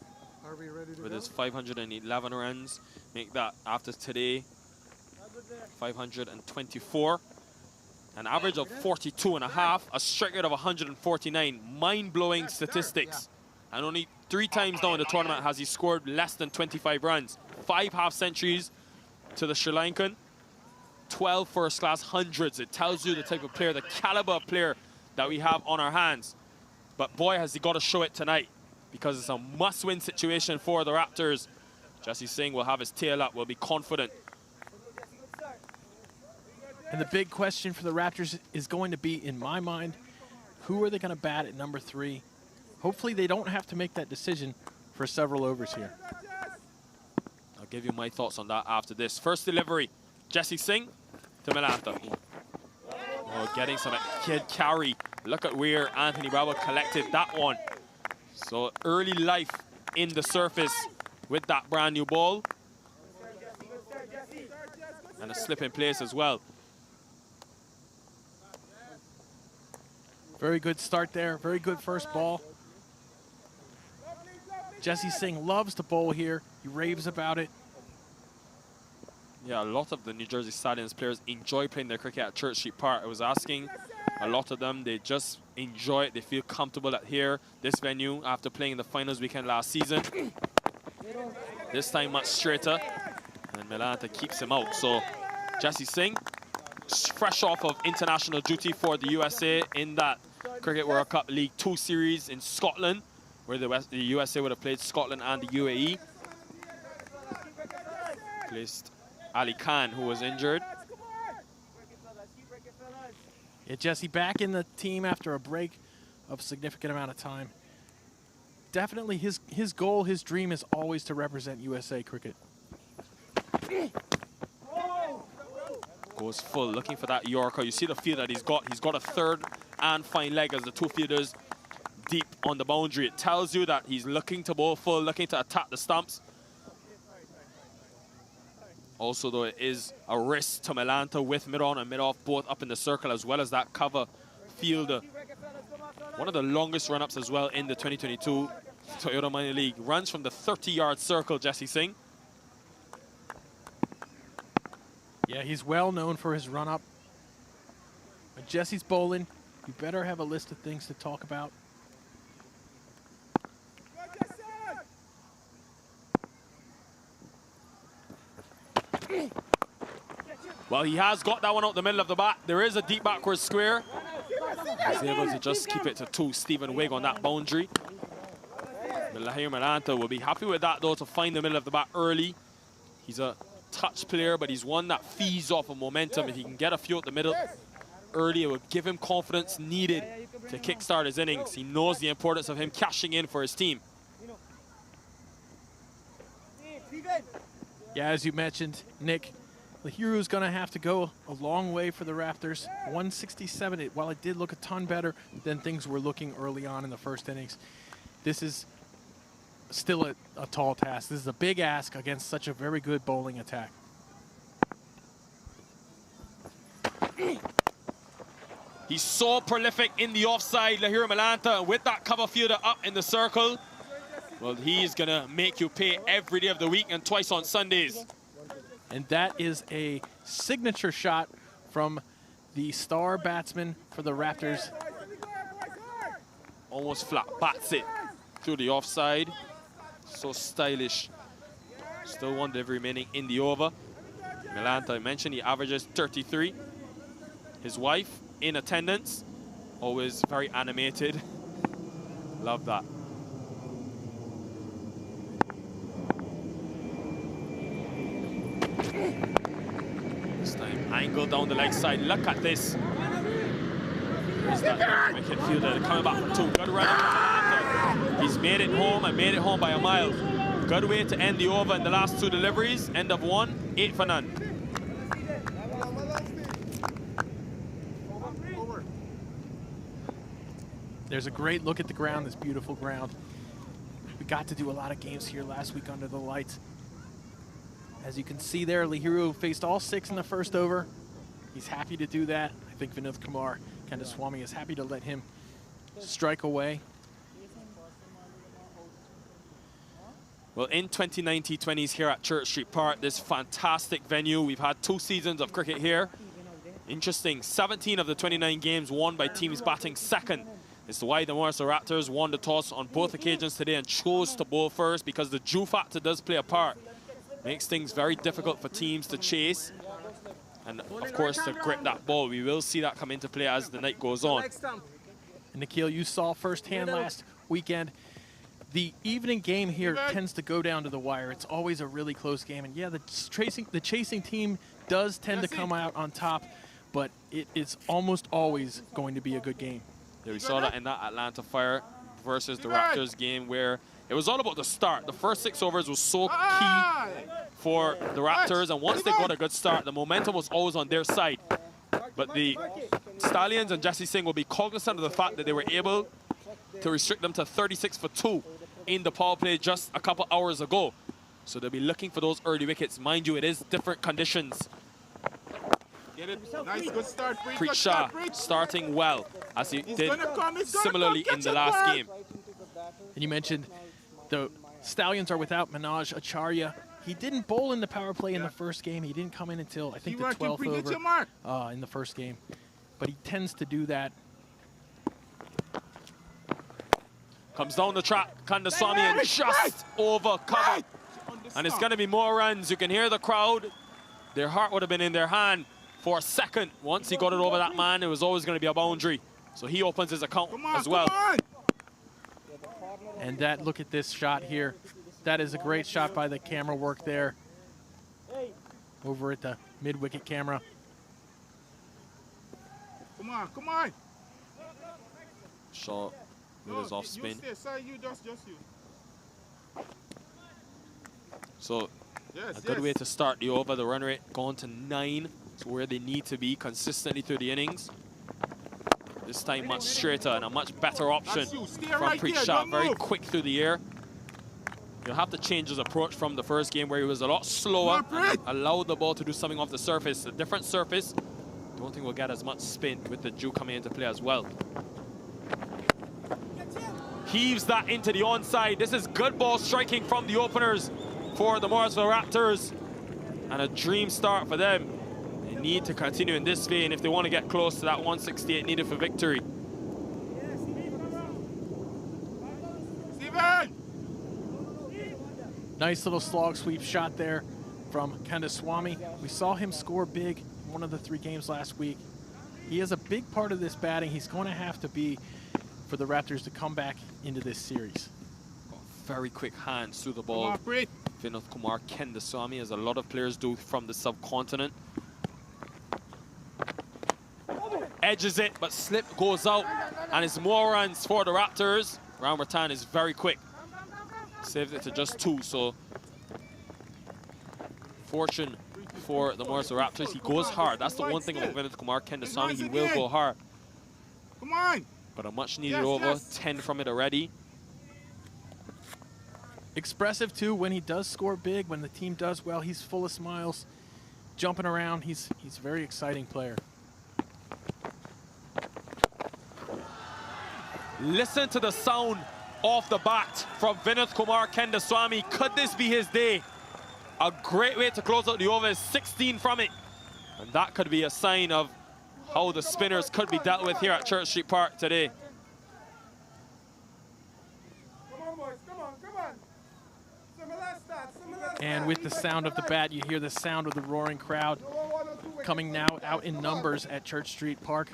Speaker 1: With his 511 runs, make that after today 524. An average of 42.5, a strike rate of 149. Mind-blowing statistics. And only 3 times now in the tournament has he scored less than 25 runs. 5 half-centuries to the Sri Lankan. 12 first-class hundreds. It tells you the type of player, the caliber of player that we have on our hands. But boy, has he got to show it tonight, because it's a must-win situation for the Raptors. Jesse Singh will have his tail up, will be confident.
Speaker 2: And the big question for the Raptors is going to be, in my mind, who are they going to bat at number 3? Hopefully they don't have to make that decision for several overs here.
Speaker 1: I'll give you my thoughts on that after this. First delivery, Jesse Singh to Melanta. Oh, getting some kid carry. Look at where Anthony Bramble collected that one. So early life in the surface with that brand new ball. And a slip in place as well.
Speaker 2: Very good start there. Very good first ball. Jesse Singh loves to bowl here. He raves about it.
Speaker 1: Yeah, a lot of the New Jersey Stallions players enjoy playing their cricket at Church Street Park. I was asking a lot of them, they just enjoy it. They feel comfortable at here, this venue, after playing in the finals weekend last season. This time much straighter. And Melanta keeps him out. So Jesse Singh, fresh off of international duty for the USA in that Cricket World Cup League 2 series in Scotland, where the USA would have played Scotland and the UAE. Placed Ali Khan, who was injured.
Speaker 2: Yeah, Jesse back in the team after a break of a significant amount of time. Definitely his goal, his dream is always to represent USA cricket.
Speaker 1: Goes full, looking for that Yorker. You see the field that he's got. He's got a third and fine leg as the two fielders deep on the boundary. It tells you that he's looking to bowl full, looking to attack the stumps. Also, though, it is a risk to Melanta with mid-on and mid-off both up in the circle, as well as that cover fielder. One of the longest run-ups as well in the 2022 Toyota Minor League. Runs from the 30-yard circle, Jesse Singh.
Speaker 2: Yeah, he's well known for his run-up. When Jesse's bowling, you better have a list of things to talk about.
Speaker 1: Well, he has got that one out the middle of the bat. There is a deep backward square. He's able to just keep it to 2. Stephen Wigg on that boundary. Lahir Melanta will be happy with that, though, to find the middle of the bat early. He's a touch player, but he's one that feeds off of momentum. If he can get a few at the middle early, it will give him confidence needed to kickstart his innings. He knows the importance of him cashing in for his team.
Speaker 2: Yeah, as you mentioned, Nick, Lahiru's going to have to go a long way for the Raptors. 167, while it did look a ton better than things were looking early on in the first innings, this is still a tall task. This is a big ask against such a very good bowling attack.
Speaker 1: He's so prolific in the offside, Lahir Melanta, with that cover fielder up in the circle. Well, he's going to make you pay every day of the week and twice on Sundays.
Speaker 2: And that is a signature shot from the star batsman for the Raptors.
Speaker 1: Almost flat, bats it through the offside. So stylish. Still one delivery remaining in the over. Melanta, I mentioned, he averages 33. His wife in attendance, always very animated. Love that. This time, angle down the leg side. Look at this. There's that wicket fielder coming back from 2. Good run up from Melanta. He's made it home and made it home by a mile. Good way to end the over in the last 2 deliveries. End of 1, 8 for none.
Speaker 2: There's a great look at the ground, this beautiful ground. We got to do a lot of games here last week under the lights. As you can see there, Lahiru faced all 6 in the first over. He's happy to do that. I think Vinod Kumar Kandaswamy is happy to let him strike away.
Speaker 1: Well, in 2019-20s here at Church Street Park, this fantastic venue. We've had 2 seasons of cricket here. Interesting, 17 of the 29 games won by teams batting second. It's why the Morrisville Raptors won the toss on both occasions today and chose to bowl first, because the dew factor does play a part. Makes things very difficult for teams to chase. And, of course, to grip that ball. We will see that come into play as the night goes on.
Speaker 2: And Nikhil, you saw firsthand last weekend, the evening game here tends to go down to the wire. It's always a really close game. And, yeah, the chasing team does tend to come out on top, but it is almost always going to be a good game.
Speaker 1: Yeah, we saw that in that Atlanta Fire versus the Raptors game, where It was all about the start. The first 6 overs was so key for the Raptors, and once they got a good start, the momentum was always on their side. But the Stallions and Jesse Singh will be cognizant of the fact that they were able to restrict them to 36 for 2 in the power play just a couple hours ago. So they'll be looking for those early wickets. Mind you, it is different conditions.
Speaker 3: Get it. Nice, good start.
Speaker 1: Preet Shah starting well, as he did similarly in the last game.
Speaker 2: And you mentioned the Stallions are without Manoj Acharya. He didn't bowl in the power play in the first game. He didn't come in until, I think, the 12th over in the first game. But he tends to do that.
Speaker 1: Comes down the track, Kandaswamy, and just over cover. And it's going to be more runs. You can hear the crowd. Their heart would have been in their hand for a second. Once he got it over that man, it was always going to be a boundary. So he opens his account as well.
Speaker 2: And that, look at this shot here. That is a great shot by the camera work there. Over at the mid-wicket camera.
Speaker 3: Come on, come on.
Speaker 1: Shot with his off spin. So a good way to start the over. The run rate gone to 9. It's where they need to be consistently through the innings. This time much straighter and a much better option from Preet Shah. Very quick through the air. He'll have to change his approach from the first game where he was a lot slower and allowed the ball to do something off the surface. A different surface. Don't think we'll get as much spin with the dew coming into play as well. Heaves that into the onside. This is good ball striking from the openers for the Morrisville Raptors. And a dream start for them. They need to continue in this vein if they want to get close to that 168 needed for victory.
Speaker 2: Nice little slog sweep shot there from Kandaswamy. We saw him score big in one of the 3 games last week. He is a big part of this batting. He's going to have to be for the Raptors to come back into this series.
Speaker 1: Very quick hands through the ball. Vinod Kumar Kandaswamy, as a lot of players do from the subcontinent. Edges it, but slip goes out, and it's more runs for the Raptors. Ram Ratan is very quick. Saved it to just 2, so fortune for the Morrisville Raptors. He goes hard. That's the one thing about Vinod Kumar Kandaswamy. He will go hard.
Speaker 3: Come on.
Speaker 1: But a much needed over. 10 from it already.
Speaker 2: Expressive too when he does score big, when the team does well. He's full of smiles, jumping around. He's a very exciting player.
Speaker 1: Listen to the sound off the bat from Vinod Kumar Kandaswamy. Could this be his day? A great way to close out the over is 16 from it. And that could be a sign of how the spinners could be dealt with here at Church Street Park today.
Speaker 2: And with the sound of the bat, you hear the sound of the roaring crowd coming now out in numbers at Church Street Park.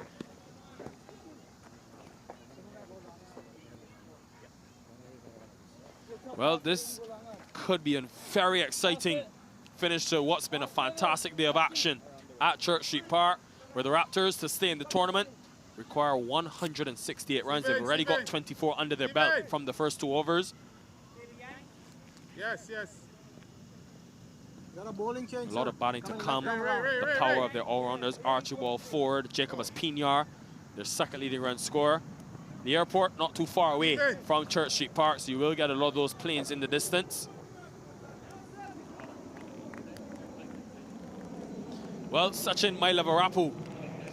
Speaker 1: Well, this could be a very exciting finish to what's been a fantastic day of action at Church Street Park, where the Raptors, to stay in the tournament, require 168 runs. They've already got 24 under their belt from the first 2 overs.
Speaker 3: Yes, yes.
Speaker 1: A lot of batting to come. The power of their all-rounders, Archibald Ford, Jacobus Pinar, their second leading run scorer. The airport not too far away from Church Street Park, so you will get a lot of those planes in the distance. Well, Sachin Mailavarapu,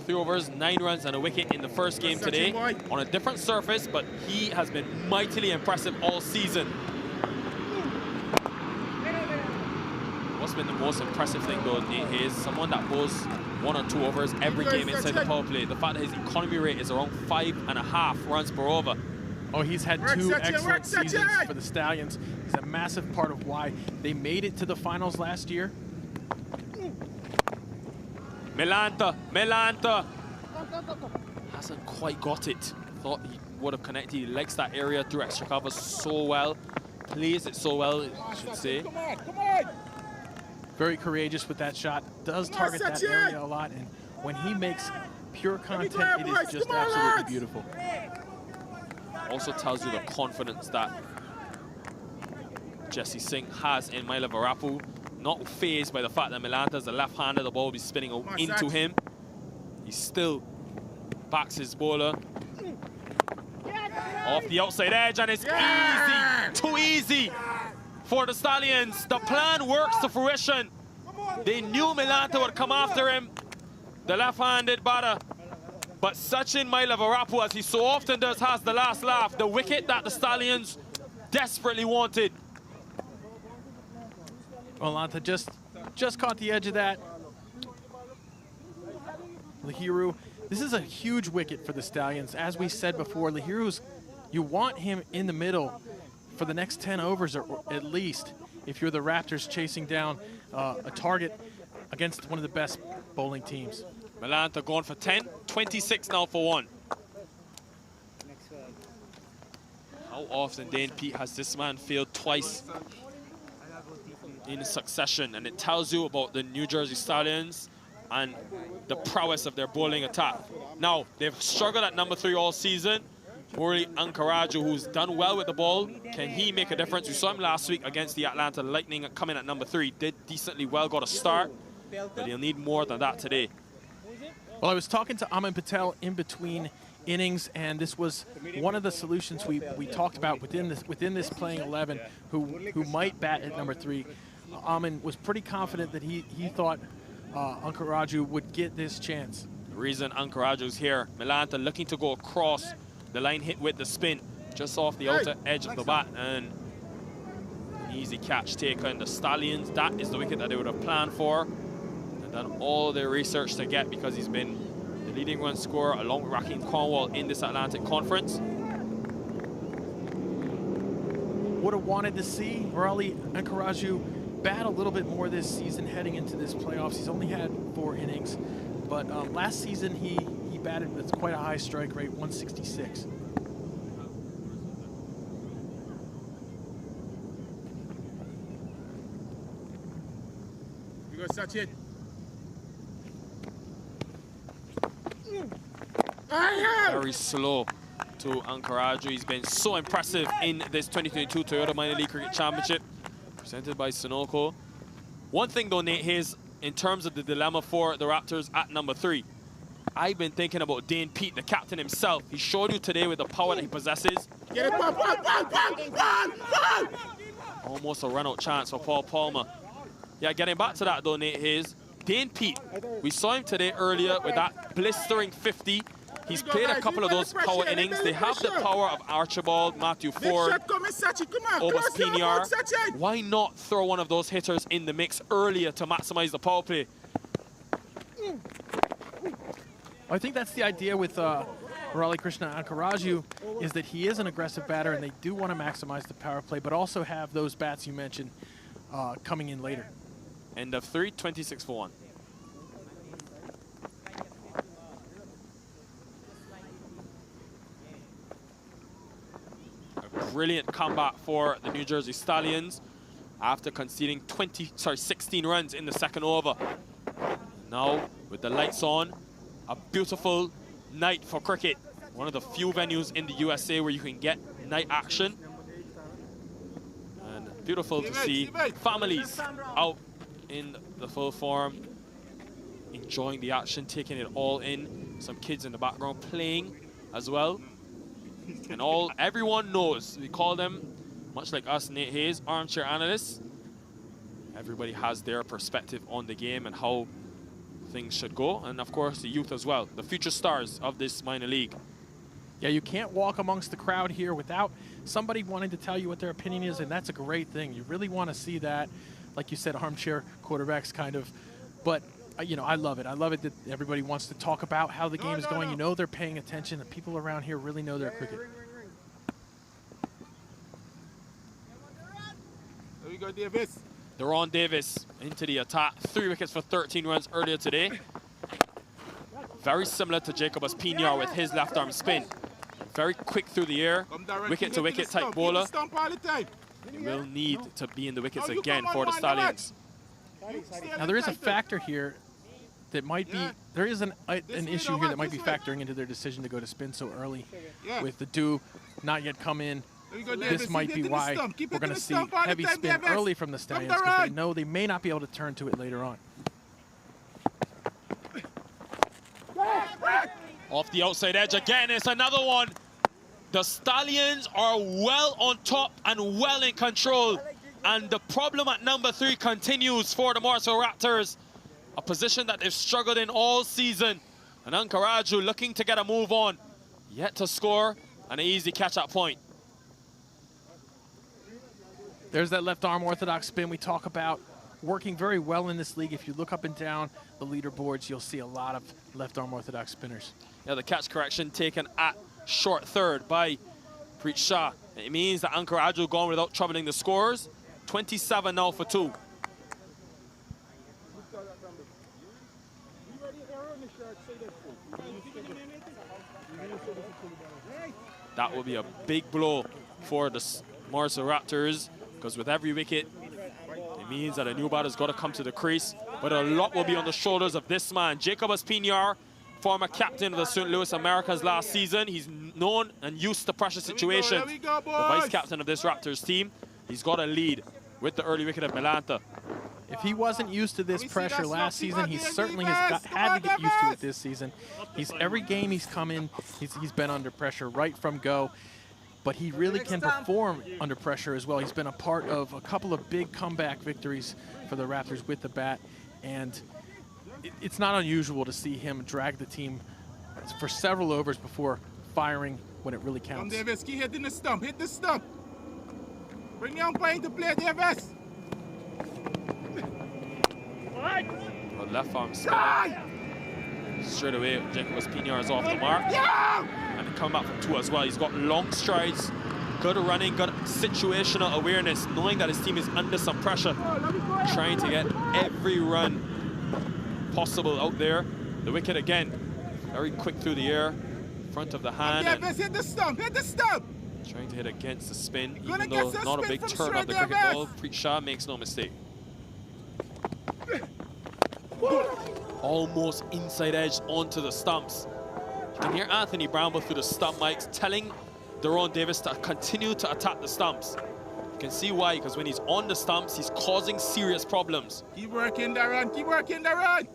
Speaker 1: 3 overs, 9 runs and a wicket in the first game today on a different surface, but he has been mightily impressive all season. What's been the most impressive thing though, Nate Hayes, someone that bowls 1 or 2 overs every game inside the power play. The fact that his economy rate is around 5.5 runs per over.
Speaker 2: Oh, he's had 2 excellent seasons for the Stallions. He's a massive part of why they made it to the finals last year.
Speaker 1: Melanta hasn't quite got it. Thought he would have connected. He likes that area through extra cover so well. Plays it so well, I should say.
Speaker 3: Come on, come on.
Speaker 2: Very courageous with that shot. Does target that area a lot, and when he makes pure content, it is just absolutely beautiful.
Speaker 1: Also tells you the confidence that Jesse Singh has in Milo Varapu. Not phased by the fact that Milanta's a left-hander, the ball will be spinning into him. He still backs his bowler. Off the outside edge, and it's easy. Too easy for the Stallions. The plan works to fruition. They knew Milanta would come after him, the left-handed batter. But Sachin Mailavarapu, as he so often does, has the last laugh. The wicket that the Stallions desperately wanted.
Speaker 2: Milanta just caught the edge of that. Lahiru, this is a huge wicket for the Stallions. As we said before, Lahiru's, you want him in the middle for the next 10 overs, or at least, if you're the Raptors chasing down a target against one of the best bowling teams.
Speaker 1: Milanta going for 10, 26 now for 1. How often, Dane Pete, has this man failed twice in succession? And it tells you about the New Jersey Stallions and the prowess of their bowling attack. Now, they've struggled at number 3 all season. Murali Ankaraju, who's done well with the ball, can he make a difference? We saw him last week against the Atlanta Lightning coming at number 3. Did decently well, got a start, but he'll need more than that today.
Speaker 2: Well, I was talking to Aman Patel in between innings, and this was one of the solutions we talked about within this playing 11 who might bat at number 3. Aman was pretty confident that he thought Ankaraju would get this chance.
Speaker 1: The reason Ankaraju's here, Milanta looking to go across the line, hit with the spin just off the outer edge of the bat, and an easy catch taken. The Stallions, that is the wicket that they would have planned for and done all their research to get, because he's been the leading run scorer along with Raheem Cornwall in this Atlantic Conference.
Speaker 2: Would have wanted to see Murali Ankaraju bat a little bit more this season heading into this playoffs. He's only had 4 innings, but last season he batted with quite a high strike rate, 166.
Speaker 3: You go, Sachin.
Speaker 1: Very slow to Ankaraju. He's been so impressive in this 2022 Toyota Minor League Cricket Championship presented by Sunoco. One thing though, Nate Hayes, in terms of the dilemma for the Raptors at number 3, I've been thinking about Dane Pete, the captain himself. He showed you today with the power that he possesses.
Speaker 3: Get it, one.
Speaker 1: Almost a run-out chance for Paul Palmer. Yeah, getting back to that though, Nate Hayes, Dane Pete, we saw him today earlier with that blistering 50. He's played a couple of those power innings. They have the power of Archibald, Matthew Ford, Obas Pinyar. Why not throw one of those hitters in the mix earlier to maximize the power play?
Speaker 2: I think that's the idea with Murali Krishna Ankaraju, is that he is an aggressive batter and they do want to maximize the power play, but also have those bats you mentioned coming in later.
Speaker 1: End of 3, 26 for 1. A brilliant comeback for the New Jersey Stallions after conceding 16 runs in the second over. Now, with the lights on, a beautiful night for cricket. One of the few venues in the USA where you can get night action. And beautiful to see families out in the full form, enjoying the action, taking it all in. Some kids in the background playing as well. And everyone knows, we call them, much like us, Nate Hayes, armchair analysts. Everybody has their perspective on the game and how things should go, and of course the youth as well, the future stars of this minor league.
Speaker 2: Yeah, you can't walk amongst the crowd here without somebody wanting to tell you what their opinion is, and that's a great thing. You really want to see that, like you said, armchair quarterbacks kind of, but you know, I love it. I love it that everybody wants to talk about how the game is going. You know, they're paying attention. The people around here really know their cricket.
Speaker 3: There you go, Davis.
Speaker 1: Deron Davis into the attack. 3 wickets for 13 runs earlier today. Very similar to Jacob Pinyar with his left arm spin. Very quick through the air, wicket to wicket type bowler. He will need to be in the wickets again for the Stallions.
Speaker 2: Now there is a factor here that might be, there is an issue here that might be factoring into their decision to go to spin so early with the dew not yet come in. this might be why we're going to see heavy spin early from the Stallions, because they know they may not be able to turn to it later on.
Speaker 1: Off the outside edge again, it's another one. The Stallions are well on top and well in control. And the problem at number 3 continues for the Morrisville Raptors. A position that they've struggled in all season. And Ankaraju looking to get a move on. Yet to score, and an easy catch-up point.
Speaker 2: There's that left arm orthodox spin we talk about, working very well in this league. If you look up and down the leaderboards, you'll see a lot of left arm orthodox spinners.
Speaker 1: Yeah, the catch correction taken at short third by Preet Shah. It means that Ankaraju gone without troubling the scores. 27 now for 2. That will be a big blow for the Morrisville Raptors, because with every wicket, it means that a new batter's got to come to the crease. But a lot will be on the shoulders of this man, Jacob Espinar, former captain of the St. Louis Americans last season. He's known and used to pressure situations. The vice captain of this Raptors team. He's got a lead with the early wicket of Melanta.
Speaker 2: If he wasn't used to this pressure last season, he certainly has had to get used to it this season. Every game he's come in, he's been under pressure right from go. But he really can perform under pressure as well. He's been a part of a couple of big comeback victories for the Raptors with the bat. And it's not unusual to see him drag the team for several overs before firing when it really counts.
Speaker 3: Davis, keep hitting the stump. Hit the stump. Bring the umpire into play, Davis.
Speaker 1: Left arm spin. Straight away, Jacob Espinar is off the mark. And coming back from 2 as well. He's got long strides, good running, good situational awareness, knowing that his team is under some pressure, trying to get every run possible out there. The wicket again, very quick through the air, front of the hand.
Speaker 3: Hit the stump, hit the stump.
Speaker 1: Trying to hit against the spin, even though not a big turn of the cricket ball. Preet Shah makes no mistake. Almost inside edge onto the stumps. You can hear Anthony Bramble through the stump mics telling Daron Davis to continue to attack the stumps. You can see why, because when he's on the stumps, he's causing serious problems.
Speaker 3: Keep working, Daron. Keep working, Daron.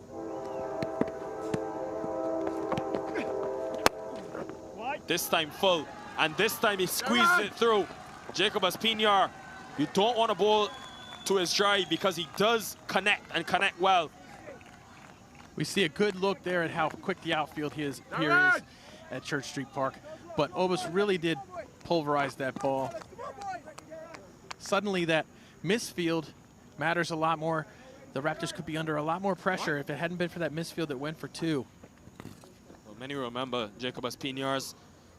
Speaker 1: This time full, and this time he squeezes it through. Jacob Espinar, you don't want to bowl to his drive because he does connect and connect well.
Speaker 2: We see a good look there at how quick the outfield here is at Church Street Park. But Obus really did pulverize that ball. Suddenly that misfield matters a lot more. The Raptors could be under a lot more pressure if it hadn't been for that misfield that went for 2.
Speaker 1: Well, many remember Jacob Espinar's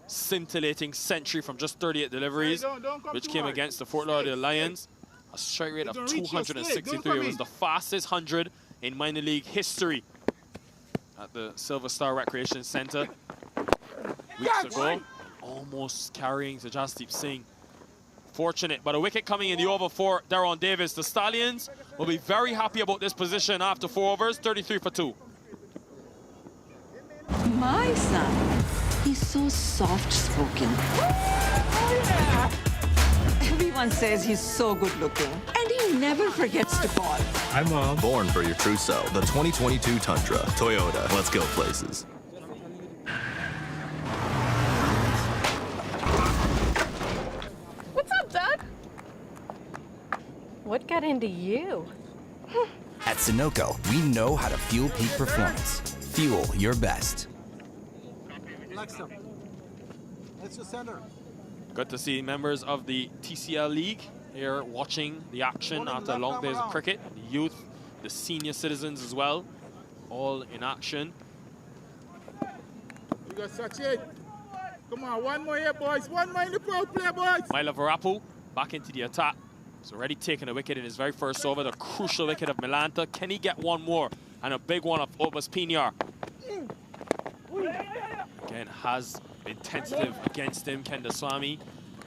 Speaker 1: scintillating century from just 38 deliveries, which came against the Fort Lauderdale Lions. A strike rate of 263. It was the fastest 100 in minor league history at the Silver Star Recreation Center weeks ago. Almost carrying to Jasdeep Singh. Fortunate, but a wicket coming in the over for Daron Davis. The Stallions will be very happy about this position after 4 overs, 33 for 2.
Speaker 8: My son, he's so soft-spoken. Everyone says he's so good-looking, and he never forgets to call.
Speaker 9: Hi, Mom. Born for your trousseau, the 2022 Tundra. Toyota, let's go places.
Speaker 14: What's up, Doug? What got into you?
Speaker 10: At Sunoco, we know how to fuel peak performance. Fuel your best.
Speaker 17: Alexa, let's just center.
Speaker 1: Good to see members of the TCL League here watching the action after long days of cricket. The youth, the senior citizens as well, all in action.
Speaker 3: We got Sachin. Come on, one more here, boys. One more in the power play, boys.
Speaker 1: Mila Varapu back into the attack. He's already taken a wicket in his very first over, the crucial wicket of Melanta. Can he get one more? And a big one of Obus Pinar. Again, has been tentative against him. Kendaswamy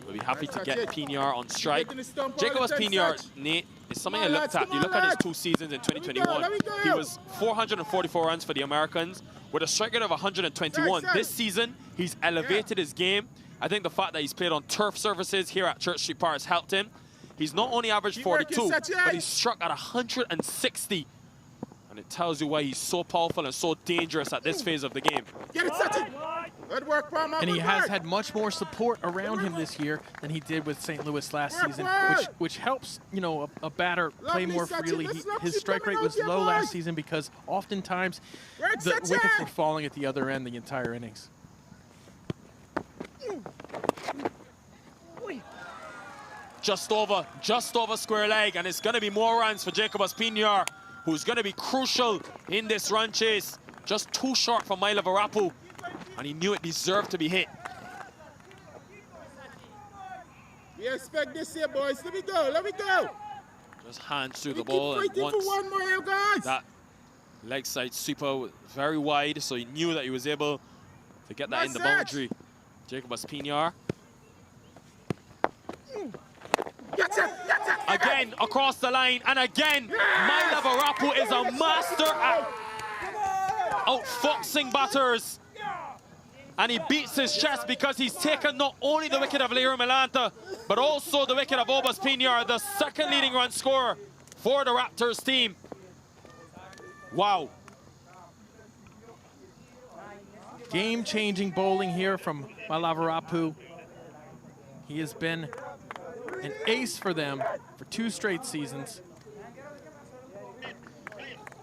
Speaker 1: will be happy to get Pinar on strike. Jacob Pinar, Nate, is something I looked at. You look at his 2 seasons in 2021. He was 444 runs for the Americans with a strike rate of 121. This season, he's elevated his game. I think the fact that he's played on turf surfaces here at Church Street Park has helped him. He's not only averaged 42, but he's struck at 160. And it tells you why he's so powerful and so dangerous at this phase of the game.
Speaker 3: Get it, Sachin. Good work, Palmer.
Speaker 2: And he has had much more support around him this year than he did with St. Louis last season, which helps, you know, a batter play more freely. His strike rate was low last season because oftentimes the wickets were falling at the other end the entire innings.
Speaker 1: Just over square leg, and it's going to be more runs for Jacob Ospiniar, who's going to be crucial in this run chase. Just too short for Mila Varapu, and he knew it deserved to be hit.
Speaker 3: We expect this here, boys. Let me go, let me go.
Speaker 1: Just hands through the ball, and
Speaker 3: for one more here, guys.
Speaker 1: That leg side sweeper was very wide, so he knew that he was able to get that in the boundary. Jacob Ospiniar. Again, across the line, and again, Mila Varapu is a master at outfoxing batters. And he beats his chest because he's taken not only the wicket of Leo Milanta, but also the wicket of Obas Pinar, the second leading run scorer for the Raptors team. Wow.
Speaker 2: Game-changing bowling here from Mila Varapu. He has been an ace for them for 2 straight seasons.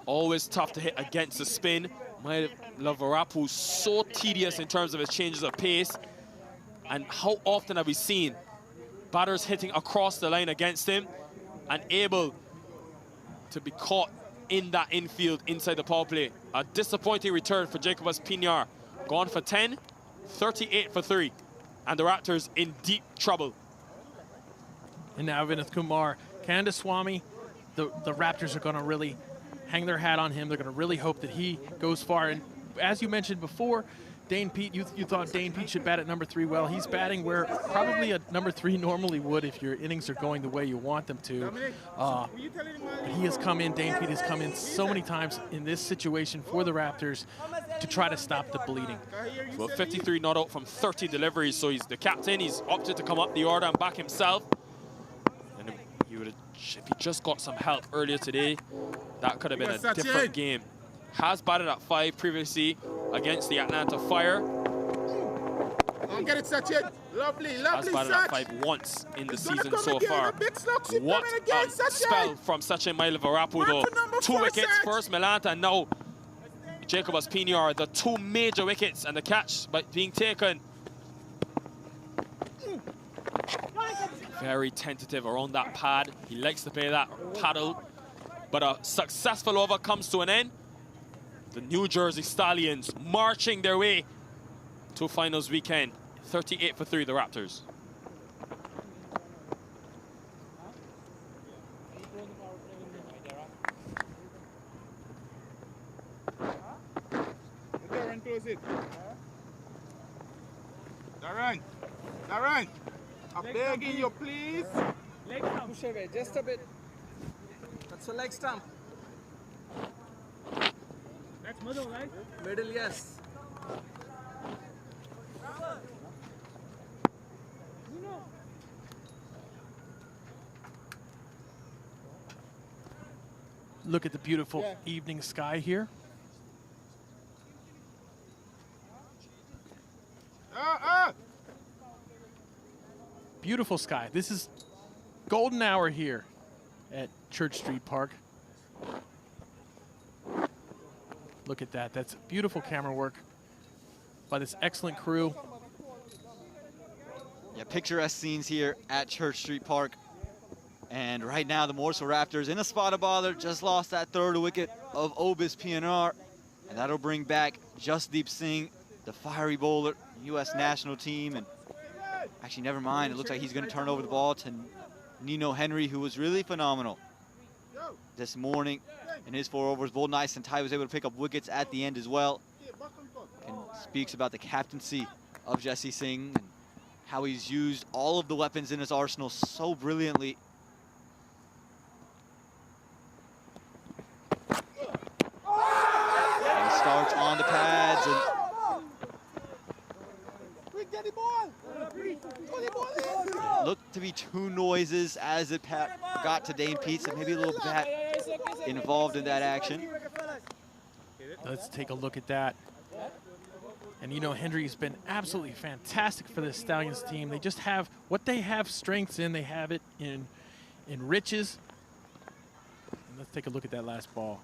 Speaker 1: Always tough to hit against the spin. Mila Varapu so tedious in terms of his changes of pace. And how often have we seen batters hitting across the line against him and able to be caught in that infield inside the power play. A disappointing return for Jacob Ospiniar. Gone for 10, 38 for 3. And the Raptors in deep trouble.
Speaker 2: And now Vinith Kumar, Kandaswamy, the Raptors are going to really hang their hat on him. They're going to really hope that he goes far. And as you mentioned before, Dane Pete, you thought Dane Pete should bat at number 3. Well, he's batting where probably a number 3 normally would if your innings are going the way you want them to. He has come in, Dane Pete has come in so many times in this situation for the Raptors to try to stop the bleeding.
Speaker 1: Well, 53 not out from 30 deliveries, so he's the captain. He's opted to come up the order and back himself. And if he just got some help earlier today, that could have been a different game. Has batted at 5 previously against the Atlanta Fire.
Speaker 3: Oh, get it, Sachin. Lovely, lovely,
Speaker 1: Has batted at 5 once in the season so far. What a spell from Sachin Mila Varapu, though. 2 wickets, first Milanta, and now Jacob Ospiniar, the 2 major wickets, and the catch being taken. Very tentative around that pad. He likes to play that paddle, but a successful over comes to an end. The New Jersey Stallions marching their way to finals weekend. 38 for 3, the Raptors.
Speaker 3: Darren, close it. Darren, I'm begging you, please.
Speaker 7: Leg stump. Push away, just a bit. That's a leg stump. That's middle, right? Middle, yes.
Speaker 2: Look at the beautiful evening sky here. Beautiful sky. This is golden hour here at Church Street Park. Look at that. That's beautiful camera work by this excellent crew.
Speaker 11: Yeah, picturesque scenes here at Church Street Park. And right now, the Morrisville Raptors in a spot of bother just lost that 3rd wicket of Obis PNR. And that'll bring back Jasdeep Singh, the fiery bowler, U.S. national team. And actually, never mind. It looks like he's going to turn over the ball to Nino Henry, who was really phenomenal this morning in his 4 overs. Bowled nice, and Ty was able to pick up wickets at the end as well. And speaks about the captaincy of Jesse Singh and how he's used all of the weapons in his arsenal so brilliantly. And he starts on the pads. And looked to be two noises as it got to Dane Pete, so maybe a little bat involved in that action.
Speaker 2: Let's take a look at that. And you know, Hendry's been absolutely fantastic for this Stallions team. They just have what they have strengths in. They have it in riches. And let's take a look at that last ball.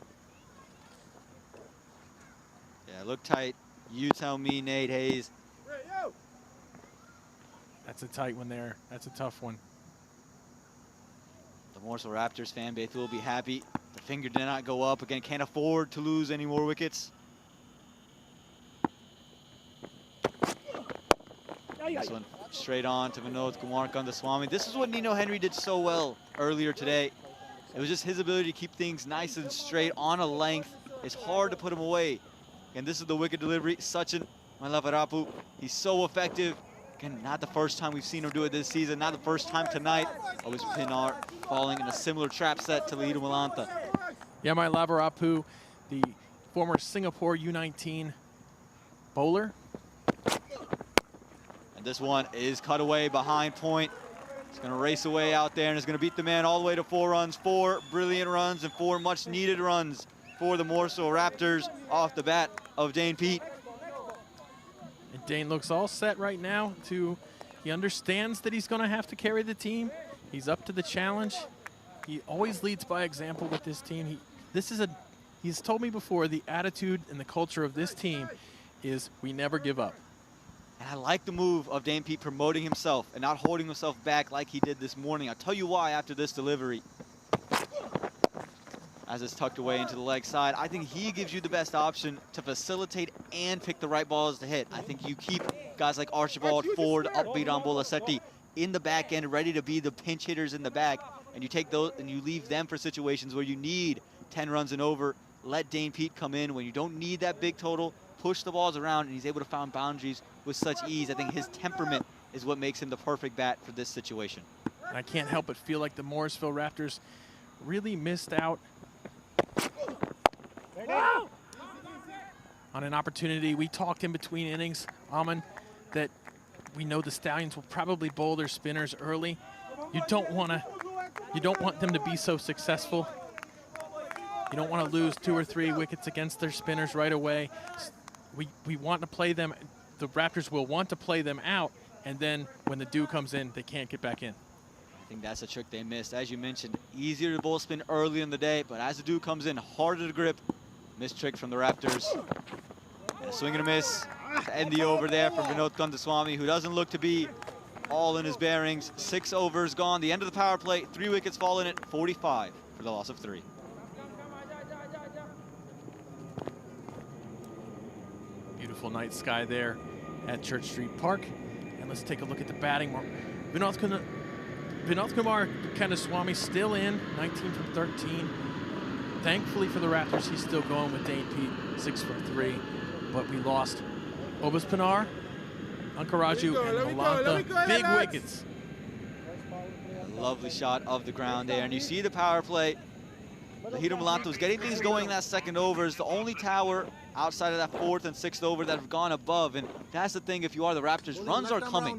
Speaker 11: Yeah, look tight. You tell me, Nate Hayes.
Speaker 2: That's a tight one there. That's a tough one.
Speaker 11: The Morrisville Raptors fan base will be happy. The finger did not go up. Again, can't afford to lose any more wickets. This one straight on to Vinod Kumar Kandaswamy. This is what Nino Henry did so well earlier today. It was just his ability to keep things nice and straight on a length. It's hard to put him away. And this is the wicket delivery. Sachin Malavarapu, he's so effective. Again, not the first time we've seen him do it this season, not the first time tonight. Always Pinar falling in a similar trap set to Lahira Malanta.
Speaker 2: Yeah, Malavarapu, the former Singapore U19 bowler.
Speaker 11: And this one is cut away behind point. It's going to race away out there and is going to beat the man all the way to 4 runs. 4 brilliant runs and 4 much needed runs for the Morrisville Raptors off the bat of Dane Pete.
Speaker 2: And Dane looks all set right now. He understands that he's going to have to carry the team. He's up to the challenge. He always leads by example with this team. He's told me before, the attitude and the culture of this team is we never give up.
Speaker 11: And I like the move of Dane Pete promoting himself and not holding himself back like he did this morning. I'll tell you why after this delivery. As it's tucked away into the leg side, I think he gives you the best option to facilitate and pick the right balls to hit. I think you keep guys like Archibald, Ford, Upbeat on Bolasetti in the back end, ready to be the pinch hitters in the back, and you take those and you leave them for situations where you need 10 runs and over. Let Dane Pete come in when you don't need that big total, push the balls around, and he's able to find boundaries with such ease. I think his temperament is what makes him the perfect bat for this situation.
Speaker 2: And I can't help but feel like the Morrisville Raptors really missed out on an opportunity. We talked in between innings, Aman, that we know the Stallions will probably bowl their spinners early. You don't want them to be so successful. You don't want to lose 2 or 3 wickets against their spinners right away. We want to play them. The Raptors will want to play them out, and then when the dew comes in, they can't get back in.
Speaker 11: I think that's a trick they missed. As you mentioned, easier to bowl spin early in the day, but as the dew comes in, harder to grip. Missed trick from the Raptors. And a swing and a miss to end the over there from Vinod Kandaswamy, who doesn't look to be all in his bearings. 6 overs gone. The end of the power play. 3 wickets fallen at 45 for the loss of 3.
Speaker 2: Beautiful night sky there at Church Street Park. And let's take a look at the batting. Vinod Kumar Kandaswamy still in, 19 from 13. Thankfully for the Raptors, he's still going with Dane Pete, 6 from 3. But we lost Obas Pinar, Ankaraju, and Malanta. Big wickets.
Speaker 11: A lovely shot of the ground there. And you see the power play. Lahira Malanta was getting things going that second over. Is the only tower outside of that 4th and 6th over that have gone above. And that's the thing, if you are the Raptors, runs are coming.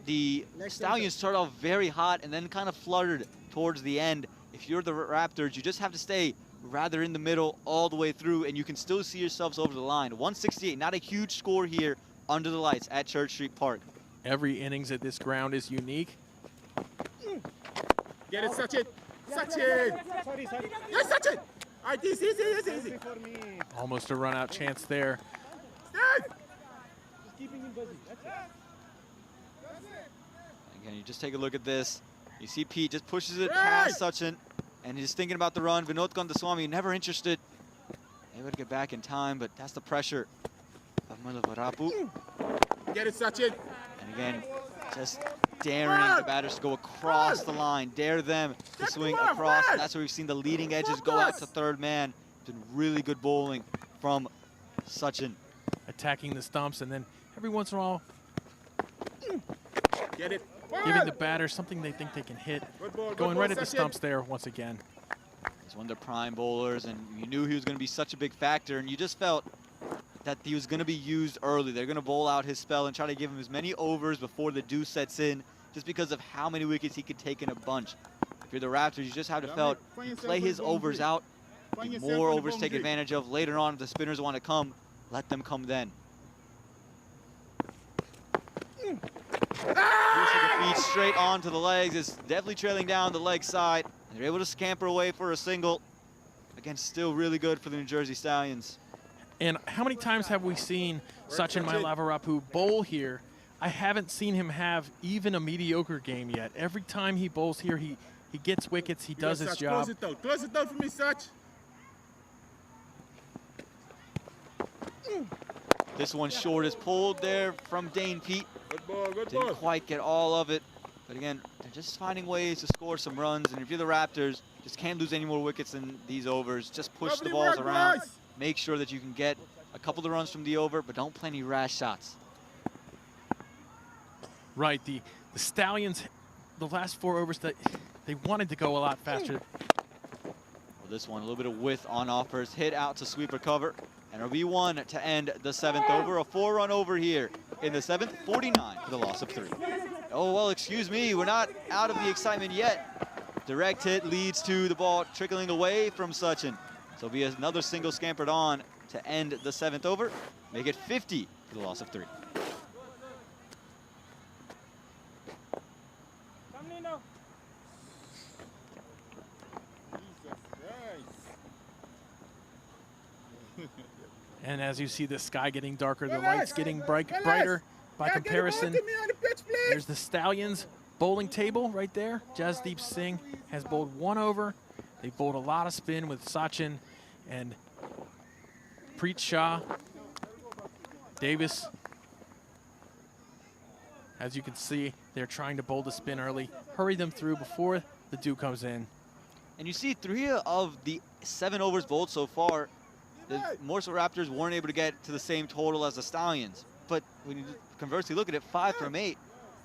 Speaker 11: The Stallions start off very hot and then kind of fluttered towards the end. If you're the Raptors, you just have to stay rather in the middle all the way through, and you can still see yourselves over the line. 168, not a huge score here under the lights at Church Street Park.
Speaker 2: Every innings at this ground is unique.
Speaker 18: Get it, Sachin. Sachin. Yes, Sachin. All right, easy.
Speaker 2: Almost a run-out chance there.
Speaker 18: Just keeping him busy. That's it.
Speaker 11: Again, you just take a look at this. You see Pete just pushes it past Sachin, and he's thinking about the run. Vinod Kandaswamy never interested. Able to get back in time, but that's the pressure of Malavarapu.
Speaker 18: Get it, Sachin.
Speaker 11: And again, just daring the batters to go across the line. Dare them to swing across. And that's where we've seen the leading edges go out to third man. It's been really good bowling from Sachin.
Speaker 2: Attacking the stumps, and then every once in a while,
Speaker 18: get it.
Speaker 2: Giving the batter something they think they can hit. Going right at the stumps there once again.
Speaker 11: He's one of their prime bowlers, and you knew he was going to be such a big factor, and you just felt that he was going to be used early. They're going to bowl out his spell and try to give him as many overs before the dew sets in just because of how many wickets he could take in a bunch. If you're the Raptors, you just have to felt play his overs out. More overs take advantage of later on. If the spinners want to come, let them come then. Use of the feet straight onto the legs is definitely trailing down the leg side. They're able to scamper away for a single. Again, still really good for the New Jersey Stallions.
Speaker 2: And how many times have we seen Sachin Mailavarapu bowl here? I haven't seen him have even a mediocre game yet. Every time he bowls here, he gets wickets, he does his job.
Speaker 18: Close it out for me, Sach.
Speaker 11: This one short is pulled there from Dane Pete.
Speaker 18: Good ball, good
Speaker 11: Didn't
Speaker 18: ball.
Speaker 11: quite get all of it. But again, they're just finding ways to score some runs. And if you're the Raptors, just can't lose any more wickets in these overs. Just push the balls around. Make sure that you can get a couple of the runs from the over, but don't play any rash shots.
Speaker 2: Right, the Stallions, the last 4 overs, that they wanted to go a lot faster.
Speaker 11: Well, this one, a little bit of width on off first hit out to sweeper cover. And it'll be 1 to end the 7th over. A 4-run over here in the 7th, 49 for the loss of 3. Oh, well, excuse me, we're not out of the excitement yet. Direct hit leads to the ball trickling away from Sachin. So it'll be another single scampered on to end the 7th over. Make it 50 for the loss of 3.
Speaker 2: And as you see the sky getting darker, the lights getting brighter by comparison. There's the Stallions bowling table right there. Jasdeep Singh has bowled 1 over. They bowled a lot of spin with Sachin and Preet Shah, Davis. As you can see, they're trying to bowl the spin early, hurry them through before the dew comes in.
Speaker 11: And you see 3 of the 7 overs bowled so far, the Morrisville Raptors weren't able to get to the same total as the Stallions. But when you conversely look at it, 5 from 8,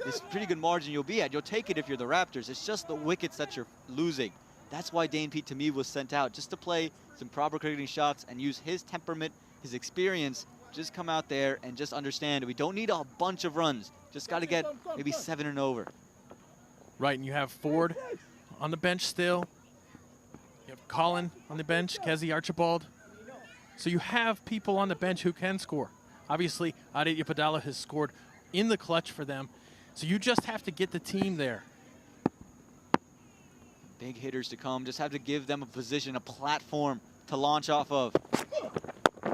Speaker 11: it's a pretty good margin you'll be at. You'll take it if you're the Raptors. It's just the wickets that you're losing. That's why Dane Pete to me was sent out, just to play some proper cricketing shots and use his temperament, his experience. Just come out there and just understand we don't need a bunch of runs. Just got to get maybe 7 and over.
Speaker 2: Right, and you have Ford on the bench still. You have Colin on the bench, Kezi Archibald. So you have people on the bench who can score. Obviously, Aditya Padala has scored in the clutch for them. So you just have to get the team there.
Speaker 11: Big hitters to come. Just have to give them a position, a platform to launch off of.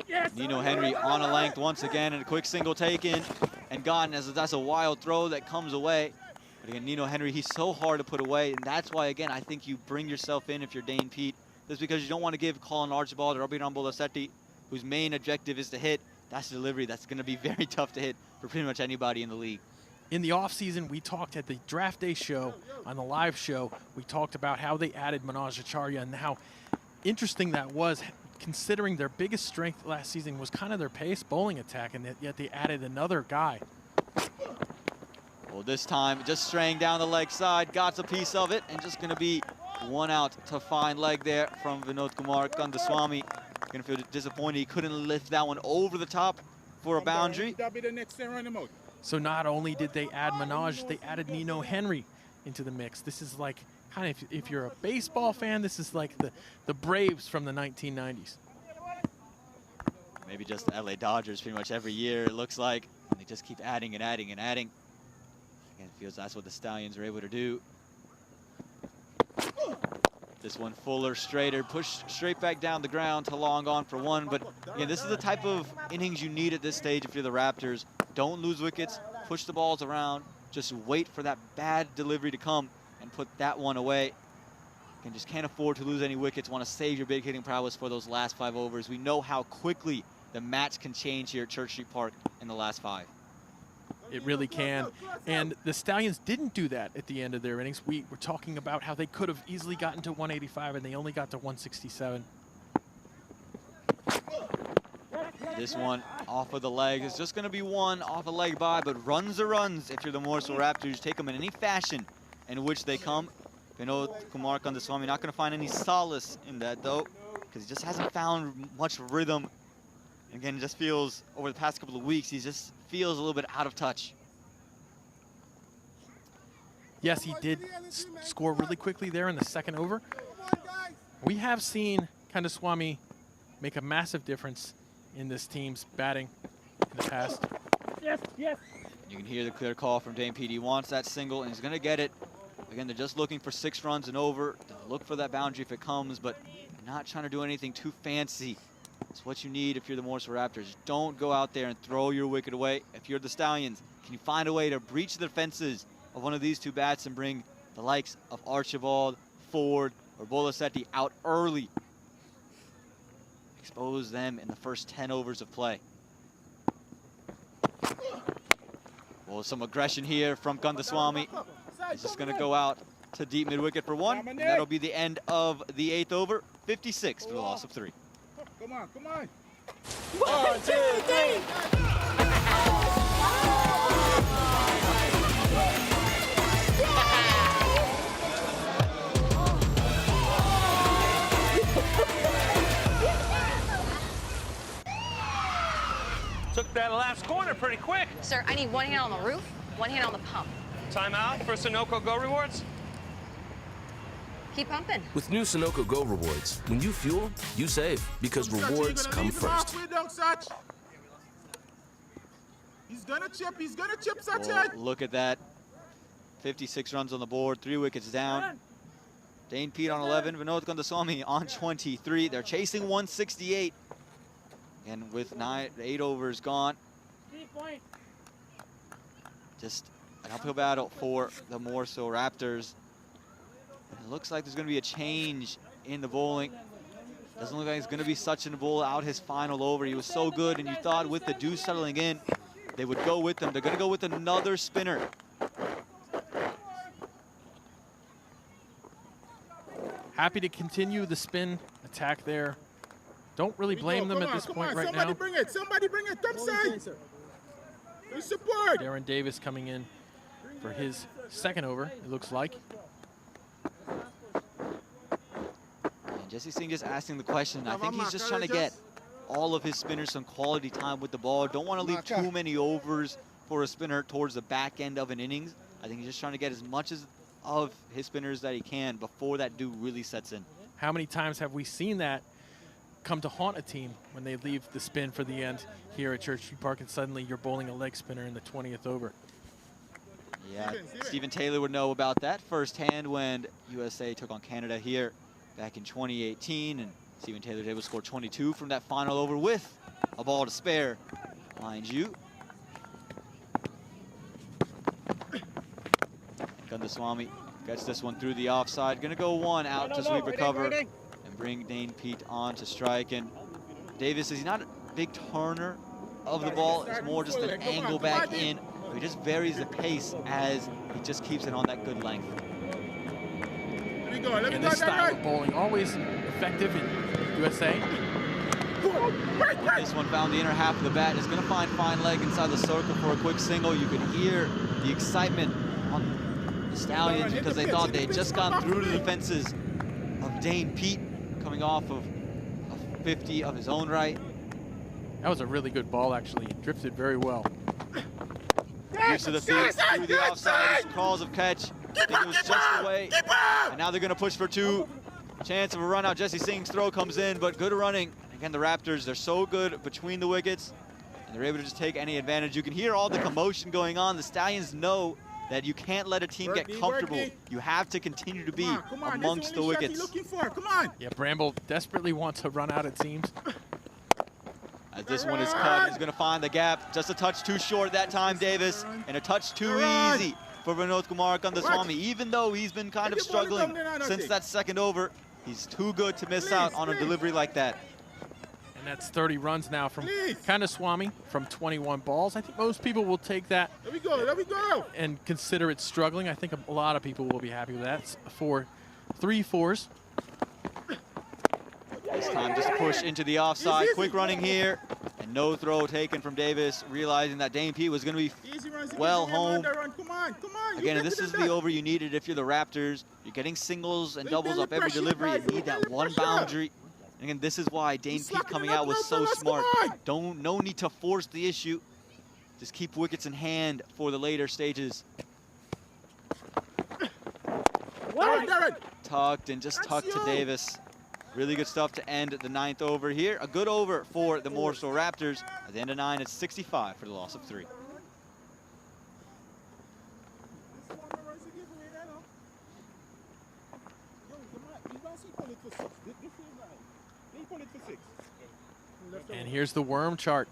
Speaker 11: Yes, Nino Henry on a length once again, and a quick single taken and gone. As that's a wild throw that comes away. But again, Nino Henry, he's so hard to put away, and that's why, again, I think you bring yourself in if you're Dane Pete. That's because you don't want to give Colin Archibald or Abhiram Bolasetti, whose main objective is to hit. That's a delivery that's going to be very tough to hit for pretty much anybody in the league.
Speaker 2: In the offseason, we talked at the draft day show, on the live show, we talked about how they added Manoj Acharya and how interesting that was, considering their biggest strength last season was kind of their pace bowling attack, and yet they added another guy.
Speaker 11: Well, this time, just straying down the leg side, got a piece of it, and just going to be 1 out to fine leg there from Vinod Kumar Kandaswamy. Going to feel disappointed he couldn't lift that one over the top for a boundary.
Speaker 18: That'll be the next thing, run him out.
Speaker 2: So not only did they add Manoj, they added Nino Henry into the mix. This is like, kind of, if you're a baseball fan, this is like the Braves from the 1990s.
Speaker 11: Maybe just the LA Dodgers pretty much every year, it looks like. And they just keep adding and adding and adding. Again, it feels that's what the Stallions are able to do. This one fuller, straighter, pushed straight back down the ground to long on for 1. But again, this is the type of innings you need at this stage if you're the Raptors. Don't lose wickets, push the balls around, just wait for that bad delivery to come and put that one away. Again, just can't afford to lose any wickets, want to save your big hitting prowess for those last 5 overs. We know how quickly the match can change here at Church Street Park in the last 5.
Speaker 2: It really can. And the Stallions didn't do that at the end of their innings. We were talking about how they could have easily gotten to 185 and they only got to 167.
Speaker 11: This one off of the leg is just going to be 1 off a leg by, but runs are runs if you're the Morrisville Raptors. Take them in any fashion in which they come. Vinod Kumar Kandaswamy not going to find any solace in that, though, because he just hasn't found much rhythm. Again, it just feels, over the past couple of weeks, he just feels a little bit out of touch.
Speaker 2: Yes, he did score really quickly there in the second over. We have seen Kandaswamy make a massive difference in this team's batting in the past.
Speaker 7: Yes, yes.
Speaker 11: You can hear the clear call from Dane Pete. He wants that single, and he's going to get it. Again, they're just looking for 6 runs and over. They'll look for that boundary if it comes, but not trying to do anything too fancy. It's what you need if you're the Morrisville Raptors. Don't go out there and throw your wicket away. If you're the Stallions, can you find a way to breach the defenses of one of these 2 bats and bring the likes of Archibald, Ford, or Bolasetti out early? Expose them in the first 10 overs of play. Well, some aggression here from Kandaswamy. He's just going to go out to deep mid-wicket for 1, and that'll be the end of the 8th over. 56 for the loss of 3.
Speaker 18: Come on, come on.
Speaker 7: 1, 2, 3.
Speaker 13: Took that last corner pretty quick.
Speaker 14: Sir, I need 1 hand on the roof, 1 hand on the pump.
Speaker 13: Timeout for Sunoco Go Rewards.
Speaker 14: Keep pumping.
Speaker 15: With new Sunoco Go rewards, when you fuel, you save because rewards come first.
Speaker 18: He's gonna chip, Sachin.
Speaker 11: Well, look at that. 56 runs on the board, 3 wickets down. Dane Pete on 11, Vinod Kandaswamy on 23. They're chasing 168. And with 8 overs gone, just an uphill battle for the Morrisville Raptors. It looks like there's going to be a change in the bowling. Doesn't look like it's going to be Sachin Bowl out his final over. He was so good, and you thought with the dew settling in, they would go with them. They're going to go with another spinner.
Speaker 2: Happy to continue the spin attack there. Don't really blame them at this point right now.
Speaker 18: Somebody bring it, top side. We support.
Speaker 2: Darren Davis coming in for his second over, it looks like.
Speaker 11: And Jesse Singh just asking the question. I think he's just trying to get all of his spinners some quality time with the ball. Don't want to leave too many overs for a spinner towards the back end of an innings. I think he's just trying to get as much of his spinners that he can before that dew really sets in.
Speaker 2: How many times have we seen that come to haunt a team when they leave the spin for the end here at Church Street Park, and suddenly you're bowling a leg spinner in the 20th over?
Speaker 11: Yeah, Stephen Taylor would know about that firsthand when USA took on Canada here back in 2018, and Stephen Taylor was able to score 22 from that final over with a ball to spare, mind you. Kandaswamy gets this one through the offside. Gonna go 1 out to sweep recover and bring Dane Pete on to strike. And Davis, he's not a big turner of the ball. It's more just an angle back in. He just varies the pace as he just keeps it on that good length.
Speaker 2: And this style of bowling, always effective in USA.
Speaker 11: This one found the inner half of the bat. It's going to find fine leg inside the circle for a quick single. You could hear the excitement on the Stallions because they thought they had just gone through the defenses of Dane Pete, coming off of a 50 of his own right.
Speaker 2: That was a really good ball, actually. It drifted very well.
Speaker 11: Use to the field, through the offside, calls of catch. I think it was just away. And now they're going to push for 2. Chance of a run out. Jesse Singh's throw comes in, but good running. Again, the Raptors, they're so good between the wickets, and they're able to just take any advantage. You can hear all the commotion going on. The Stallions know that you can't let a team get comfortable. You have to continue to be amongst the wickets.
Speaker 18: Come on.
Speaker 2: Yeah, Bramble desperately wants to run out, it seems.
Speaker 11: As this one is cut, he's going to find the gap. Just a touch too short that time, Davis, and a touch too easy for Vinod Kumar Kandaswamy. Even though he's been kind of struggling since that second over, he's too good to miss out on a delivery like that.
Speaker 2: And that's 30 runs now from Kandaswamy from 21 balls. I think most people will take that and consider it struggling. I think a lot of people will be happy with that. It's for 3 fours.
Speaker 11: This time just push into the offside. Quick running here. And no throw taken from Davis, realizing that Dane Pete was going to be well home. Again, and this is the over you needed if you're the Raptors. You're getting singles and doubles up every delivery. You need that one boundary. And again, this is why Dane Pete coming out was so smart. No need to force the issue. Just keep wickets in hand for the later stages. Tucked and just tucked to Davis. Really good stuff to end the 9th over here. A good over for the Morrisville Raptors. At the end of 9, it's 65 for the loss of 3.
Speaker 2: And here's the worm chart.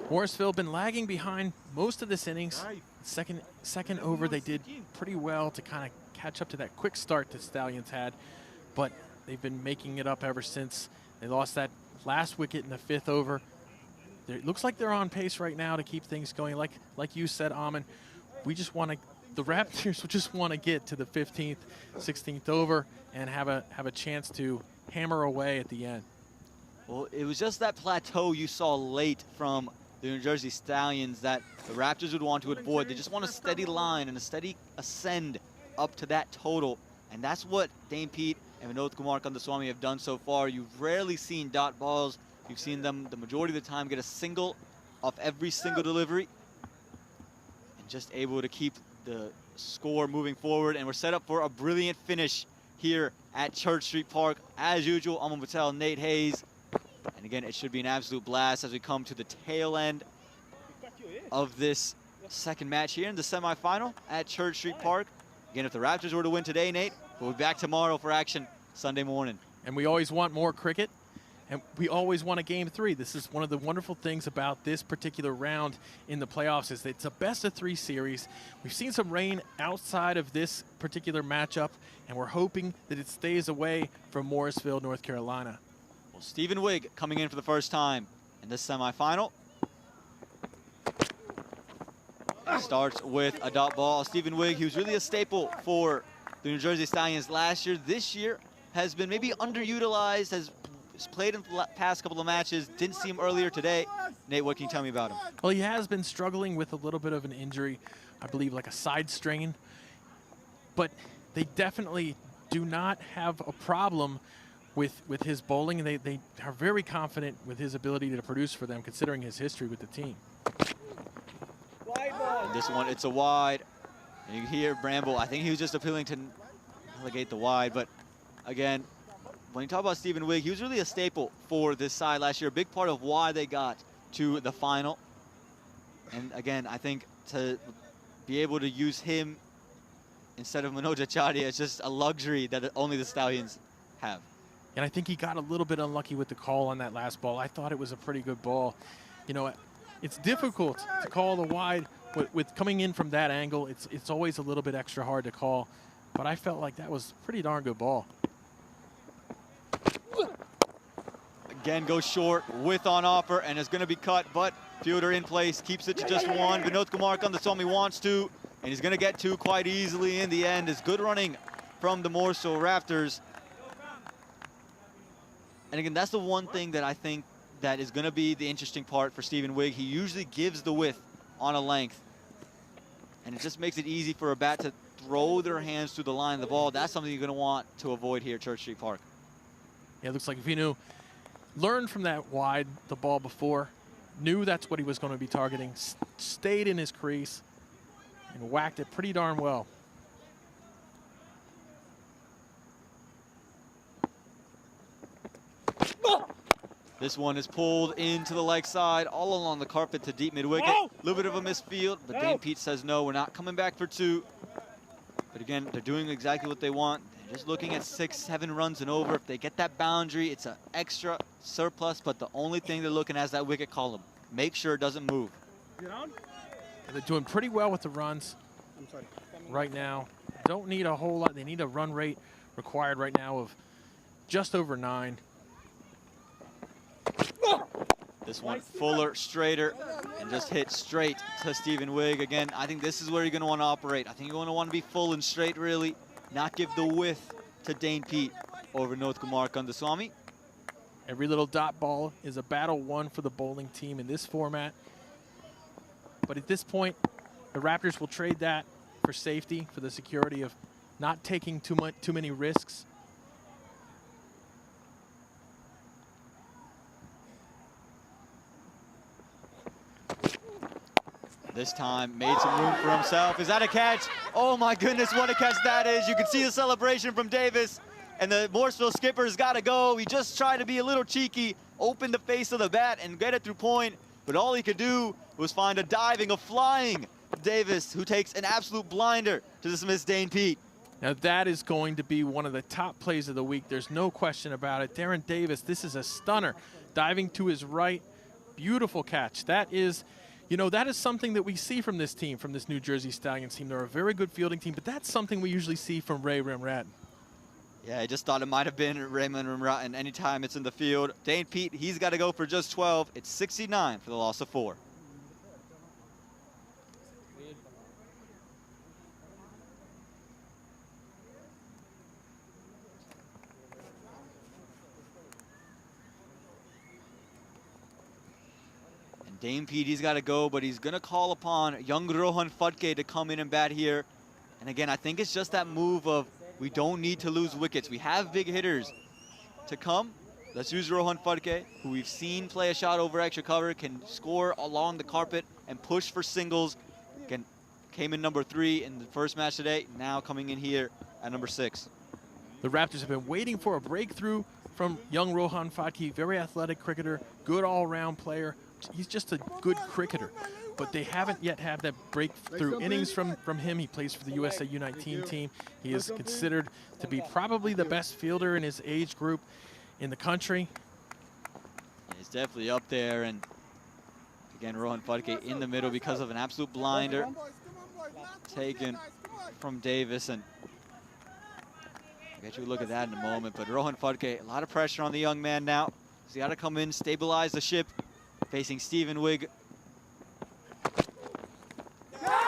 Speaker 2: Morrisville been lagging behind most of this innings. Second over, they did pretty well to kind of catch up to that quick start that Stallions had, but they've been making it up ever since. They lost that last wicket in the 5th over. It looks like they're on pace right now to keep things going. Like you said, Amin, we just want to. The Raptors just want to get to the 15th, 16th over and have a chance to hammer away at the end.
Speaker 11: Well, it was just that plateau you saw late from the New Jersey Stallions that the Raptors would want to avoid. They just want a steady line and a steady ascend up to that total. And that's what Dane Pete and Vinod Kumar Kandaswamy have done so far. You've rarely seen dot balls. You've seen them the majority of the time get a single off every single delivery. And just able to keep the score moving forward. And we're set up for a brilliant finish here at Church Street Park. As usual, Aman Patel, Nate Hayes. And again, it should be an absolute blast as we come to the tail end of this second match here in the semifinal at Church Street Park. Again, if the Raptors were to win today, Nate, we'll be back tomorrow for action Sunday morning.
Speaker 2: And we always want more cricket, and we always want a Game 3. This is one of the wonderful things about this particular round in the playoffs is that it's a best-of-3 series. We've seen some rain outside of this particular matchup, and we're hoping that it stays away from Morrisville, North Carolina.
Speaker 11: Stephen Wigg coming in for the first time in this semifinal. Starts with a dot ball. Stephen Wigg, he was really a staple for the New Jersey Stallions last year. This year has been maybe underutilized, has played in the past couple of matches. Didn't see him earlier today. Nate, what can you tell me about him?
Speaker 2: Well, he has been struggling with a little bit of an injury, I believe like a side strain. But they definitely do not have a problem with his bowling. They are very confident with his ability to produce for them, considering his history with the team.
Speaker 11: And this one, it's a wide. And you hear Bramble, I think he was just appealing to relegate the wide. But again, when you talk about Stephen Wigg, he was really a staple for this side last year. A big part of why they got to the final. And again, I think to be able to use him instead of Manoj Acharya is just a luxury that only the Stallions have.
Speaker 2: And I think he got a little bit unlucky with the call on that last ball. I thought it was a pretty good ball. You know, it's difficult to call the wide with coming in from that angle. It's always a little bit extra hard to call. But I felt like that was a pretty darn good ball.
Speaker 11: Again, goes short, width on offer, and is going to be cut, but fielder in place, keeps it to just one. Vinod Kumar Kandaswamy wants to, and he's going to get two quite easily in the end. It's good running from the Morrisville Raptors. And again, that's the one thing that I think that is going to be the interesting part for Stephen Wigg. He usually gives the width on a length, and it just makes it easy for a bat to throw their hands through the line of the ball. That's something you're going to want to avoid here at Church Street Park.
Speaker 2: Yeah, it looks like Vinu learned from that wide, the ball before, knew that's what he was going to be targeting, stayed in his crease, and whacked it pretty darn well.
Speaker 11: This one is pulled into the leg side, all along the carpet to deep mid-wicket. A little bit of a misfield, but Dane Pete says no, we're not coming back for two. But again, they're doing exactly what they want. They're just looking at 6-7 runs and over. If they get that boundary, it's an extra surplus, but the only thing they're looking at is that wicket column. Make sure it doesn't move.
Speaker 2: And they're doing pretty well with the runs right now. Don't need a whole lot. They need a run rate required right now of just over 9.
Speaker 11: This one fuller, straighter, and just hit straight to Stephen Wigg. Again, I think this is where you're going to want to operate. I think you're going to want to be full and straight, really, not give the width to Dane Pete over Vinod Kumar Kandaswamy.
Speaker 2: Every little dot ball is a battle won for the bowling team in this format. But at this point, the Raptors will trade that for safety, for the security of not taking too many risks.
Speaker 11: This time made some room for himself. Is that a catch? Oh my goodness, what a catch that is. You can see the celebration from Davis. And the Morrisville skipper's got to go. He just tried to be a little cheeky, open the face of the bat and get it through point. But all he could do was find a diving, a flying Davis, who takes an absolute blinder to dismiss Dane Pete.
Speaker 2: Now that is going to be one of the top plays of the week. There's no question about it. Darren Davis, this is a stunner. Diving to his right, beautiful catch. That is, you know, that is something that we see from this team, from this New Jersey Stallions team. They're a very good fielding team, but that's something we usually see from Ray Rimrat.
Speaker 11: Yeah, I just thought it might have been Raymond Rimrat anytime it's in the field. Dane Pete, he's got to go for just 12. It's 69 for the loss of 4. And Dane Pete, he's got to go, but he's going to call upon young Rohan Fudke to come in and bat here. And again, I think it's just that move of we don't need to lose wickets. We have big hitters to come. Let's use Rohan Fudke, who we've seen play a shot over extra cover, can score along the carpet and push for singles. Again, came in number 3 in the first match today, now coming in here at number 6.
Speaker 2: The Raptors have been waiting for a breakthrough from young Rohan Fudke, very athletic cricketer, good all-around player. He's just a good cricketer, but they haven't yet had that breakthrough innings from him. He plays for the USA U19 team. He is considered to be probably the best fielder in his age group in the country.
Speaker 11: He's definitely up there, and again, Rohan Fudke in the middle because of an absolute blinder taken from Davis, and I'll get you a look at that in a moment. But Rohan Fudke, a lot of pressure on the young man now. He's got to come in, stabilize the ship, facing Stephen Wigg.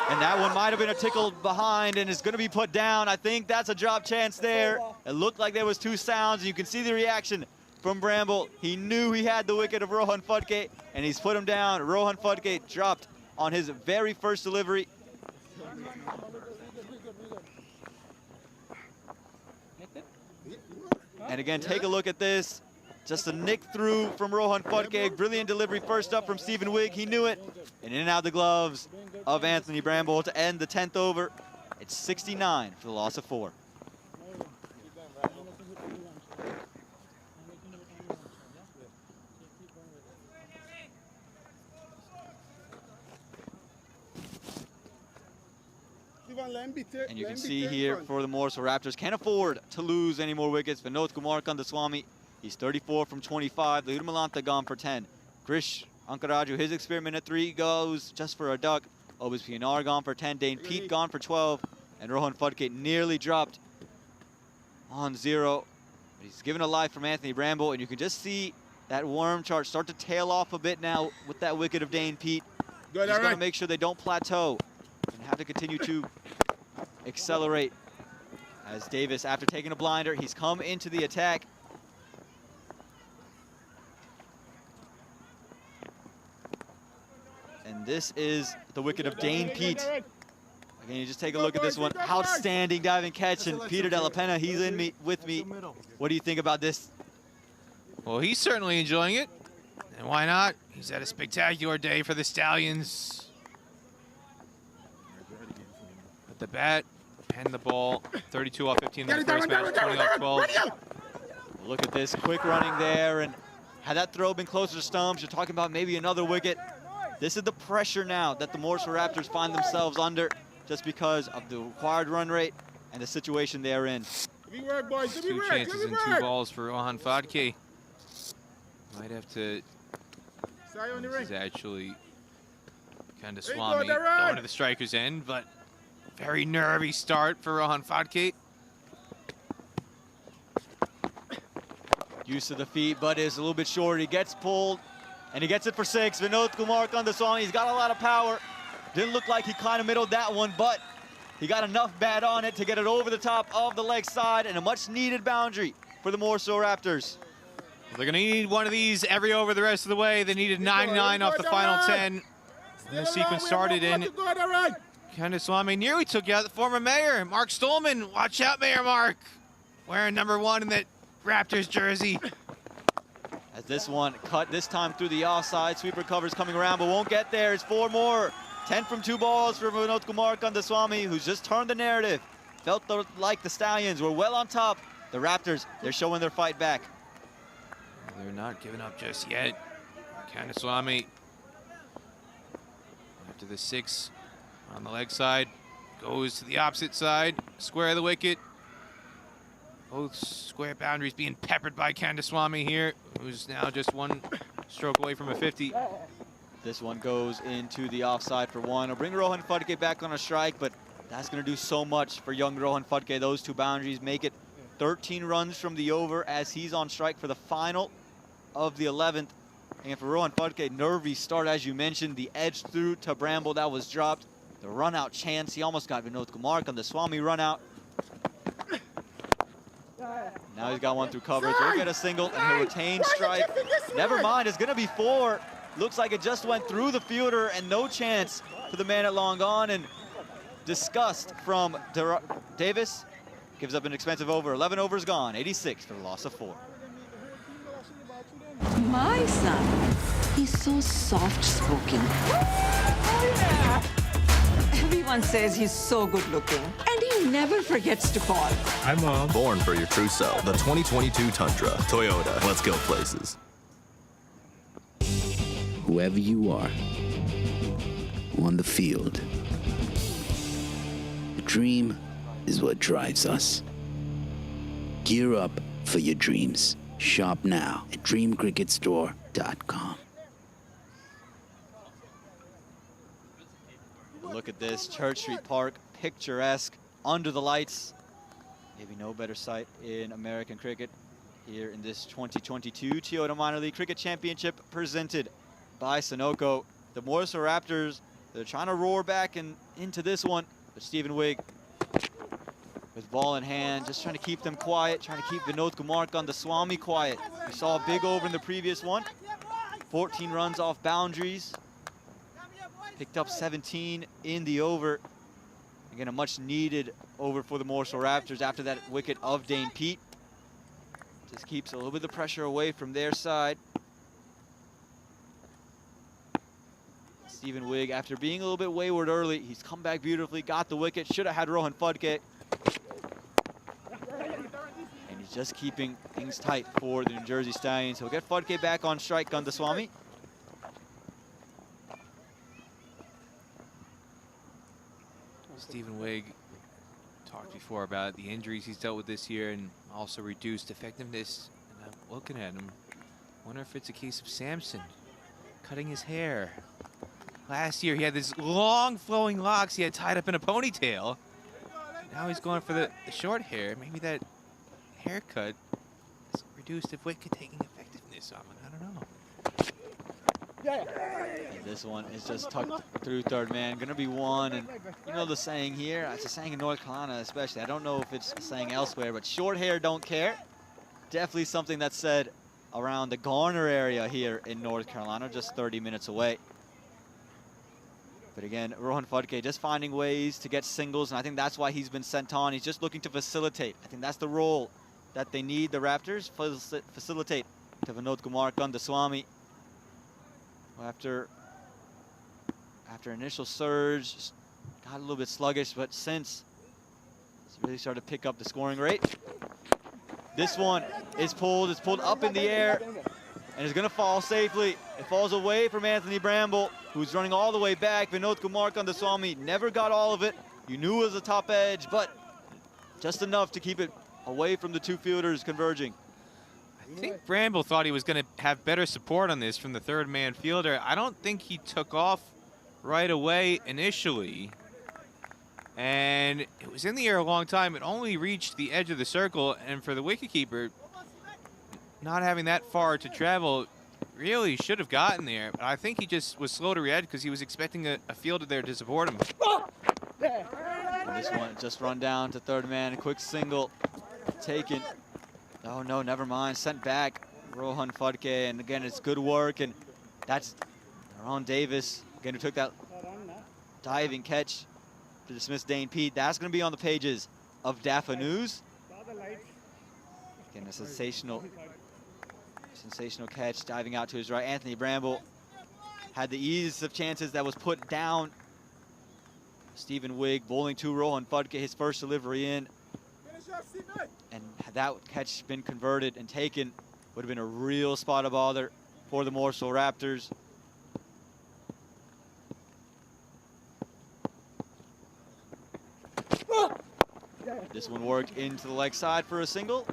Speaker 11: And that one might have been a tickle behind and is going to be put down. I think that's a drop chance there. It looked like there was 2 sounds. You can see the reaction from Bramble. He knew he had the wicket of Rohan Fudke, and he's put him down. Rohan Fudke dropped on his very first delivery. And again, take a look at this. Just a nick through from Rohan Fudke. Brilliant delivery first up from Stephen Wigg. He knew it. And in and out the gloves of Anthony Bramble to end the 10th over. It's 69 for the loss of 4. And you can see here for the Morrisville Raptors, can't afford to lose any more wickets. Vinod Kumar Kandaswamy, he's 34 from 25. Leader Malanta gone for 10. Krish Ankaraju, his experiment at 3 goes just for a duck. Obis Pienaar gone for 10. Dane Pete gone for 12. And Rohan Fudke nearly dropped on 0. But he's given a life from Anthony Bramble, and you can just see that worm chart start to tail off a bit now with that wicket of Dane Pete. He's got to make sure they don't plateau and have to continue to accelerate. As Davis, after taking a blinder, he's come into the attack. And this is the wicket of Dane Pete. Again, you just take a look at this one. Outstanding diving catch, and Peter Della Penna, he's with me. What do you think about this?
Speaker 12: Well, he's certainly enjoying it. And why not? He's had a spectacular day for the Stallions. With the bat and the ball. 32 off 15 in the first match, 20 off 12.
Speaker 11: Look at this quick running there, and had that throw been closer to stumps, you're talking about maybe another wicket. This is the pressure now that the Morrisville Raptors find themselves under just because of the required run rate and the situation they're in.
Speaker 12: 2 chances and 2 balls for Rohan Fudke. Might have to. This is actually kind of Swami going to the striker's end, but very nervy start for Rohan Fudke.
Speaker 11: Use of the feet, but is a little bit short. He gets pulled, and he gets it for 6. Vinod Kumar Kandaswamy, he's got a lot of power. Didn't look like he kind of middled that one, but he got enough bat on it to get it over the top of the leg side, and a much-needed boundary for the Morrisville Raptors.
Speaker 12: They're going to need one of these every over the rest of the way. They needed 99 off the final 10. And the sequence started in. Kandaswamy nearly took out the former mayor, Mark Stolman. Watch out, Mayor Mark. Wearing number 1 in the Raptors jersey.
Speaker 11: As this one cut this time through the offside. Sweeper covers coming around, but won't get there. It's 4 more 10 from 2 balls for Vinod Kumar Kandaswamy, who's just turned the narrative. Felt like the Stallions were well on top. The Raptors, they're showing their fight back.
Speaker 12: They're not giving up just yet. Kandaswamy, after the 6 on the leg side, goes to the opposite side, square of the wicket. Both square boundaries being peppered by Kandaswamy here, who's now just 1 stroke away from a 50.
Speaker 11: This one goes into the offside for 1. It'll bring Rohan Phadke back on a strike, but that's going to do so much for young Rohan Phadke. Those 2 boundaries make it 13 runs from the over as he's on strike for the final of the 11th. And for Rohan Phadke, nervy start, as you mentioned. The edge through to Bramble that was dropped. The run-out chance. He almost got Vinod Kumar on the Swami run-out. Now he's got 1 through coverage. He'll get a single, and he'll retain strike. Never mind, it's going to be 4. Looks like it just went through the fielder, and no chance for the man at long on. And disgust from Davis. Gives up an expensive over. 11 overs gone. 86 for the loss of 4.
Speaker 8: My son, he's so soft-spoken. Everyone says he's so good-looking, and he never forgets to call.
Speaker 9: Hi, Mom. Born for your true self. The 2022 Tundra. Toyota. Let's go places.
Speaker 16: Whoever you are, on the field, the dream is what drives us. Gear up for your dreams. Shop now at dreamcricketstore.com.
Speaker 11: Look at this, Church Street Park, picturesque, under the lights. Maybe no better sight in American cricket here in this 2022 Toyota Minor League Cricket Championship presented by Sunoco. The Morrisville Raptors, they're trying to roar back into this one, but Stephen Wigg with ball in hand, just trying to keep them quiet, trying to keep Vinod Kumar Kandaswamy quiet. We saw a big over in the previous one. 14 runs off boundaries. Picked up 17 in the over. Again, a much needed over for the Morrisville Raptors after that wicket of Dane Pete. Just keeps a little bit of the pressure away from their side. Stephen Wigg, after being a little bit wayward early, he's come back beautifully, got the wicket, should have had Rohan Phadke. And he's just keeping things tight for the New Jersey Stallions. He'll get Phadke back on strike, Kandaswamy.
Speaker 12: Stephen Wigg talked before about the injuries he's dealt with this year and also reduced effectiveness. And I'm looking at him, wonder if it's a case of Samson cutting his hair. Last year he had this long flowing locks he had tied up in a ponytail. Now he's going for the short hair. Maybe that haircut is reduced if wicket taking effectiveness on it. I don't know.
Speaker 11: And this one is just tucked through third man. Gonna be 1, and you know the saying here, it's a saying in North Carolina especially. I don't know if it's a saying elsewhere, but short hair don't care. Definitely something that's said around the Garner area here in North Carolina, just 30 minutes away. But again, Rohan Phadke just finding ways to get singles, and I think that's why he's been sent on. He's just looking to facilitate. I think that's the role that they need, the Raptors, facilitate to Vinod Kumar Kandaswamy. After initial surge, got a little bit sluggish, but since it's really started to pick up the scoring rate. This one is pulled, it's pulled up in the air, and is gonna fall safely. It falls away from Anthony Bramble, who's running all the way back. Vinod Kumar Kandaswamy never got all of it. You knew it was a top edge, but just enough to keep it away from the 2 fielders converging.
Speaker 12: I think Bramble thought he was going to have better support on this from the third man fielder. I don't think he took off right away initially. And it was in the air a long time. It only reached the edge of the circle. And for the wicketkeeper, not having that far to travel, really should have gotten there. But I think he just was slow to react because he was expecting a fielder there to support him.
Speaker 11: And this one just run down to third man. A quick single taken. Oh, no, never mind. Sent back Rohan Phadke. And again, it's good work. And that's Ron Davis, again, who took that diving catch to dismiss Dane Pete. That's going to be on the pages of DAFA News. Again, a sensational catch, diving out to his right. Anthony Bramble had the ease of chances that was put down Stephen Wigg bowling to Rohan Fudke, his first delivery in. And had that catch been converted and taken, would have been a real spot of bother for the Morrisville Raptors. This one worked into the leg side for a single.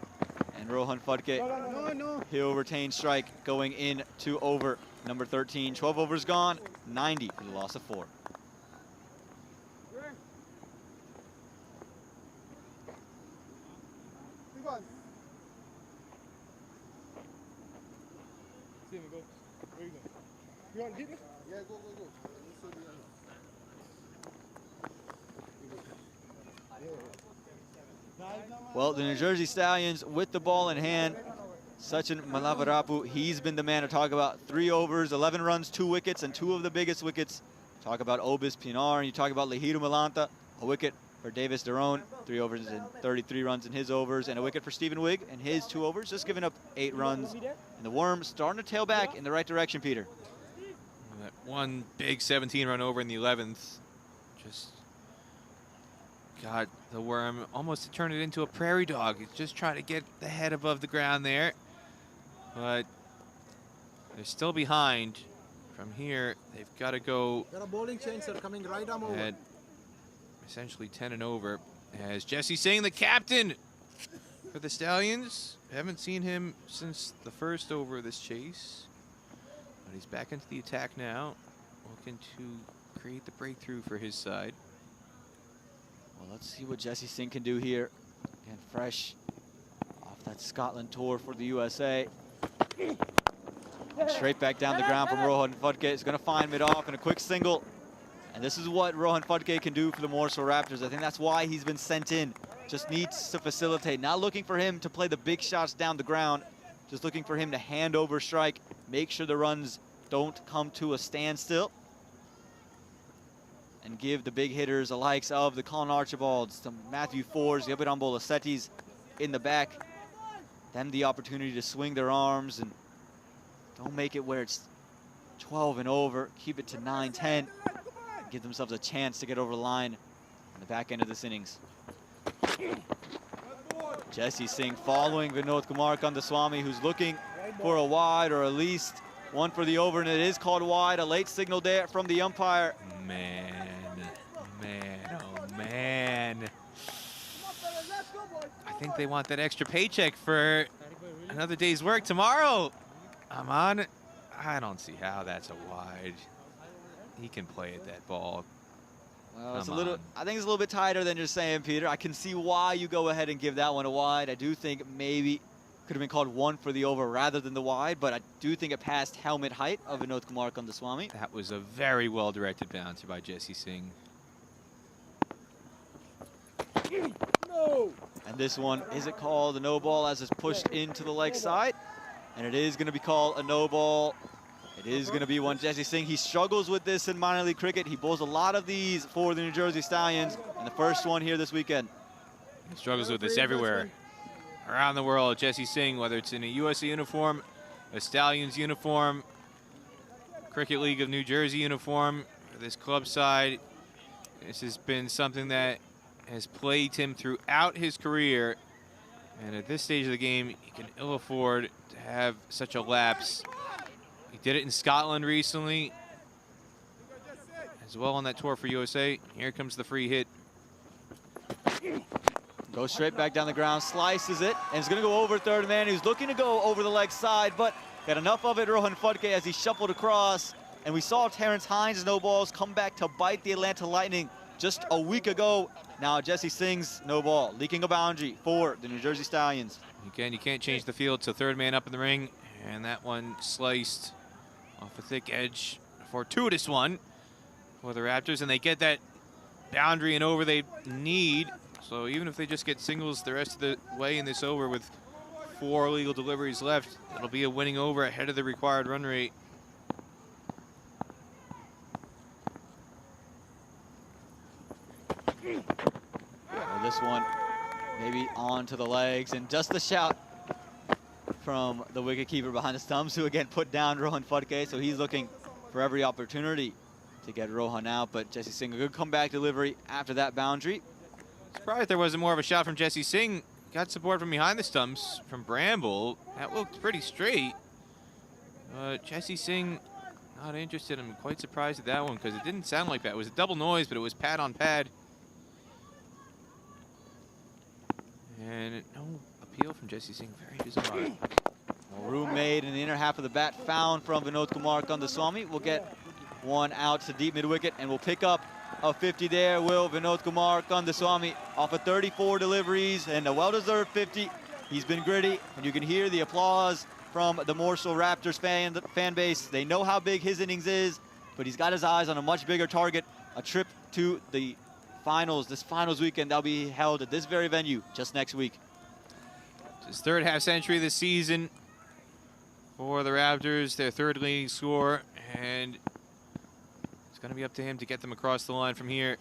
Speaker 11: And Rohan Fudke, he'll retain strike going into over number 13. 12 overs gone, 90 for the loss of 4.
Speaker 3: Steven, go. Where you going? You want to hit me? Yeah, go, go, go.
Speaker 11: Well, the New Jersey Stallions with the ball in hand. Sachin Malavarapu, he's been the man to talk about. 3 overs, 11 runs, 2 wickets, and 2 of the biggest wickets. Talk about Obis Pinar, and you talk about Lahiru Malanta, a wicket for Davis Daron, 3 overs and 33 runs in his overs, and a wicket for Stephen Wigg in his 2 overs, just giving up 8 runs. And the Worms starting to tail back in the right direction, Peter.
Speaker 12: That one big 17-run over in the 11th just got the Worm almost to turn it into a prairie dog. He's just trying to get the head above the ground there. But they're still behind. From here, they've got to go
Speaker 18: Got a bowling change, sir, coming right arm over.
Speaker 12: at essentially 10 and over. As Jesse Singh, the captain for the Stallions. Haven't seen him since the first over of this chase. But he's back into the attack now, looking to create the breakthrough for his side.
Speaker 11: Well, let's see what Jesse Singh can do here. Again, fresh off that Scotland tour for the USA. And straight back down the ground from Rohan Fudke. He's going to find mid-off and a quick single. And this is what Rohan Fudke can do for the Morrisville Raptors. I think that's why he's been sent in. Just needs to facilitate. Not looking for him to play the big shots down the ground. Just looking for him to hand over strike. Make sure the runs don't come to a standstill. And give the big hitters the likes of the Colin Archibalds, the Matthew Fords, the Abiram Bolasettis in the back. Them the opportunity to swing their arms and don't make it where it's 12 and over. Keep it to 9-10. Give themselves a chance to get over the line on the back end of this innings. Jesse Singh following Vinod Kumar Kandaswamy, who's looking for a wide or at least one for the over, and it is called wide. A late signal there from the umpire.
Speaker 12: Man, oh man. I think they want that extra paycheck for another day's work tomorrow. Aman, I don't see how that's a wide. He can play at that ball.
Speaker 11: Well, it's a little, I think it's a little bit tighter than you're saying, Peter. I can see why you go ahead and give that one a wide. I do think maybe could have been called one for the over rather than the wide, but I do think it passed helmet height of Vinod Kumar Kandaswamy.
Speaker 12: That was a very well-directed bouncer by Jesse Singh.
Speaker 11: No. And this one, is it called a no ball as it's pushed into the leg side? And it is going to be called a no ball. It is going to be one. Jesse Singh, he struggles with this in minor league cricket. He bowls a lot of these for the New Jersey Stallions. And the first one here this weekend.
Speaker 12: He struggles with this everywhere around the world. Jesse Singh, whether it's in a USA uniform, a Stallions uniform, Cricket League of New Jersey uniform, or this club side, this has been something that has plagued him throughout his career. And at this stage of the game, he can ill afford to have such a lapse. He did it in Scotland recently, as well on that tour for USA. Here comes the free hit.
Speaker 11: Goes straight back down the ground, slices it, and it's going to go over third man. He was looking to go over the leg side, but got enough of it, Rohan Fudke, as he shuffled across. And we saw Terrence Hines' no balls come back to bite the Atlanta Lightning just a week ago. Now Jesse Singh's no ball, leaking a boundary for the New Jersey Stallions.
Speaker 12: Again, you can't change the field, so third man up in the ring, and that one sliced off a thick edge. Fortuitous one for the Raptors, and they get that boundary and over they need. So even if they just get singles the rest of the way in this over with 4 legal deliveries left, it'll be a winning over ahead of the required run rate.
Speaker 11: Well, this one maybe onto the legs, and just the shout from the wicketkeeper behind the stumps, who again put down Rohan Fudke, so he's looking for every opportunity to get Rohan out, but Jesse Singh, a good comeback delivery after that boundary.
Speaker 12: Surprised there wasn't more of a shot from Jesse Singh. Got support from behind the stumps from Bramble. That looked pretty straight. Jesse Singh not interested. I'm quite surprised at that one because it didn't sound like that. It was a double noise, but it was pad on pad. And no appeal from Jesse Singh. Very bizarre.
Speaker 11: Room made in the inner half of the bat, found from Vinod Kumar Kandaswamy. We'll get one out to deep mid-wicket, and we'll pick up a 50 there. Will Vinod Kumar Kandaswamy off of 34 deliveries and a well-deserved 50. He's been gritty, and you can hear the applause from the Morrisville Raptors fan base. They know how big his innings is, but he's got his eyes on a much bigger target, a trip to the finals, this finals weekend that'll be held at this very venue just next week.
Speaker 12: His third half century this season for the Raptors, their third leading score, and it's going to be up to him to get them across the line from here.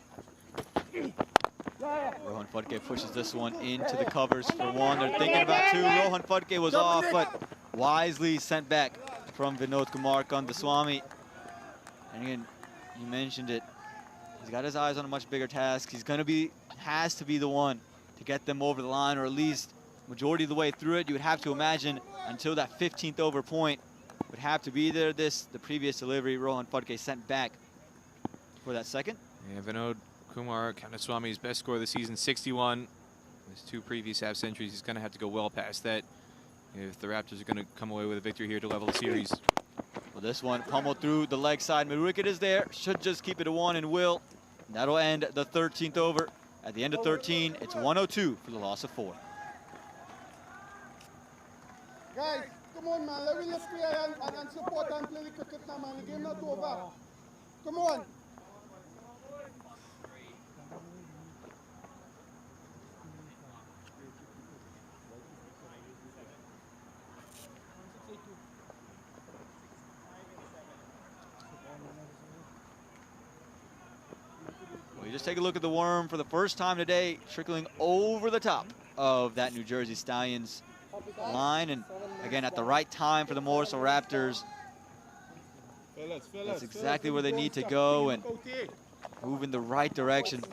Speaker 11: Rohan Phadke pushes this one into the covers for one. They're thinking about two. Rohan Phadke was off, but wisely sent back from Vinod Kumar Kandaswamy. And again, you mentioned it. He's got his eyes on a much bigger task. He's going to be, has to be the one to get them over the line, or at least majority of the way through it. You would have to imagine until that 15th over point would have to be there. The previous delivery, Rohan Phadke sent back for that second.
Speaker 12: Yeah, Vinod Kumar Kandaswamy's best score of the season, 61. His two previous half centuries, he's going to have to go well past that if the Raptors are going to come away with a victory here to level the series.
Speaker 11: Well, this one pummeled through the leg side. Mid-wicket is there. Should just keep it a 1 and will. That'll end the 13th over. At the end of 13, it's 102 for the loss of 4.
Speaker 3: Guys, come on, man. Let me just play and support and play the cricket now, man. The game not over. Come on.
Speaker 11: Well, you just take a look at the worm for the first time today, trickling over the top of that New Jersey Stallions line, and again at the right time for the Morrisville Raptors. That's exactly where they need to go and move in the right direction.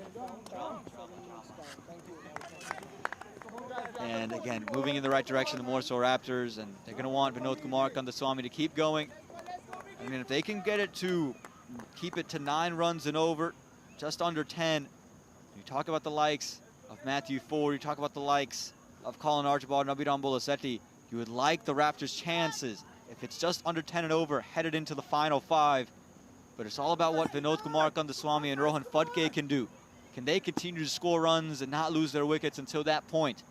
Speaker 11: And again, moving in the right direction, the Morrisville Raptors, and they're going to want Vinod Kumar Kandaswamy to keep going. I mean, if they can get it to keep it to 9 runs and over, just under 10, you talk about the likes of Matthew Ford, you talk about the likes of Colin Archibald and Abhiram Bolasetti, you would like the Raptors' chances, if it's just under 10 and over, headed into the final 5. But it's all about what Vinod Kumar Kandaswamy and Rohan Phadke can do. Can they continue to score runs and not lose their wickets until that point?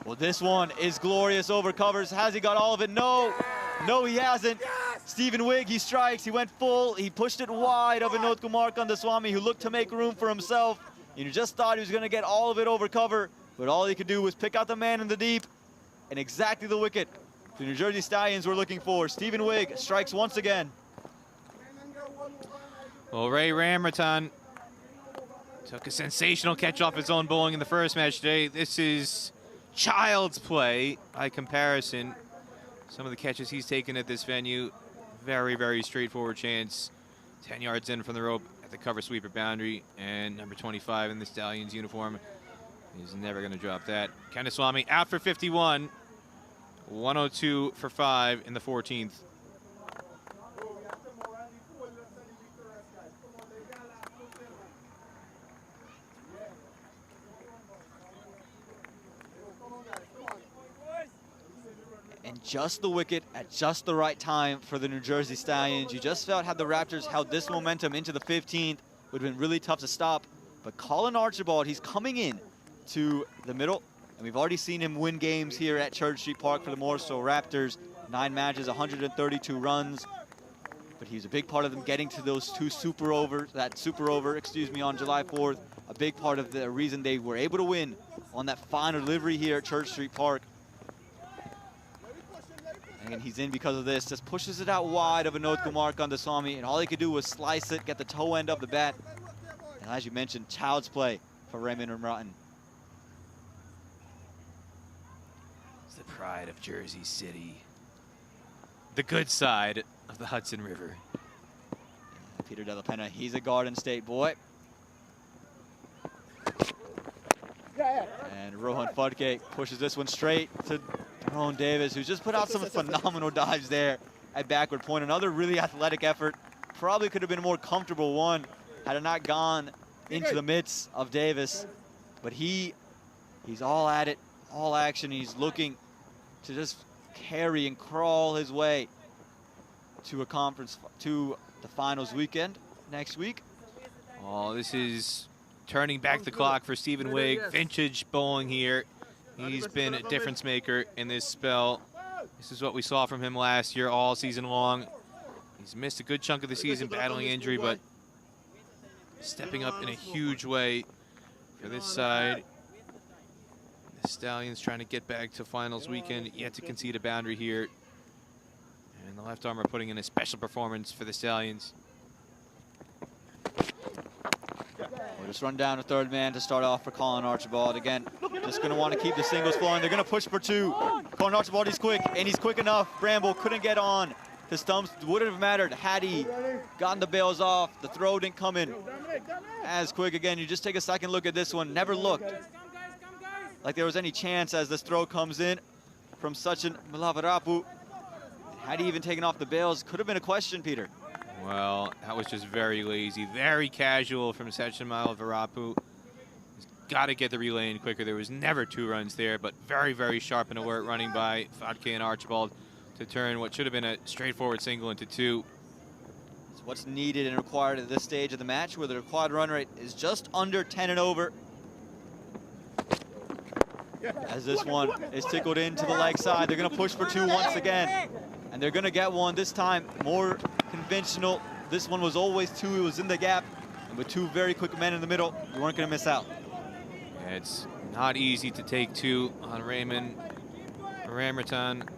Speaker 11: Well, this one is glorious over covers. Has he got all of it? No. No, he hasn't. Stephen Wigg, he strikes. He went full. He pushed it wide of Vinod Kumar Kandaswamy, who looked to make room for himself. You just thought he was going to get all of it over cover, but all he could do was pick out the man in the deep, and exactly the wicket the New Jersey Stallions were looking for. Stephen Wigg strikes once again.
Speaker 12: Well, Ray Ramratan took a sensational catch off his own bowling in the first match today. This is child's play by comparison. Some of the catches he's taken at this venue, very, very straightforward chance. 10 yards in from the rope at the cover sweeper boundary, and number 25 in the Stallions uniform is never going to drop that. Kandaswamy out for 51, 102 for 5 in the 14th.
Speaker 11: And just the wicket at just the right time for the New Jersey Stallions. You just felt had the Raptors held this momentum into the 15th, would have been really tough to stop. But Colin Archibald, he's coming in to the middle, and we've already seen him win games here at Church Street Park for the Morrisville Raptors. 9 matches, 132 runs. But he's a big part of them getting to those 2 super overs, on July 4th. A big part of the reason they were able to win on that final delivery here at Church Street Park. And he's in because of this, just pushes it out wide of Vinod Kumar Kandaswamy, and all he could do was slice it, get the toe end of the bat. And as you mentioned, child's play for Raymond Ramratan.
Speaker 12: It's the pride of Jersey City. The good side of the Hudson River.
Speaker 11: Peter De La Pena, he's a Garden State boy. And Rohan Fudke pushes this one straight to Tyrone Davis, who's just put out some phenomenal dives there at backward point. Another really athletic effort. Probably could have been a more comfortable one had it not gone into the midst of Davis. But he's all at it, all action. He's looking to just carry and crawl his way to a conference, to the finals weekend next week.
Speaker 12: Oh, this is turning back the clock for Stephen Wigg. Vintage bowling here. He's been a difference maker in this spell. This is what we saw from him last year all season long. He's missed a good chunk of the season battling injury, but stepping up in a huge way for this side. The Stallions trying to get back to finals weekend, yet to concede a boundary here. And the left arm are putting in a special performance for the Stallions.
Speaker 11: We'll just run down a third man to start off for Colin Archibald. Again, just going to want to keep the singles flowing. They're going to push for two. Colin Archibald, he's quick, and he's quick enough. Bramble couldn't get on. The stumps wouldn't have mattered had he gotten the bails off. The throw didn't come in as quick. Again, you just take a second look at this one. Never looked like there was any chance as this throw comes in from Sachin Milavarapu. Had he even taken off the bails, could have been a question, Peter.
Speaker 12: Well, that was just very lazy, very casual from Sachin Milavarapu. He's got to get the relay in quicker. There was never 2 runs there, but very, very sharp and alert running by Fadke and Archibald to turn what should have been a straightforward single into 2.
Speaker 11: It's what's needed and required at this stage of the match, where the required run rate is just under 10 and over. As this one is tickled into the leg side, they're going to push for 2 once again. And they're going to get one this time, more conventional. This one was always 2, it was in the gap. And with 2 very quick men in the middle, you weren't going to miss out.
Speaker 12: Yeah, it's not easy to take 2 on Raymond Ramratan.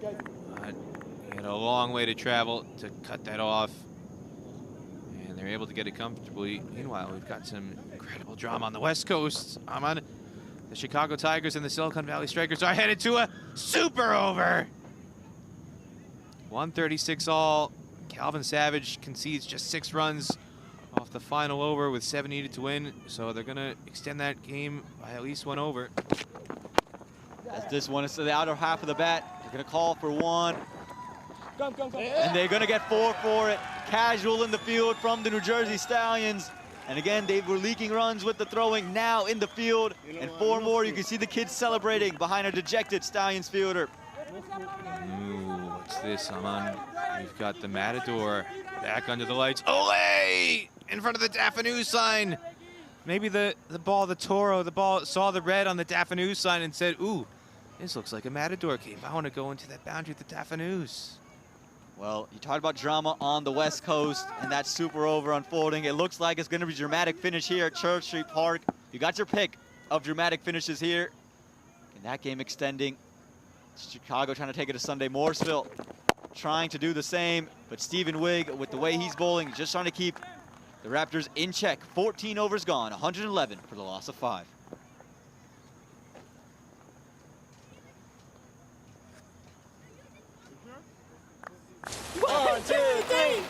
Speaker 12: He had a long way to travel to cut that off. And they're able to get it comfortably. Meanwhile, we've got some incredible drama on the West Coast. The Chicago Tigers and the Silicon Valley Strikers are headed to a super over. 136 all. Calvin Savage concedes just 6 runs off the final over with 7 needed to win. So they're going to extend that game by at least 1 over.
Speaker 11: As this one is to the outer half of the bat, they're going to call for 1. And they're going to get 4 for it. Casual in the field from the New Jersey Stallions. And again, they were leaking runs with the throwing, now in the field. And 4 more, you can see the kids celebrating behind a dejected Stallions fielder.
Speaker 12: Ooh, what's this, Aman? We've got the Matador back under the lights. Olay! In front of the Daphne sign. Maybe the ball, the Toro, the ball saw the red on the Daphne sign and said, ooh, this looks like a Matador cave. I want to go into that boundary with the Daphne.
Speaker 11: Well, you talked about drama on the West Coast, and that super over unfolding. It looks like it's going to be a dramatic finish here at Church Street Park. You got your pick of dramatic finishes here. And that game extending. Chicago trying to take it to Sunday. Morrisville trying to do the same, but Stephen Wigg, with the way he's bowling, just trying to keep the Raptors in check. 14 overs gone, 111 for the loss of 5.
Speaker 7: One, two, three.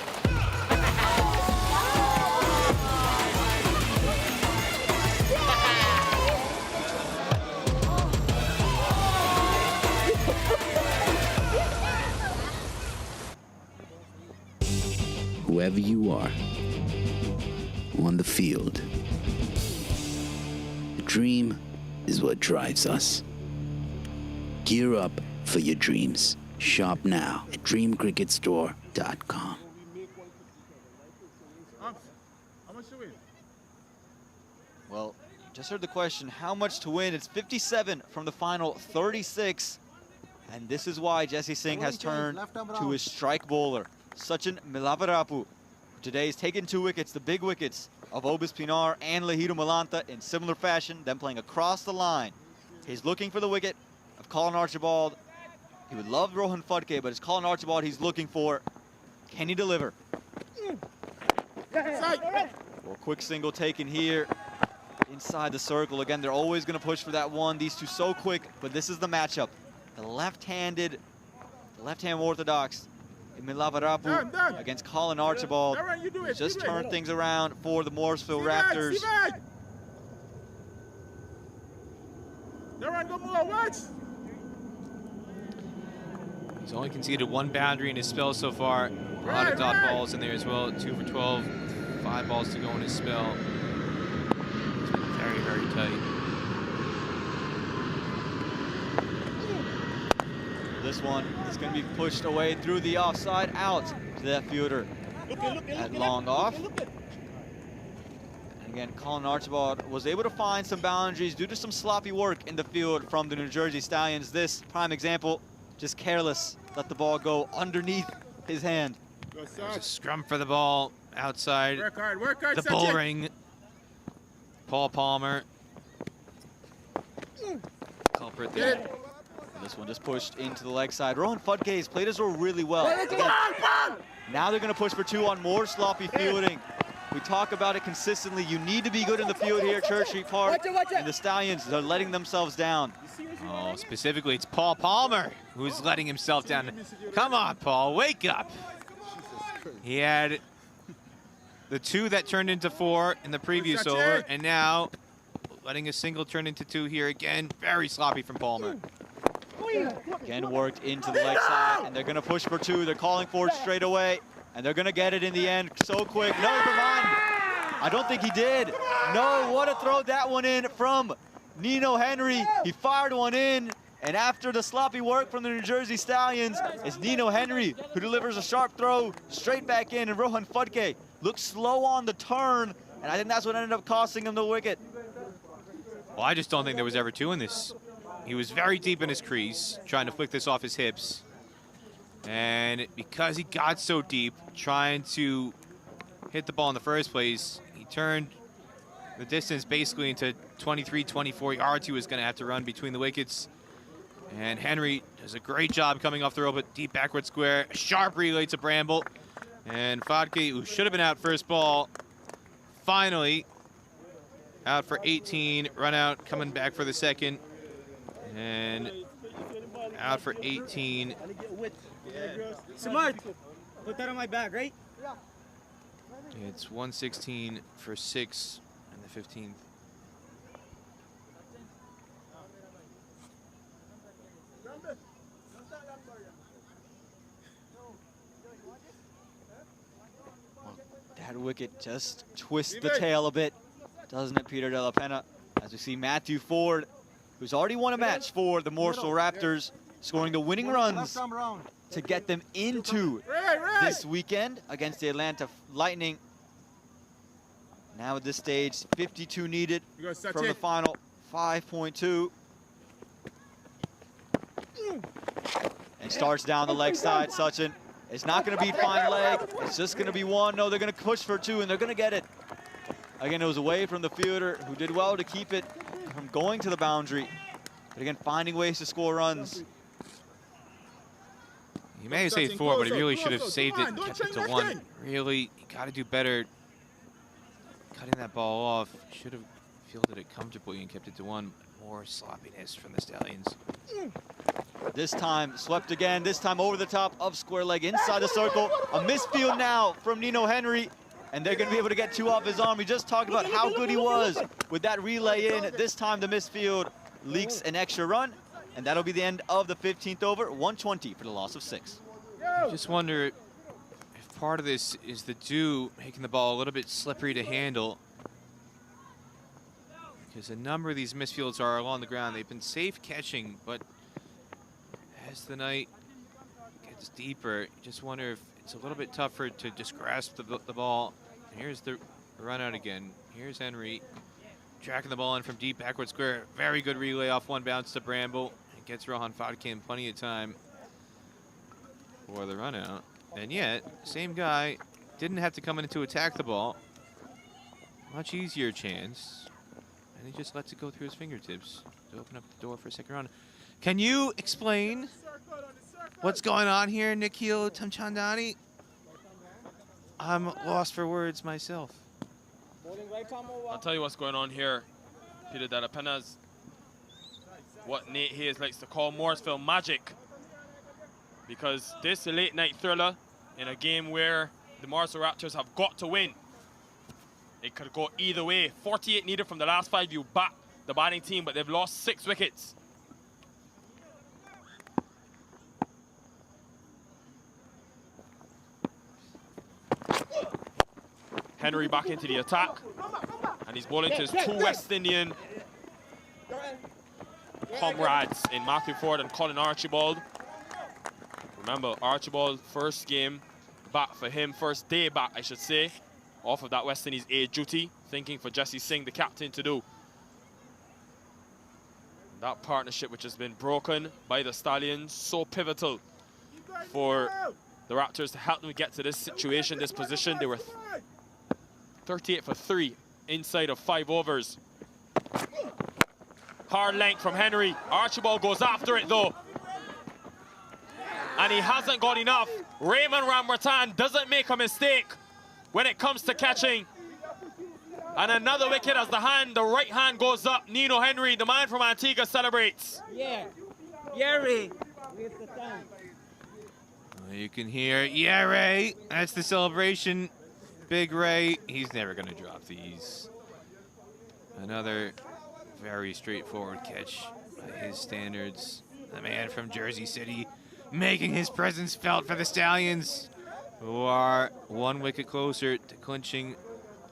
Speaker 16: Whoever you are, on the field, the dream is what drives us. Gear up for your dreams. Shop now at dreamcricketstore.com.
Speaker 18: How much to win?
Speaker 11: Well, you just heard the question, how much to win? It's 57 from the final 36. And this is why Jesse Singh has turned to his strike bowler, Sachin Milavarapu. Today he's taken 2 wickets, the big wickets of Obis Pinar and Lahiru Malanta in similar fashion, them playing across the line. He's looking for the wicket of Colin Archibald. He would love Rohan Fudke, but it's Colin Archibald he's looking for. Can he deliver? Well, quick single taken here inside the circle. Again, they're always going to push for that 1. These 2 so quick, but this is the matchup. The left-hand orthodox Millavarapu against Colin Archibald. He just turned things around for the Morrisville Raptors.
Speaker 12: He's only conceded 1 boundary in his spell so far. A lot of dot balls in there as well. 2 for 12, 5 balls to go in his spell. It's been very, very tight.
Speaker 11: This one is going to be pushed away through the offside, out to that fielder at long off. And again, Colin Archibald was able to find some boundaries due to some sloppy work in the field from the New Jersey Stallions. This prime example, just careless, let the ball go underneath his hand.
Speaker 12: There's a scrum for the ball outside
Speaker 18: Work hard,
Speaker 12: the bull ring. Paul Palmer. Culprit there.
Speaker 11: This one just pushed into the leg side. Rohan Fudke has played his role really well. Now they're going to push for 2 on more sloppy fielding. We talk about it consistently. You need to be good in the field here at Church Street Park. And the Stallions, they're letting themselves down.
Speaker 12: Oh, specifically, it's Paul Palmer who's letting himself down. Come on, Paul, wake up. He had the 2 that turned into 4 in the previous over, and now letting a single turn into 2 here again. Very sloppy from Palmer.
Speaker 11: Again, worked into the leg side, and they're going to push for 2. They're calling for it straight away, and they're going to get it in the end so quick. No, come on. I don't think he did. No, what a throw that one in from Nino Henry. He fired one in, and after the sloppy work from the New Jersey Stallions, it's Nino Henry who delivers a sharp throw straight back in, and Rohan Fudke looks slow on the turn, and I think that's what ended up costing him the wicket.
Speaker 12: Well, I just don't think there was ever 2 in this. He was very deep in his crease, trying to flick this off his hips. And because he got so deep, trying to hit the ball in the first place, he turned the distance basically into 23, 24 yards he was going to have to run between the wickets. And Henry does a great job coming off the rope at deep backward square. A sharp relay to Bramble. And Fodke, who should have been out first ball, finally out for 18. Run out, coming back for the second. And out for 18.
Speaker 7: Smart. Put that on my back, right?
Speaker 12: It's 116 for 6 in the 15th.
Speaker 11: That wicket just twists the tail a bit, doesn't it, Peter De La Pena? As we see Matthew Ford, who's already won a match for the Morrisville Raptors, scoring the winning runs to get them into this weekend against the Atlanta Lightning. Now at this stage, 52 needed from the final 5.2. And starts down the leg side, Sachin. It's not going to be fine leg. It's just going to be 1. No, they're going to push for 2, and they're going to get it. Again, it was away from the fielder, who did well to keep it from going to the boundary. But again, finding ways to score runs.
Speaker 12: He may have saved 4, but he really should have saved it and kept it to 1. Really, you got to do better cutting that ball off. Should have fielded it comfortably and kept it to 1. More sloppiness from the Stallions.
Speaker 11: This time swept again, this time over the top of square leg inside the circle. A misfield now from Nino Henry, and they're going to be able to get 2 off his arm. We just talked about how good he was with that relay in. This time the misfield leaks an extra run, and that'll be the end of the 15th over. 120 for the loss of 6.
Speaker 12: I just wonder if part of this is the dew making the ball a little bit slippery to handle, because a number of these misfields are along the ground. They've been safe catching, but as the night gets deeper, you just wonder if it's a little bit tougher to just grasp the ball. And here's the run out again. Here's Henry tracking the ball in from deep backward square. Very good relay off 1 bounce to Bramble. It gets Rohan Fodke in plenty of time for the run out. And yet, same guy didn't have to come in to attack the ball. Much easier chance. And he just lets it go through his fingertips to open up the door for a second run. Can you explain what's going on here, Nikhil Tamchandani? I'm lost for words myself.
Speaker 1: I'll tell you what's going on here. Peter De La Pena's what Nate Hayes likes to call Morrisville magic. Because this late night thriller in a game where the Morrisville Raptors have got to win. It could go either way. 48 needed from the last 5. You back the batting team, but they've lost 6 wickets. Henry back into the attack, and he's bowling to his 2 West Indian comrades in Matthew Ford and Colin Archibald. Remember, Archibald, first game back for him, first day back, I should say, off of that West Indies A duty, thinking for Jesse Singh, the captain, to do. That partnership which has been broken by the Stallions, so pivotal for the Raptors to help them get to this situation, this position. They were 38 for 3 inside of 5 overs. Hard length from Henry. Archibald goes after it though, and he hasn't got enough. Raymond Ramratan doesn't make a mistake when it comes to catching. And another wicket as the right hand goes up. Nino Henry, the man from Antigua, celebrates.
Speaker 7: Yeah. Ray.
Speaker 12: You can hear, yeah, Ray. That's the celebration. Big Ray, he's never going to drop these. Another very straightforward catch by his standards. The man from Jersey City making his presence felt for the Stallions, who are 1 wicket closer to clinching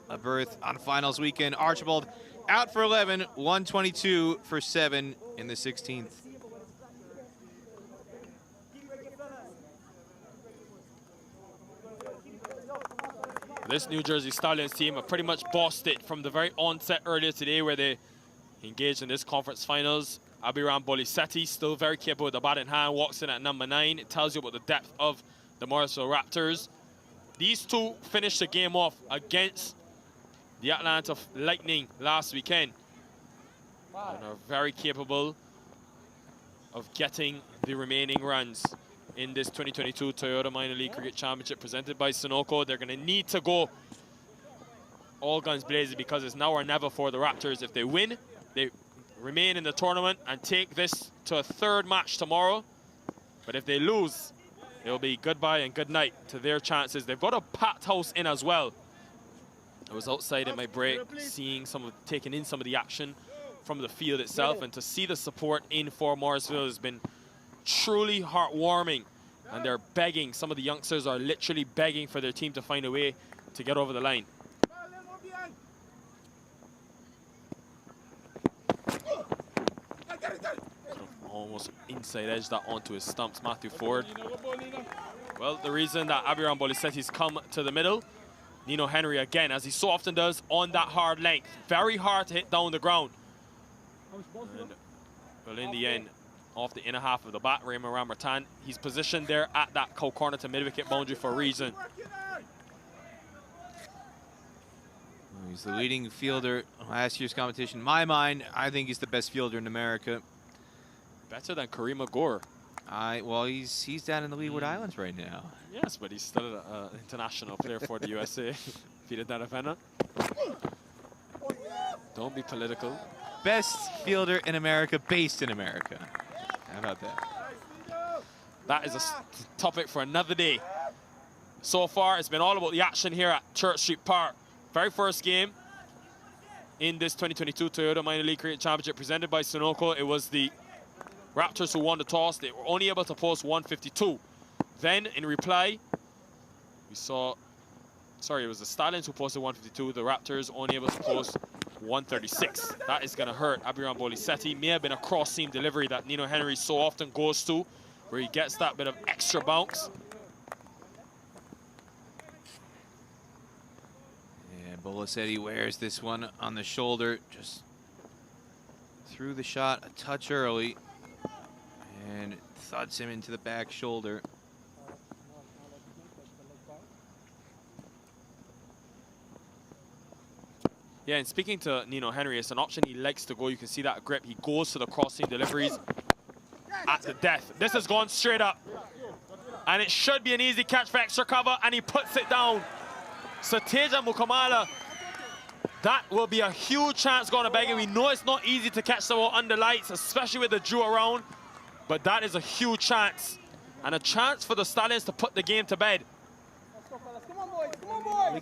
Speaker 12: a berth on finals weekend. Archibald out for 11, 122 for 7 in the 16th.
Speaker 1: This New Jersey Stallions team have pretty much bossed it from the very onset earlier today, where they engaged in this conference finals. Abiram Bolisetti, still very capable with the bat in hand, walks in at number 9. It tells you about the depth of the Morrisville Raptors. These two finished the game off against the Atlanta Lightning last weekend, and are very capable of getting the remaining runs in this 2022 Toyota Minor League Cricket Championship presented by Sunoco. They're going to need to go all guns blazing, because it's now or never for the Raptors. If they win, they remain in the tournament and take this to a 3rd match tomorrow. But if they lose, it'll be goodbye and good night to their chances. They've got a packed house in as well. I was outside in my break, taking in some of the action from the field itself, and to see the support in for Morrisville has been truly heartwarming. And they're begging, some of the youngsters are literally begging for their team to find a way to get over the line. Almost inside edge that onto his stumps, Matthew Ford. Well, the reason that Abiram Bolisetti's come to the middle, Nino Henry again, as he so often does, on that hard length. Very hard to hit down the ground. And, well, in the end, off the inner half of the bat, Raymond Ramratan, he's positioned there at that corner to mid-wicket boundary for a reason.
Speaker 12: He's the leading fielder last year's competition. In my mind, I think he's the best fielder in America.
Speaker 1: Better than Kareem Agor.
Speaker 12: Well, he's down in the Leeward Islands right now.
Speaker 1: Yes, but he's still an international player for the USA. If he did that event. Don't be political.
Speaker 12: Best fielder in America, based in America. How about that?
Speaker 1: That is a topic for another day. So far, it's been all about the action here at Church Street Park. Very first game in this 2022 Toyota Minor League Cricket Championship presented by Sunoco. It was the Raptors who won the toss. They were only able to post 152. Then, in reply, we saw... Sorry, it was the Stallions who posted 152. The Raptors only able to post 136. That is going to hurt Abiram Bolisetti. May have been a cross-seam delivery that Nino Henry so often goes to, where he gets that bit of extra bounce.
Speaker 12: And Bolisetti wears this one on the shoulder. Just threw the shot a touch early and thuds him into the back shoulder.
Speaker 1: Yeah, and speaking to Nino Henry, it's an option he likes to go. You can see that grip. He goes to the crossing deliveries at the death. This has gone straight up. And it should be an easy catch for extra cover, and he puts it down. Sateja Mukamala, that will be a huge chance going to Beggar. We know it's not easy to catch the ball under lights, especially with the Jew around, but that is a huge chance. And a chance for the Stallions to put the game to bed.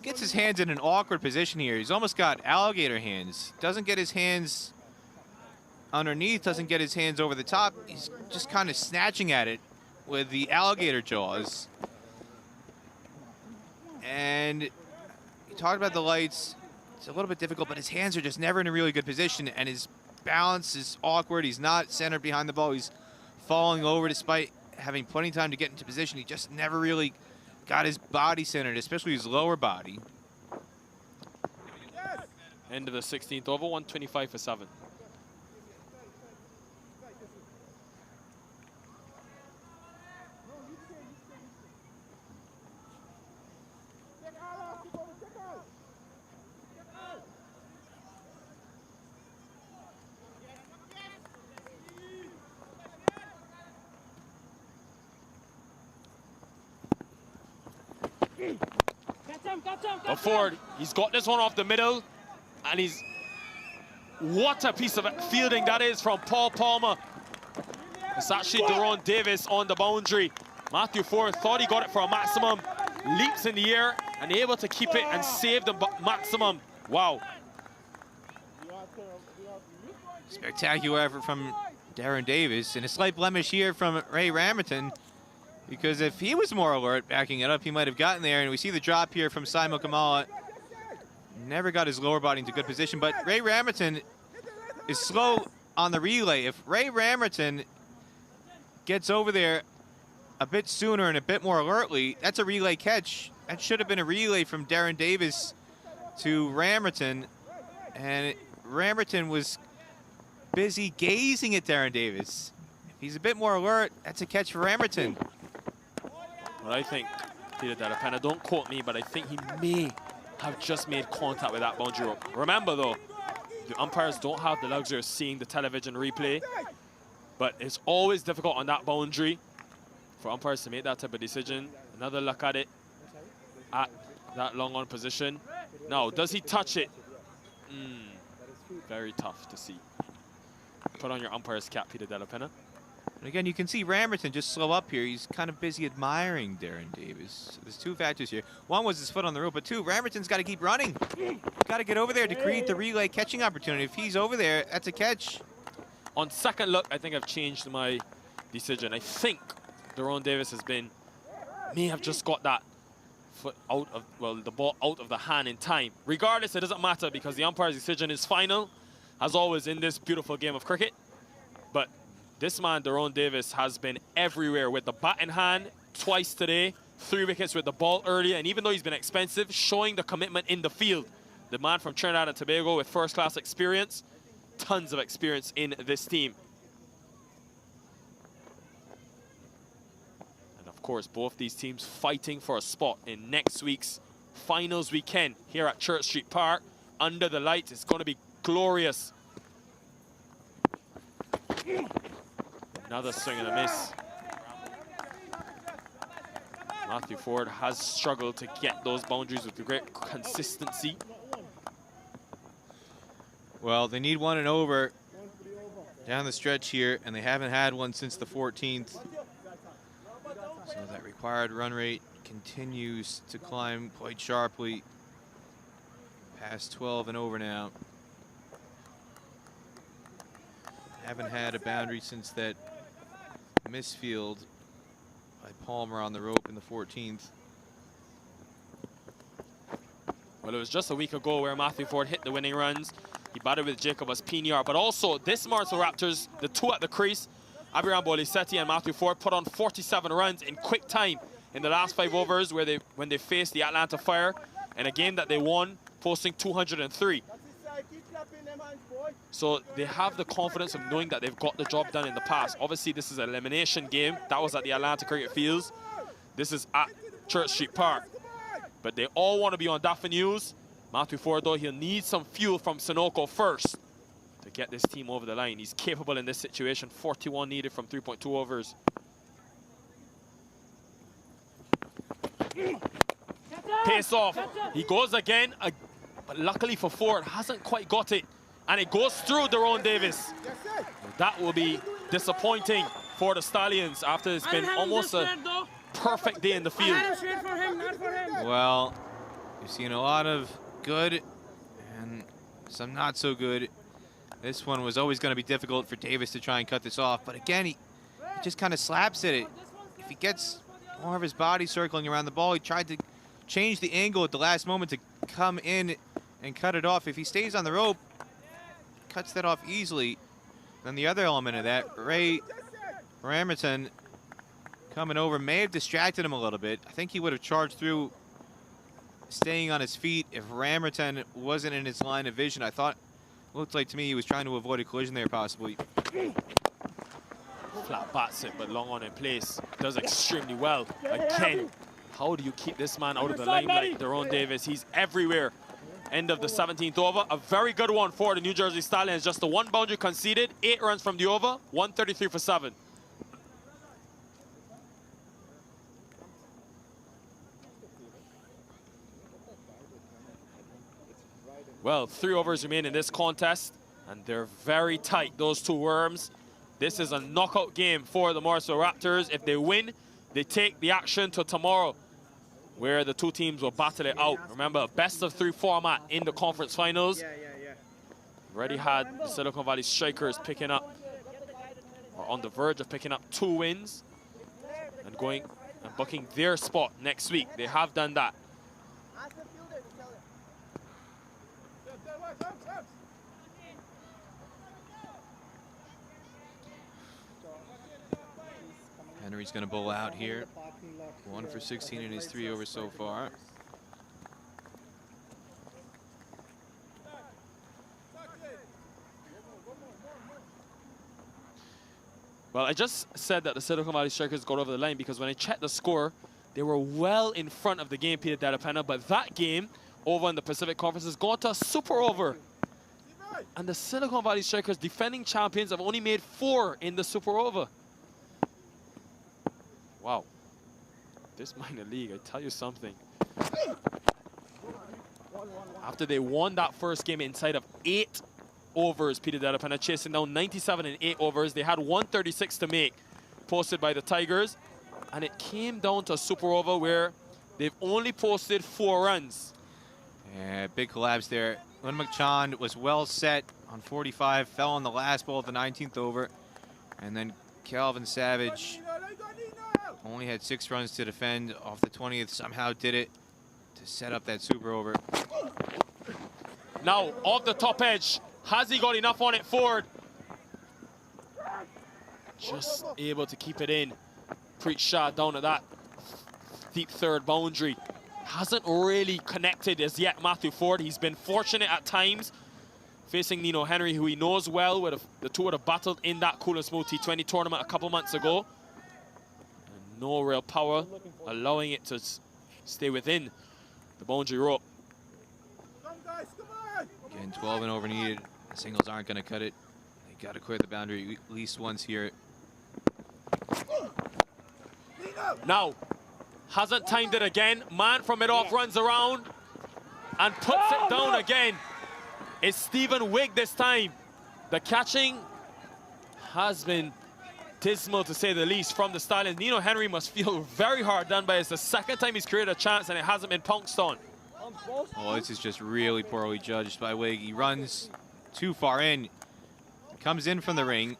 Speaker 12: gets his hands in an awkward position here. He's almost got alligator hands. Doesn't get his hands underneath, doesn't get his hands over the top. He's just kind of snatching at it with the alligator jaws. And you talked about the lights. It's a little bit difficult, but his hands are just never in a really good position, and his balance is awkward. He's not centered behind the ball. He's falling over despite having plenty of time to get into position. He just never really got his body centered, especially his lower body.
Speaker 1: End of the 16th over, 125 for 7. But Ford, he's got this one off the middle, and he's... What a piece of fielding that is from Paul Palmer. It's actually Deron Davis on the boundary. Matthew Ford thought he got it for a maximum. Leaps in the air and able to keep it and save the maximum. Wow.
Speaker 12: Spectacular effort from Deron Davis, and a slight blemish here from Ray Ramerton, because if he was more alert backing it up, he might have gotten there. And we see the drop here from Simon Kamala. Never got his lower body into good position, but Ray Ramerton is slow on the relay. If Ray Ramerton gets over there a bit sooner and a bit more alertly, that's a relay catch. That should have been a relay from Deron Davis to Ramerton, and Ramerton was busy gazing at Deron Davis. If he's a bit more alert, that's a catch for Ramerton.
Speaker 1: But I think, Peter Delapena, don't quote me, but I think he may have just made contact with that boundary rope. Remember, though, the umpires don't have the luxury of seeing the television replay, but it's always difficult on that boundary for umpires to make that type of decision. Another look at it at that long on position. Now, does he touch it? Very tough to see. Put on your umpire's cap, Peter Delapena.
Speaker 12: And again, you can see Ramerton just slow up here. He's kind of busy admiring Deron Davis. So there's two factors here. One was his foot on the rope, but two, Ramerton's got to keep running. Got to get over there to create the relay catching opportunity. If he's over there, that's a catch.
Speaker 1: On second look, I think I've changed my decision. I think Deron Davis may have just got that foot out of, well, the ball out of the hand in time. Regardless, it doesn't matter because the umpire's decision is final, as always in this beautiful game of cricket. But this man, Deron Davis, has been everywhere with the bat in hand twice today, 3 wickets with the ball earlier, and even though he's been expensive, showing the commitment in the field. The man from Trinidad and Tobago with first-class experience, tons of experience in this team. And of course, both these teams fighting for a spot in next week's finals weekend here at Church Street Park. Under the lights, it's going to be glorious. Another swing and a miss. Matthew Ford has struggled to get those boundaries with great consistency.
Speaker 12: Well, they need one and over down the stretch here, and they haven't had one since the 14th. So that required run rate continues to climb quite sharply. Past 12 and over now. Haven't had a boundary since that misfield by Palmer on the rope in the 14th.
Speaker 1: Well, it was just a week ago where Matthew Ford hit the winning runs. He batted with Jacob Piniar, but also this Morrisville Raptors, the two at the crease, Abiram Bolisetti and Matthew Ford, put on 47 runs in quick time in the last 5 overs when they faced the Atlanta Fire in a game that they won, posting 203. So they have the confidence of knowing that they've got the job done in the past. Obviously, this is an elimination game. That was at the Atlanta Cricket Fields. This is at Church Street Park. But they all want to be on Daffy News. Matthew Ford, though, he'll need some fuel from Sunoco first to get this team over the line. He's capable in this situation. 41 needed from 3.2 overs. Pace off. He goes again, but luckily for Ford, hasn't quite got it. And it goes through Deron Davis. That will be disappointing for the Stallions after it's been almost a perfect day in the field.
Speaker 12: Well, We've seen a lot of good and some not so good. This one was always going to be difficult for Davis to try and cut this off. But again, he just kind of slaps at it. If he gets more of his body circling around the ball, he tried to change the angle at the last moment to come in and cut it off. If he stays on the rope, cuts that off easily. Then the other element of that, Ray Ramerton coming over may have distracted him a little bit. I think he would have charged through staying on his feet if Ramerton wasn't in his line of vision. I thought, looked like to me he was trying to avoid a collision there possibly.
Speaker 1: Flat bats it, but long on in place. Does extremely well. Again, how do you keep this man out of the limelight? Daron Davis, he's everywhere. End of the 17th over. A very good one for the New Jersey Stallions. Just the one boundary conceded. 8 runs from the over. 133 for 7. Well, 3 overs remain in this contest, and they're very tight, those two worms. This is a knockout game for the Morrisville Raptors. If they win, they take the action to tomorrow, where the two teams will battle it out. Remember, best of 3 format in the conference finals. Already had the Silicon Valley Strikers picking up, or on the verge of picking up 2 wins, and going and booking their spot next week. They have done that.
Speaker 12: Henry's going to bowl out here. 1 for 16 in his 3 overs so far.
Speaker 1: Well, I just said that the Silicon Valley Strikers got over the line because when I checked the score, they were well in front of the game, Peter Delapena, but that game over in the Pacific Conference has gone to a super over. And the Silicon Valley Strikers, defending champions, have only made 4 in the super over. Wow. This minor league, I tell you something. After they won that first game inside of 8 overs, Peter Delapena chasing down 97 in 8 overs. They had 136 to make, posted by the Tigers. And it came down to a super over where they've only posted 4 runs.
Speaker 12: Yeah, big collapse there. Lynn McChand was well set on 45, fell on the last ball of the 19th over. And then Calvin Savage only had 6 runs to defend off the 20th. Somehow did it to set up that super over.
Speaker 1: Now, off the top edge. Has he got enough on it, Ford? Just able to keep it in. Preach shot down at that deep third boundary. Hasn't really connected as yet, Matthew Ford. He's been fortunate at times facing Nino Henry, who he knows well. The two would have battled in that Cool and Smooth T20 tournament a couple months ago. And no real power, allowing it to stay within the boundary rope.
Speaker 12: Again, 12 and over needed. The singles aren't going to cut it. They got to clear the boundary at least once here.
Speaker 1: Now, hasn't timed it again. Man from mid-off runs around and puts it down again. It's Stephen Wigg this time. The catching has been dismal, to say the least, from the Stallions. Nino Henry must feel very hard done by. It's the second time he's created a chance and it hasn't been pounced on.
Speaker 12: Oh, this is just really poorly judged by Wigg. He runs too far in, comes in from the ring,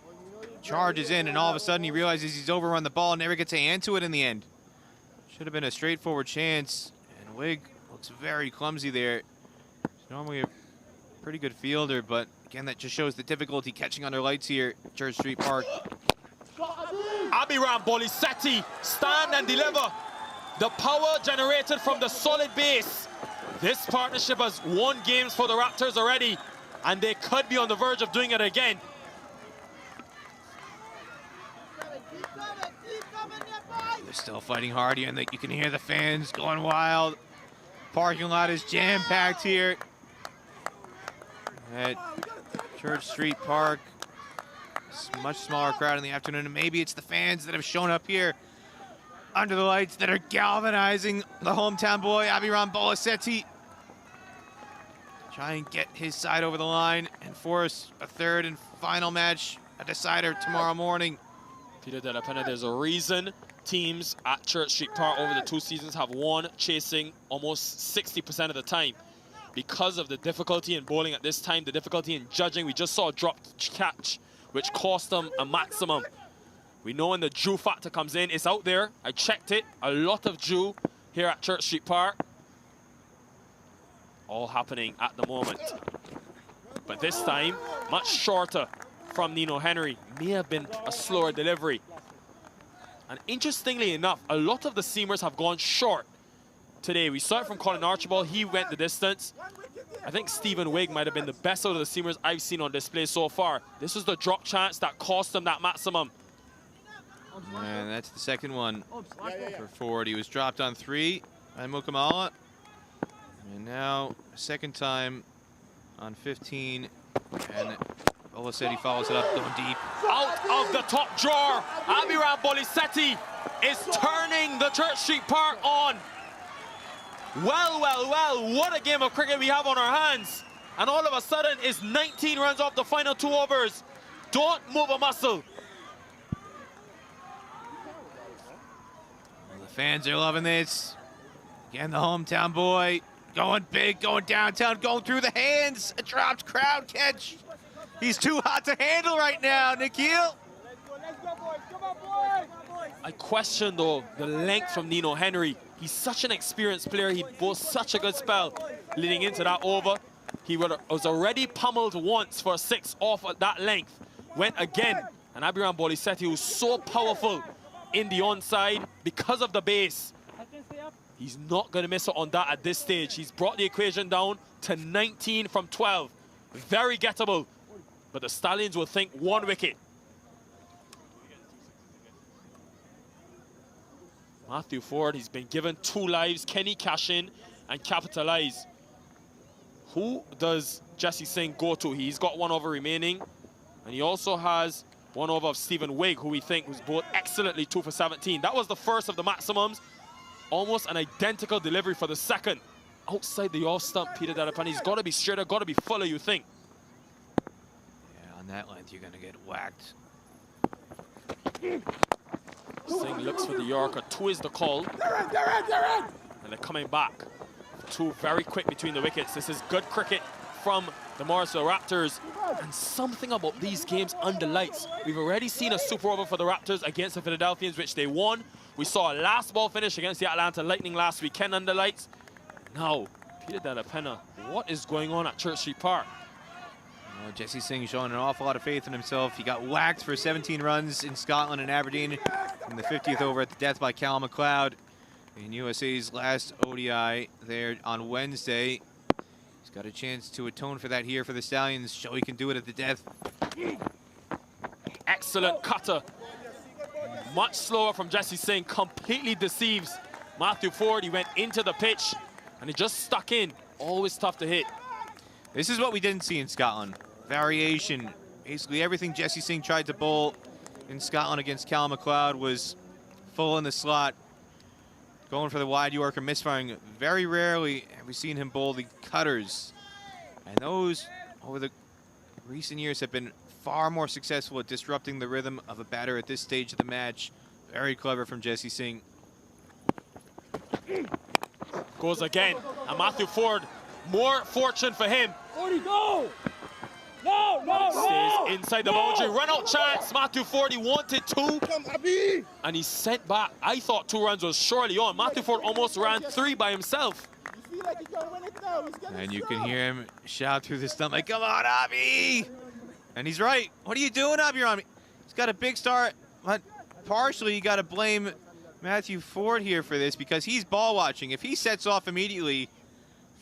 Speaker 12: charges in, and all of a sudden he realizes he's overrun the ball and never gets a hand to it in the end. Should have been a straightforward chance, and Wigg looks very clumsy there. He's normally a pretty good fielder, but again, that just shows the difficulty catching under lights here at Church Street Park.
Speaker 1: Abiram Bolisetti, stand and deliver. The power generated from the solid base. This partnership has won games for the Raptors already, and they could be on the verge of doing it again.
Speaker 12: They're still fighting hard here, and you can hear the fans going wild. Parking lot is jam-packed here at Church Street Park. It's a much smaller crowd in the afternoon, and maybe it's the fans that have shown up here under the lights that are galvanizing the hometown boy, Abiram Bolisetti. Try and get his side over the line and force a third and final match, a decider tomorrow morning.
Speaker 1: Peter Delapena, there's a reason teams at Church Street Park over the 2 seasons have won chasing almost 60% of the time. Because of the difficulty in bowling at this time, the difficulty in judging, we just saw a dropped catch, which cost them a maximum. We know when the dew factor comes in, it's out there. I checked it. A lot of dew here at Church Street Park. All happening at the moment. But this time, much shorter from Nino Henry. May have been a slower delivery. And interestingly enough, a lot of the seamers have gone short today. We saw it from Colin Archibald. He went the distance. I think Stephen Wigg might have been the best out of the seamers I've seen on display so far. This was the drop chance that cost them that maximum.
Speaker 12: And that's the second one for Ford. He was dropped on 3 by Mukamala. And now, second time on 15. And Bolisetti follows it up, going deep.
Speaker 1: Out of the top drawer, Abiram Bolisetti is turning the Church Street Park on. Well, well, well, what a game of cricket we have on our hands. And all of a sudden, it's 19 runs off the final 2 overs. Don't move a muscle.
Speaker 12: Well, the fans are loving this. Again, the hometown boy going big, going downtown, going through the hands. A dropped crowd catch. He's too hot to handle right now, Nikhil.
Speaker 1: I question, though, the length from Nino Henry. He's such an experienced player. He bowled such a good spell leading into that over. He was already pummeled once for a 6 off at that length. Went again. And Abiram Bolisetti, was so powerful in the onside because of the base. He's not going to miss it on that at this stage. He's brought the equation down to 19 from 12. Very gettable. But the Stallions will think 1 wicket. Matthew Ford, he's been given 2 lives. Can he cash in and capitalize? Who does Jesse Singh go to? He's got 1 over remaining. And he also has 1 over of Stephen Wigg, who we think was bowled excellently 2 for 17. That was the first of the maximums. Almost an identical delivery for the second. Outside the off stump, Peter Delapan. He's got to be straighter, got to be fuller, you think.
Speaker 12: Yeah, on that length, you're going to get whacked.
Speaker 1: Singh looks for the Yorker. 2 is the call. And they're coming back. 2 very quick between the wickets. This is good cricket from the Morrisville Raptors. And something about these games under lights. We've already seen a super over for the Raptors against the Philadelphians, which they won. We saw a last ball finish against the Atlanta Lightning last weekend under lights. Now, Peter Delapenna, what is going on at Church Street Park?
Speaker 12: Well, Jesse Singh showing an awful lot of faith in himself. He got whacked for 17 runs in Scotland and Aberdeen in the 50th over at the death by Cal McLeod in USA's last ODI there on Wednesday. He's got a chance to atone for that here for the Stallions. Show he can do it at the death.
Speaker 1: Excellent cutter. Much slower from Jesse Singh. Completely deceives Matthew Ford. He went into the pitch and he just stuck in. Always tough to hit.
Speaker 12: This is what we didn't see in Scotland. Variation. Basically everything Jesse Singh tried to bowl in Scotland against Cal McLeod was full in the slot. Going for the wide Yorker, misfiring. Very rarely have we seen him bowl the cutters. And those, over the recent years, have been far more successful at disrupting the rhythm of a batter at this stage of the match. Very clever from Jesse Singh.
Speaker 1: Goes again. And Matthew Ford, more fortune for him.
Speaker 7: 40, go! No, no,
Speaker 1: Stays inside the boundary. Run out chance. Matthew Ford, he wanted 2. And he sent back. I thought 2 runs was surely on. Matthew Ford almost ran 3 by himself.
Speaker 12: And you can hear him shout through the stump, like, come on, Abby! And he's right. What are you doing, Abby? He's got a big start, but partially you got to blame Matthew Ford here for this because he's ball watching. If he sets off immediately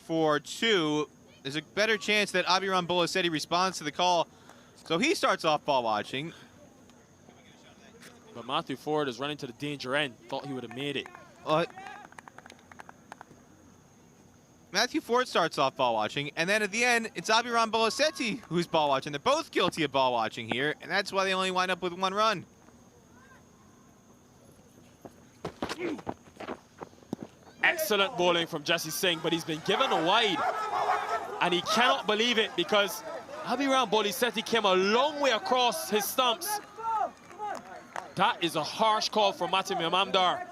Speaker 12: for 2, there's a better chance that Abiram Bolisetti responds to the call. So he starts off ball watching.
Speaker 1: But Matthew Ford is running to the danger end. Thought he would have made it.
Speaker 12: Matthew Ford starts off ball watching, and then at the end, it's Abiram Bolisetti who's ball watching. They're both guilty of ball watching here, and that's why they only wind up with 1 run.
Speaker 1: Excellent bowling from Jesse Singh, but he's been given a wide. And he cannot believe it because Abiram Bolisetti came a long way across his stumps. That is a harsh call from Matim Yamamdar.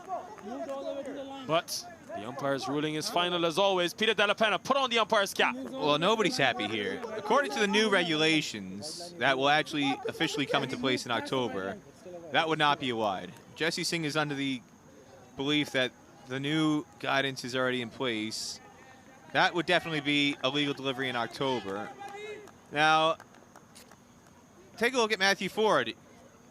Speaker 1: But the umpire's ruling is final as always. Peter Della Penna, put on the umpire's cap.
Speaker 12: Well, nobody's happy here. According to the new regulations that will actually officially come into place in October, that would not be a wide. Jesse Singh is under the belief that the new guidance is already in place. That would definitely be a legal delivery in October. Now, take a look at Matthew Ford.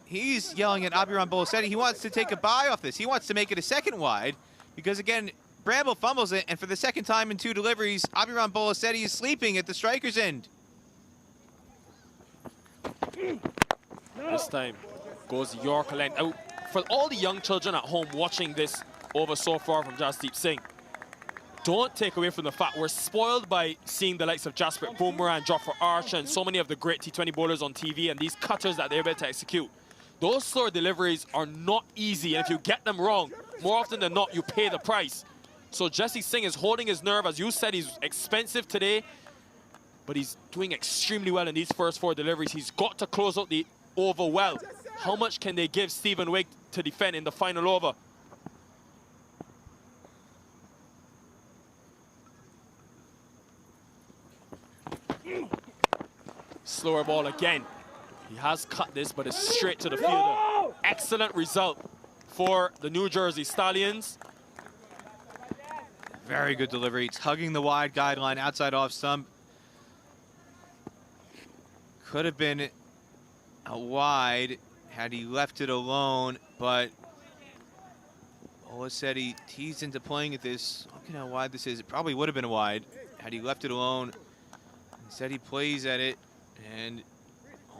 Speaker 12: He's yelling at Abiram Bolasetti. He wants to take a bye off this. He wants to make it a second wide because, again, Bramble fumbles it, and for the second time in 2 deliveries, Abiram Bolasetti is sleeping at the striker's end.
Speaker 1: This time goes York length out. For all the young children at home watching this over so far from Jasdeep Singh, don't take away from the fact we're spoiled by seeing the likes of Jasprit Bumrah and Jofra Archer and so many of the great T20 bowlers on TV and these cutters that they're able to execute. Those slower deliveries are not easy, and if you get them wrong, more often than not, you pay the price. So Jesse Singh is holding his nerve. As you said, he's expensive today, but he's doing extremely well in these first 4 deliveries. He's got to close out the over well. How much can they give Stephen Wigg to defend in the final over? Slower ball again. He has cut this, but it's straight to the fielder. Excellent result for the New Jersey Stallions.
Speaker 12: Very good delivery. It's hugging the wide guideline outside off stump. Could have been a wide had he left it alone, but Bolasetti teased into playing at this. Look at how wide this is. It probably would have been a wide had he left it alone. Instead, he plays at it and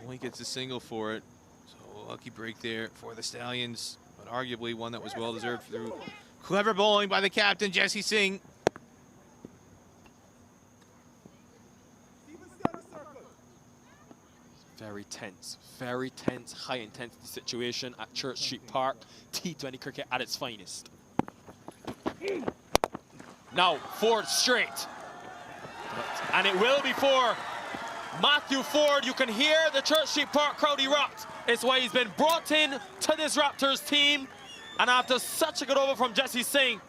Speaker 12: only gets a single for it. So a lucky break there for the Stallions, but arguably one that was well-deserved through clever bowling by the captain, Jesse Singh.
Speaker 1: Very tense, high-intensity situation at Church Street Park. T20 cricket at its finest. Now, Ford straight. And it will be for Matthew Ford. You can hear the Church Street Park crowd erupt. It's why he's been brought in to this Raptors team. And after such a good over from Jesse Singh,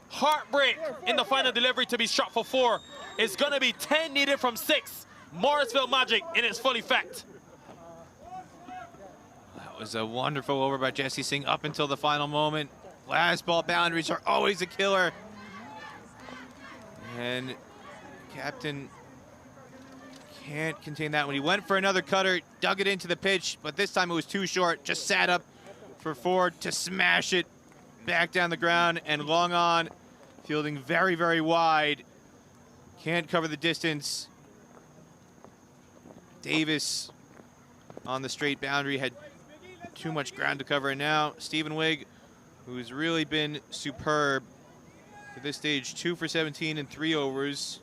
Speaker 1: heartbreak in the final delivery to be struck for 4. It's going to be 10 needed from 6. Morrisville magic in its full effect.
Speaker 12: That was a wonderful over by Jesse Singh up until the final moment. Last ball boundaries are always a killer. And captain can't contain that one. He went for another cutter, dug it into the pitch, but this time it was too short. Just sat up for Ford to smash it back down the ground, and long on, fielding very, very wide. Can't cover the distance. Davis on the straight boundary had too much ground to cover, and now Stephen Wigg, who's really been superb to this stage, 2 for 17 in 3 overs.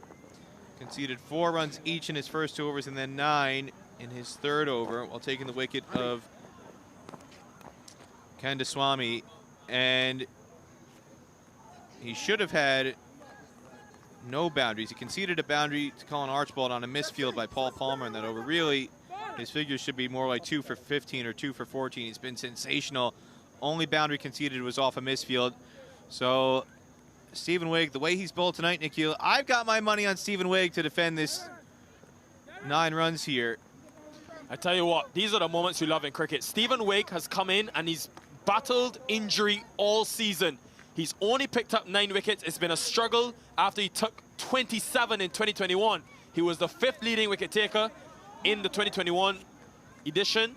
Speaker 12: Conceded 4 runs each in his first 2 overs and then 9 in his 3rd over while taking the wicket of Kandaswamy. And he should have had no boundaries. He conceded a boundary to Colin Archibald on a misfield by Paul Palmer in that over. Really, his figures should be more like 2 for 15 or 2 for 14. He's been sensational. Only boundary conceded was off a misfield. So Stephen Wigg, the way he's bowled tonight, Nikhil, I've got my money on Stephen Wigg to defend this 9 runs here.
Speaker 1: I tell you what, these are the moments you love in cricket. Stephen Wigg has come in and he's battled injury all season. He's only picked up 9 wickets. It's been a struggle after he took 27 in 2021. He was the 5th leading wicket taker in the 2021 edition,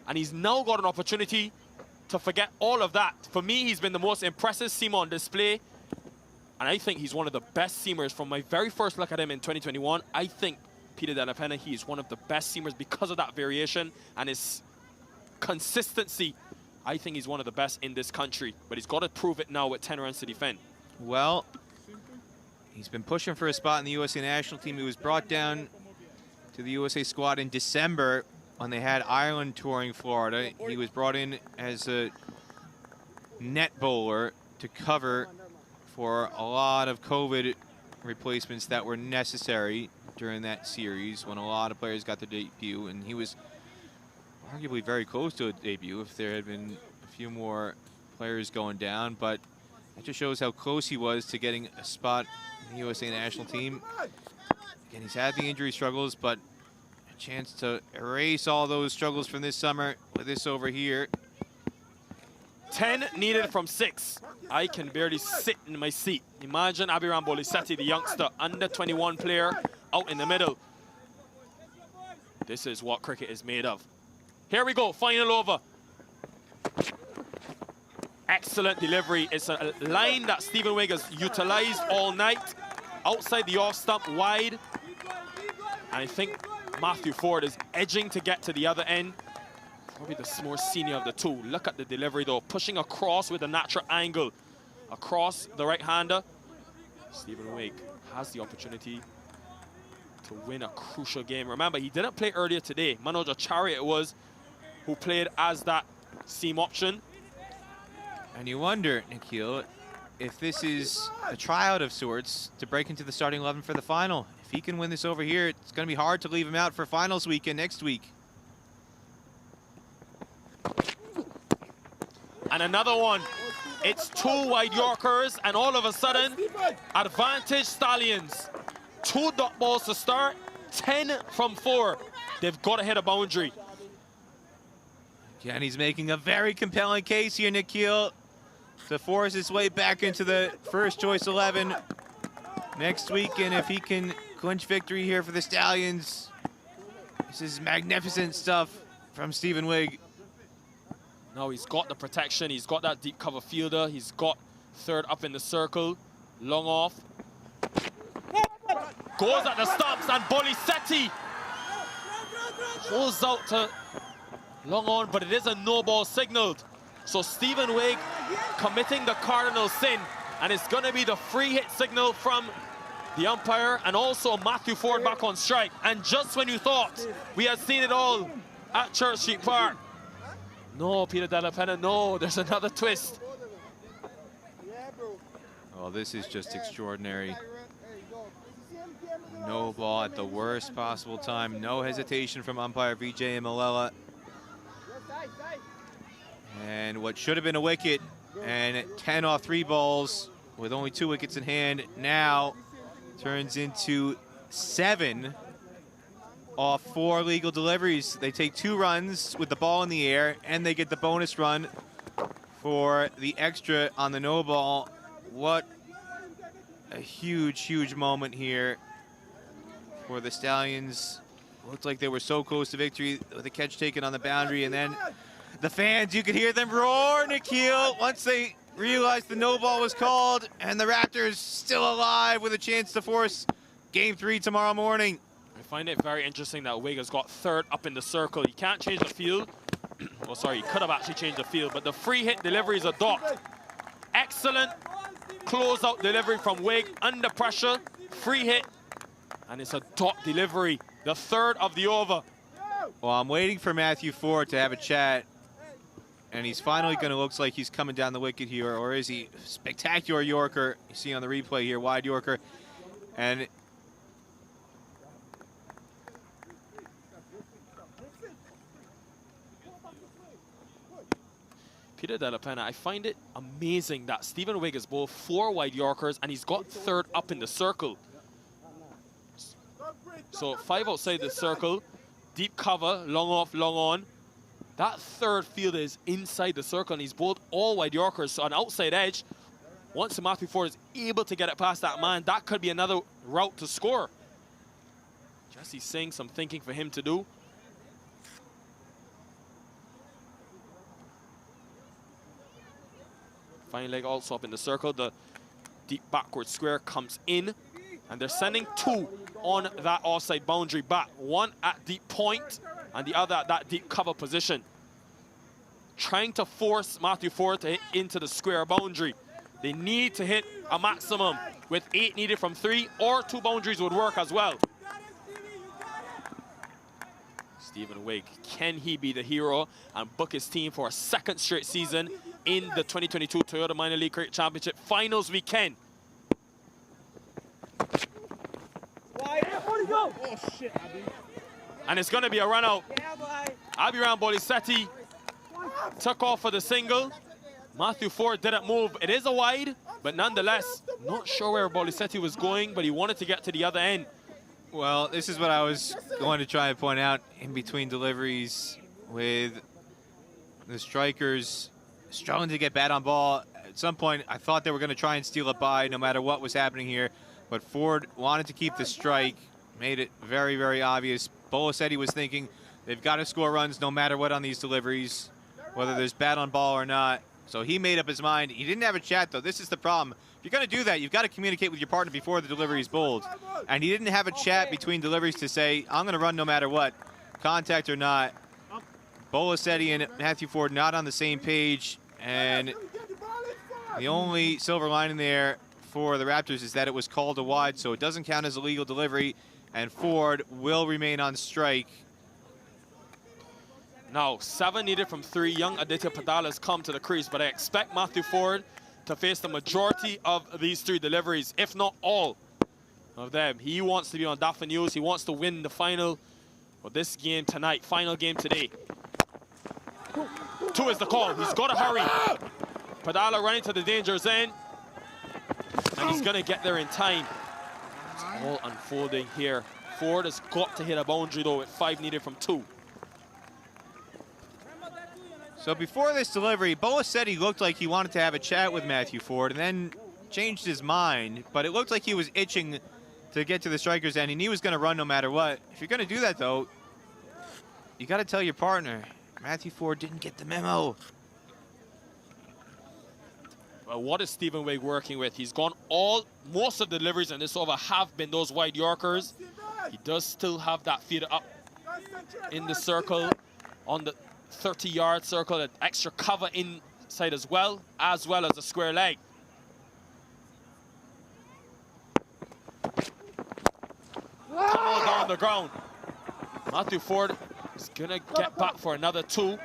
Speaker 1: and he's now got an opportunity to forget all of that. For me, he's been the most impressive seamer on display, and I think he's one of the best seamers. From my very first look at him in 2021, I think Peter Della Penna, he is one of the best seamers because of that variation and his consistency. I think he's one of the best in this country, but he's got to prove it now with 10 runs to defend.
Speaker 12: Well, he's been pushing for a spot in the USA national team. He was brought down to the USA squad in December when they had Ireland touring Florida. He was brought in as a net bowler to cover for a lot of COVID replacements that were necessary during that series when a lot of players got their debut, and he was arguably very close to a debut if there had been a few more players going down, but it just shows how close he was to getting a spot in the USA national team. Again, he's had the injury struggles, but a chance to erase all those struggles from this summer with this over here.
Speaker 1: 10 needed from 6. I can barely sit in my seat. Imagine Abiram Bolisetti, the youngster, under 21 player, out in the middle. This is what cricket is made of. Here we go, final over. Excellent delivery. It's a line that Stephen Wigg has utilized all night. Outside the off stump, wide. And I think Matthew Ford is edging to get to the other end. Probably the more senior of the two. Look at the delivery though, pushing across with a natural angle. Across the right-hander. Stephen Wigg has the opportunity to win a crucial game. Remember, he didn't play earlier today. Manoj Acharya it was who played as that seam option.
Speaker 12: And you wonder, Nikhil, if this is a tryout of sorts to break into the starting 11 for the final. If he can win this over here, it's going to be hard to leave him out for finals weekend next week.
Speaker 1: And another one. It's 2 wide Yorkers, and all of a sudden, advantage Stallions. 2 dot balls to start, 10 from 4. They've got to hit a boundary.
Speaker 12: Yeah, and he's making a very compelling case here, Nikhil, to force his way back into the first choice 11 next week. And if he can clinch victory here for the Stallions, this is magnificent stuff from Stephen Wigg.
Speaker 1: No, he's got the protection. He's got that deep cover fielder. He's got third up in the circle. Long off. Goes at the stumps, and Bolisetti holds out to long on, but it is a no ball signaled. So Stephen Wigg committing the cardinal sin, and it's going to be the free hit signal from the umpire, and also Matthew Ford back on strike. And just when you thought we had seen it all at Church Street Park, no, Peter Della Penna, no, there's another twist.
Speaker 12: Oh, this is just extraordinary. No ball at the worst possible time. No hesitation from umpire Vijay Malella. And what should have been a wicket, and 10 off 3 balls with only 2 wickets in hand, now turns into 7 off 4 legal deliveries. They take 2 runs with the ball in the air, and they get the bonus run for the extra on the no ball. What a huge, huge moment here for the Stallions. Looked like they were so close to victory with a catch taken on the boundary, and then the fans, you could hear them roar, Nikhil, once they realized the no ball was called, and the Raptors still alive with a chance to force Game 3 tomorrow morning.
Speaker 1: I find it very interesting that Wigg has got third up in the circle. He can't change the field. Well, sorry, he could have actually changed the field, but the free hit delivery is a dot. Excellent close-out delivery from Wigg under pressure, free hit, and it's a dot delivery, the third of the over.
Speaker 12: Well, I'm waiting for Matthew Ford to have a chat, and he's finally going to look like he's coming down the wicket here, or is he? Spectacular Yorker, you see on the replay here, wide Yorker, and
Speaker 1: Peter Della Penna, I find it amazing that Stephen Wigg has bowled 4 wide Yorkers and he's got third up in the circle. So 5 outside the circle, deep cover, long off, long on. That third fielder is inside the circle, and he's bowled all wide Yorkers. So on outside edge, once Matthew Ford is able to get it past that man, that could be another route to score. Jesse Singh, some thinking for him to do. Fine leg also up in the circle. The deep backward square comes in, and they're sending 2 on that offside boundary back. 1 at deep point, and the other at that deep cover position. Trying to force Matthew Ford to hit into the square boundary. They need to hit a maximum with 8 needed from 3, or 2 boundaries would work as well. Stephen Wigg, can he be the hero and book his team for a 2nd straight season in the 2022 Toyota Minor League Cricket Championship Finals weekend?
Speaker 7: Oh, shit, Abby.
Speaker 1: And it's going to be a run out. Abiram Bolisetti took off for the single. Matthew Ford didn't move. It is a wide, but nonetheless, not sure where Bolisetti was going, but he wanted to get to the other end.
Speaker 12: Well, this is what I was going to try and point out in between deliveries with the strikers struggling to get bat on ball. At some point, I thought they were going to try and steal it by no matter what was happening here, but Ford wanted to keep the strike, made it very, very obvious. Bolisetti was thinking they've got to score runs no matter what on these deliveries, whether there's bat on ball or not. So he made up his mind. He didn't have a chat, though. This is the problem. If you're going to do that, you've got to communicate with your partner before the delivery is bowled. And he didn't have a chat between deliveries to say, I'm going to run no matter what, contact or not. Bolisetti and Matthew Ford not on the same page. And the only silver lining there for the Raptors is that it was called a wide, so it doesn't count as a legal delivery. And Ford will remain on strike.
Speaker 1: Now, 7 needed from 3. Young Aditya Padala has come to the crease, but I expect Matthew Ford to face the majority of these 3 deliveries, if not all of them. He wants to be on Dafa News. He wants to win the final of this game tonight, final game today. 2 is the call. He's got to hurry. Padala running to the danger zone, and he's going to get there in time. It's all unfolding here. Ford has got to hit a boundary, though, with 5 needed from 2.
Speaker 12: So before this delivery, Bolisetti looked like he wanted to have a chat with Matthew Ford and then changed his mind, but it looked like he was itching to get to the striker's end, and he was going to run no matter what. If you're going to do that, though, you got to tell your partner, Matthew Ford didn't get the memo.
Speaker 1: Well, what is Stephen Wigg working with? He's gone most of the deliveries in this over have been those wide Yorkers. He does still have that feeder up in the circle on the 30-yard circle, an extra cover inside as well as a square leg. Tunnel down the ground. Matthew Ford is gonna get back for another 2. And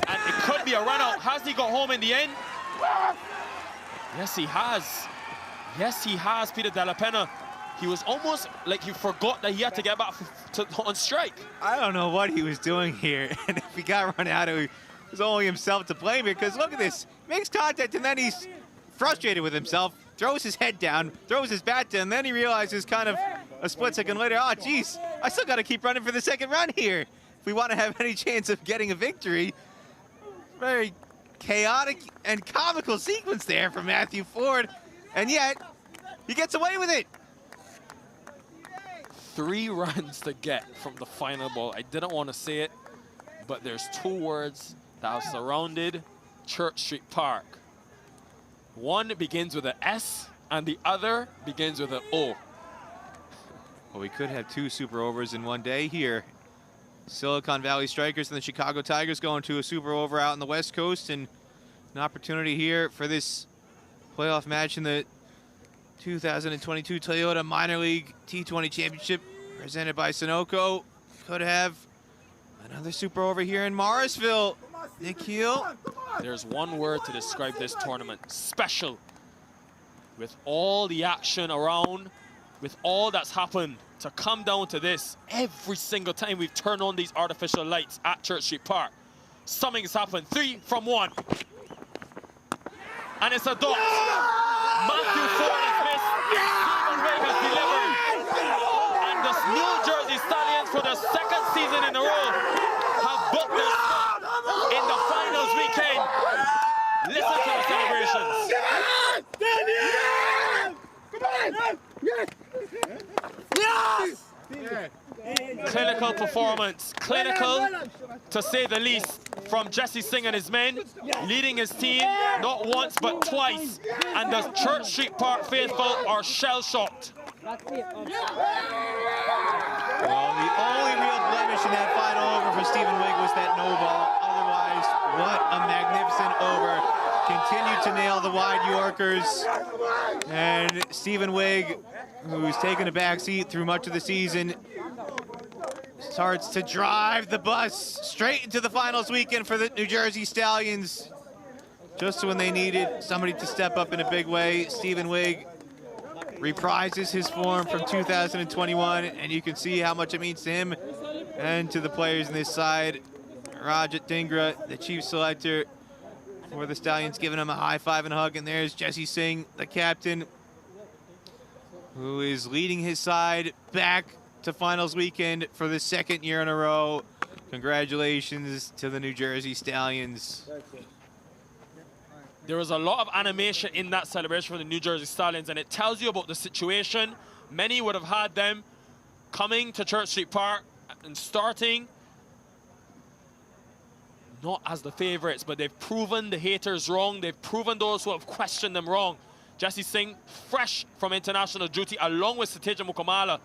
Speaker 1: it could be a run out. Has he got home in the end? Yes, he has. Yes, he has, Peter De La Pena. He was almost like he forgot that he had to get back on strike.
Speaker 12: I don't know what he was doing here. And if he got run out, it was only himself to blame because look at this. Makes contact and then he's frustrated with himself, throws his head down, throws his bat down, and then he realizes kind of a split second later, oh, geez, I still got to keep running for the second run here if we want to have any chance of getting a victory. Very chaotic and comical sequence there from Matthew Ford, and yet he gets away with it.
Speaker 1: 3 runs to get from the final ball. I didn't want to say it, but there's 2 words that have surrounded Church Street Park. One begins with an S, and the other begins with an O.
Speaker 12: Well, we could have 2 super overs in one day here. Silicon Valley Strikers and the Chicago Tigers going to a super over out on the West Coast, and an opportunity here for this playoff match in the 2022 Toyota Minor League T20 Championship presented by Sunoco. Could have another super over here in Morrisville. Nikhil.
Speaker 1: There's one word to describe this tournament: special. With all the action around, with all that's happened, to come down to this every single time we've turned on these artificial lights at Church Street Park, something's happened. 3 from 1. And it's a dot. Matthew Ford has missed. Stephen Wigg has delivered. And the New Jersey Stallions, for the 2nd season in a row, have booked their spot in the finals weekend. Listen to the celebrations. Clinical performance, clinical to say the least, from Jesse Singh and his men, leading his team not once but twice, and the Church Street Park faithful are shell-shocked.
Speaker 12: Well, the only real blemish in that final over for Stephen Wigg was that no ball. Otherwise, what a magnificent over. Continued to nail the wide Yorkers. And Stephen Wigg, who's taken a back seat through much of the season, starts to drive the bus straight into the finals weekend for the New Jersey Stallions. Just when they needed somebody to step up in a big way, Stephen Wigg reprises his form from 2021, and you can see how much it means to him and to the players on this side. Rajat Dhingra, the chief selector for the Stallions, giving him a high five and a hug. And there's Jesse Singh, the captain, who is leading his side back to finals weekend for the second year in a row. Congratulations to the New Jersey Stallions.
Speaker 1: There was a lot of animation in that celebration for the New Jersey Stallions, and it tells you about the situation. Many would have had them coming to Church Street Park and starting not as the favorites, but they've proven the haters wrong. They've proven those who have questioned them wrong. Jesse Singh, fresh from international duty, along with Sateja Mukamala,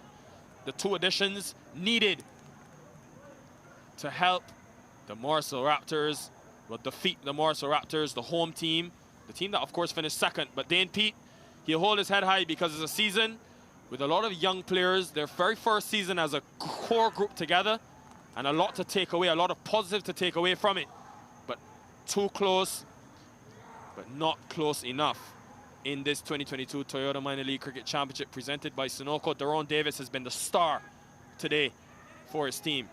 Speaker 1: the two additions needed to help the Morrisville Raptors will defeat the Morrisville Raptors, the home team, the team that of course finished second. But Dane Pete, he'll hold his head high because it's a season with a lot of young players, their very first season as a core group together, and a lot to take away, a lot of positive to take away from it. But too close, but not close enough in this 2022 Toyota Minor League Cricket Championship presented by Sunoco. Daron Davis has been the star today for his team.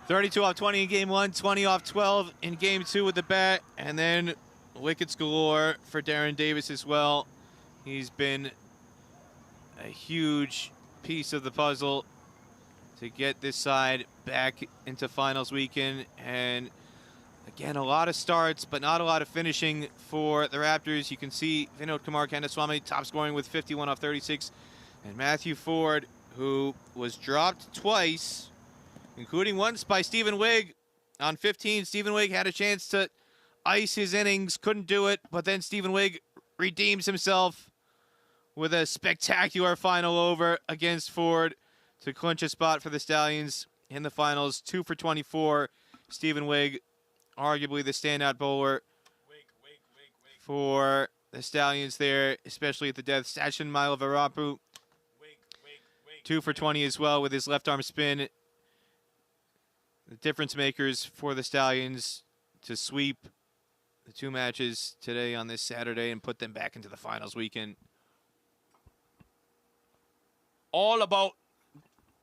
Speaker 12: 32 off 20 in game 1, 20 off 12 in game 2 with the bat, and then wickets galore for Darren Davis as well. He's been a huge piece of the puzzle to get this side back into finals weekend. And again, a lot of starts, but not a lot of finishing for the Raptors. You can see Vinod Kumar Kandaswamy top scoring with 51 off 36, and Matthew Ford, who was dropped twice, including once by Stephen Wigg on 15. Stephen Wigg had a chance to ice his innings, couldn't do it, but then Stephen Wigg redeems himself with a spectacular final over against Ford to clinch a spot for the Stallions in the finals. 2 for 24. Stephen Wigg, arguably the standout bowler for the Stallions there, especially at the death. Sachin Mailavarapu, 2 for 20 as well with his left arm spin. The difference makers for the Stallions to sweep the 2 matches today on this Saturday and put them back into the finals weekend.
Speaker 1: All about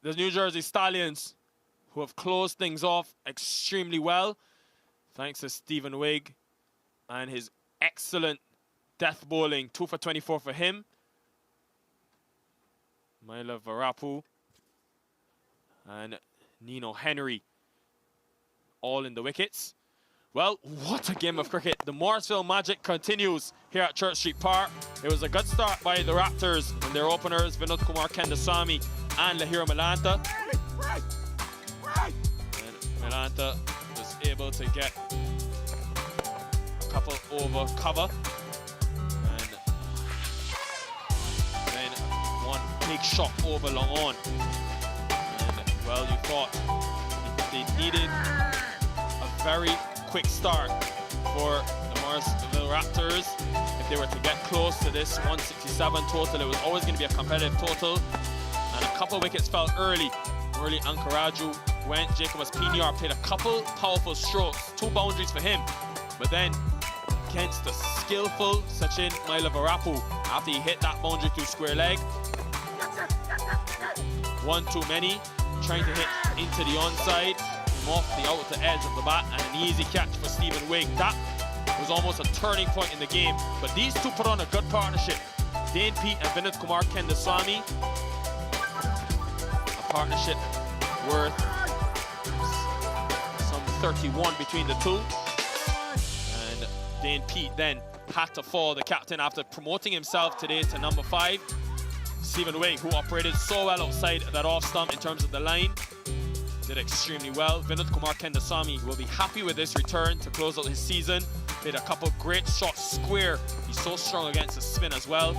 Speaker 1: the New Jersey Stallions, who have closed things off extremely well, thanks to Stephen Wigg and his excellent death bowling. 2 for 24 for him. Mailavarapu and Nino Henry all in the wickets. Well, what a game of cricket. The Morrisville magic continues here at Church Street Park. It was a good start by the Raptors and their openers, Vinod Kumar Kandaswamy and Lahira Malanta. And Malanta was able to get a couple over cover. And then one big shot over long on. And, well, you thought they needed a very quick start for the Morrisville Raptors if they were to get close to this 167 total. It was always going to be a competitive total, and a couple wickets fell early. Murli Ankaraju went. Jacobus Pinyar played a couple powerful strokes, 2 boundaries for him, but then against the skillful Sachin Mailavarapu, after he hit that boundary through square leg, one too many, trying to hit into the onside, off the outer edge of the bat, and an easy catch for Stephen Wigg. That was almost a turning point in the game, but these two put on a good partnership. Dane Pete and Vinod Kumar Kandaswamy, a partnership worth some 31 between the two. And Dane Pete then had to fall the captain after promoting himself today to number 5. Stephen Wigg, who operated so well outside that off stump in terms of the line, did extremely well. Vinod Kumar Kandaswamy will be happy with this return to close out his season. Played a couple great shots square. He's so strong against the spin as well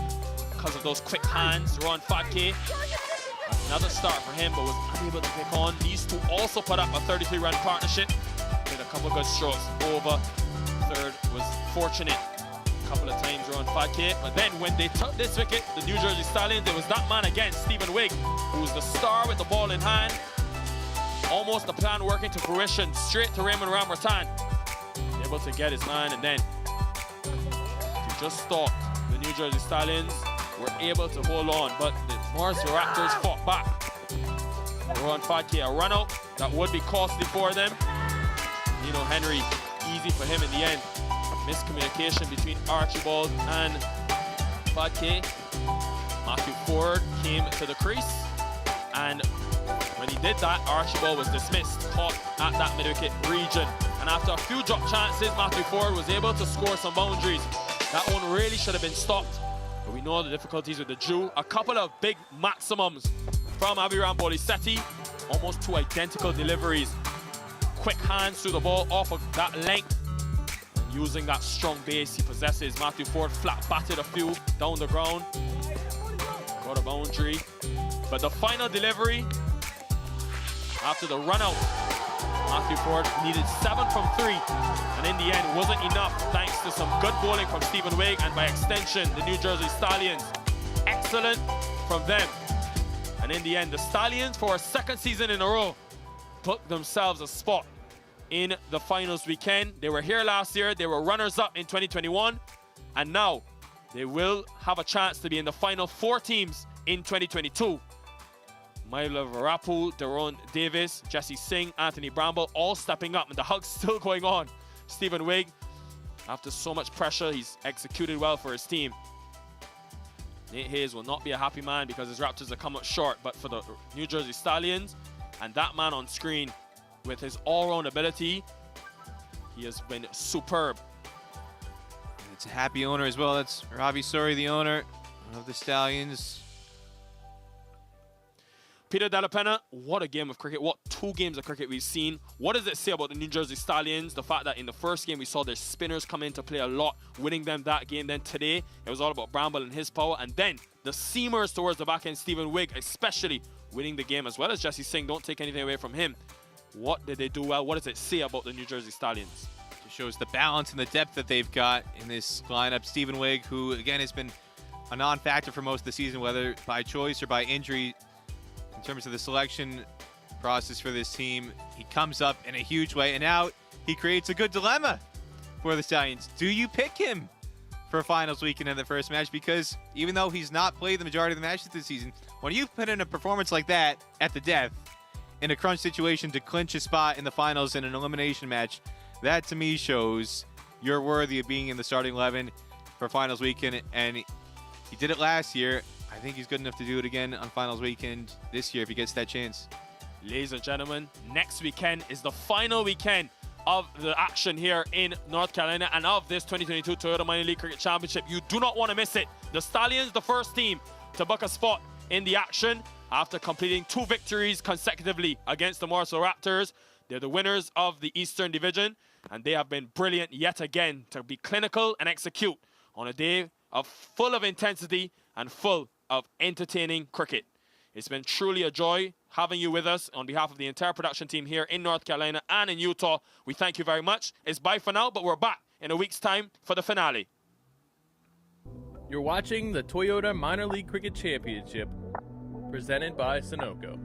Speaker 1: because of those quick hands. Ron Fatke, another start for him, but was unable to pick on. These two also put up a 33-run partnership. Played a couple good strokes over. Third was fortunate a couple of times, Ron Fatke. But then when they took this wicket, the New Jersey Stallions, it was that man again, Stephen Wigg, who was the star with the ball in hand. Almost the plan working to fruition, straight to Raymond Ramratan. Able to get his man, and then to just stop the New Jersey Stallions were able to hold on, but the Morrisville Raptors fought back. Ron Fatke, a run out that would be costly for them. Henry, easy for him in the end. Miscommunication between Archibald and Fadke. Matthew Ford came to the crease, and when he did that, Archibald was dismissed, caught at that mid-wicket region. And after a few drop chances, Matthew Ford was able to score some boundaries. That one really should have been stopped, but we know the difficulties with the Jew. A couple of big maximums from Abhiram Boliseti, almost two identical deliveries. Quick hands through the ball off of that length. And using that strong base he possesses, Matthew Ford flat batted a few down the ground. Got a boundary. But the final delivery, after the run out, Matthew Ford needed 7 from 3. And in the end, wasn't enough thanks to some good bowling from Stephen Wigg and by extension, the New Jersey Stallions. Excellent from them. And in the end, the Stallions, for a second season in a row, took themselves a spot in the finals weekend. They were here last year. They were runners-up in 2021. And now they will have a chance to be in the final 4 teams in 2022. Myla Varapu, Daron Davis, Jesse Singh, Anthony Bramble, all stepping up, and the hug's still going on. Stephen Wigg, after so much pressure, he's executed well for his team. Nate Hayes will not be a happy man because his Raptors have come up short, but for the New Jersey Stallions, and that man on screen with his all-round ability, he has been superb.
Speaker 12: It's a happy owner as well. That's Ravi Suri, the owner of the Stallions.
Speaker 1: Peter Delapenna, what a game of cricket. What 2 games of cricket we've seen. What does it say about the New Jersey Stallions? The fact that in the first game we saw their spinners come in to play a lot, winning them that game. Then today, it was all about Bramble and his power. And then the seamers towards the back end, Stephen Wigg especially, winning the game, as well as Jesse Singh. Don't take anything away from him. What did they do well? What does it say about the New Jersey Stallions?
Speaker 12: It shows the balance and the depth that they've got in this lineup. Stephen Wigg, who again has been a non-factor for most of the season, whether by choice or by injury, in terms of the selection process for this team. He comes up in a huge way, and now he creates a good dilemma for the Stallions. Do you pick him for finals weekend in the first match? Because even though he's not played the majority of the matches this season, when you put in a performance like that at the death, in a crunch situation to clinch a spot in the finals in an elimination match, that to me shows you're worthy of being in the starting 11 for finals weekend. And he did it last year. I think he's good enough to do it again on finals weekend this year if he gets that chance.
Speaker 1: Ladies and gentlemen, next weekend is the final weekend of the action here in North Carolina and of this 2022 Toyota Minor League Cricket Championship. You do not want to miss it. The Stallions, the first team to book a spot in the action after completing 2 victories consecutively against the Morrisville Raptors. They're the winners of the Eastern Division, and they have been brilliant yet again to be clinical and execute on a day full of intensity and full of entertaining cricket. It's been truly a joy having you with us on behalf of the entire production team here in North Carolina and in Utah. We thank you very much. It's bye for now, but we're back in a week's time for the finale.
Speaker 5: You're watching the Toyota Minor League Cricket Championship, presented by Sunoco.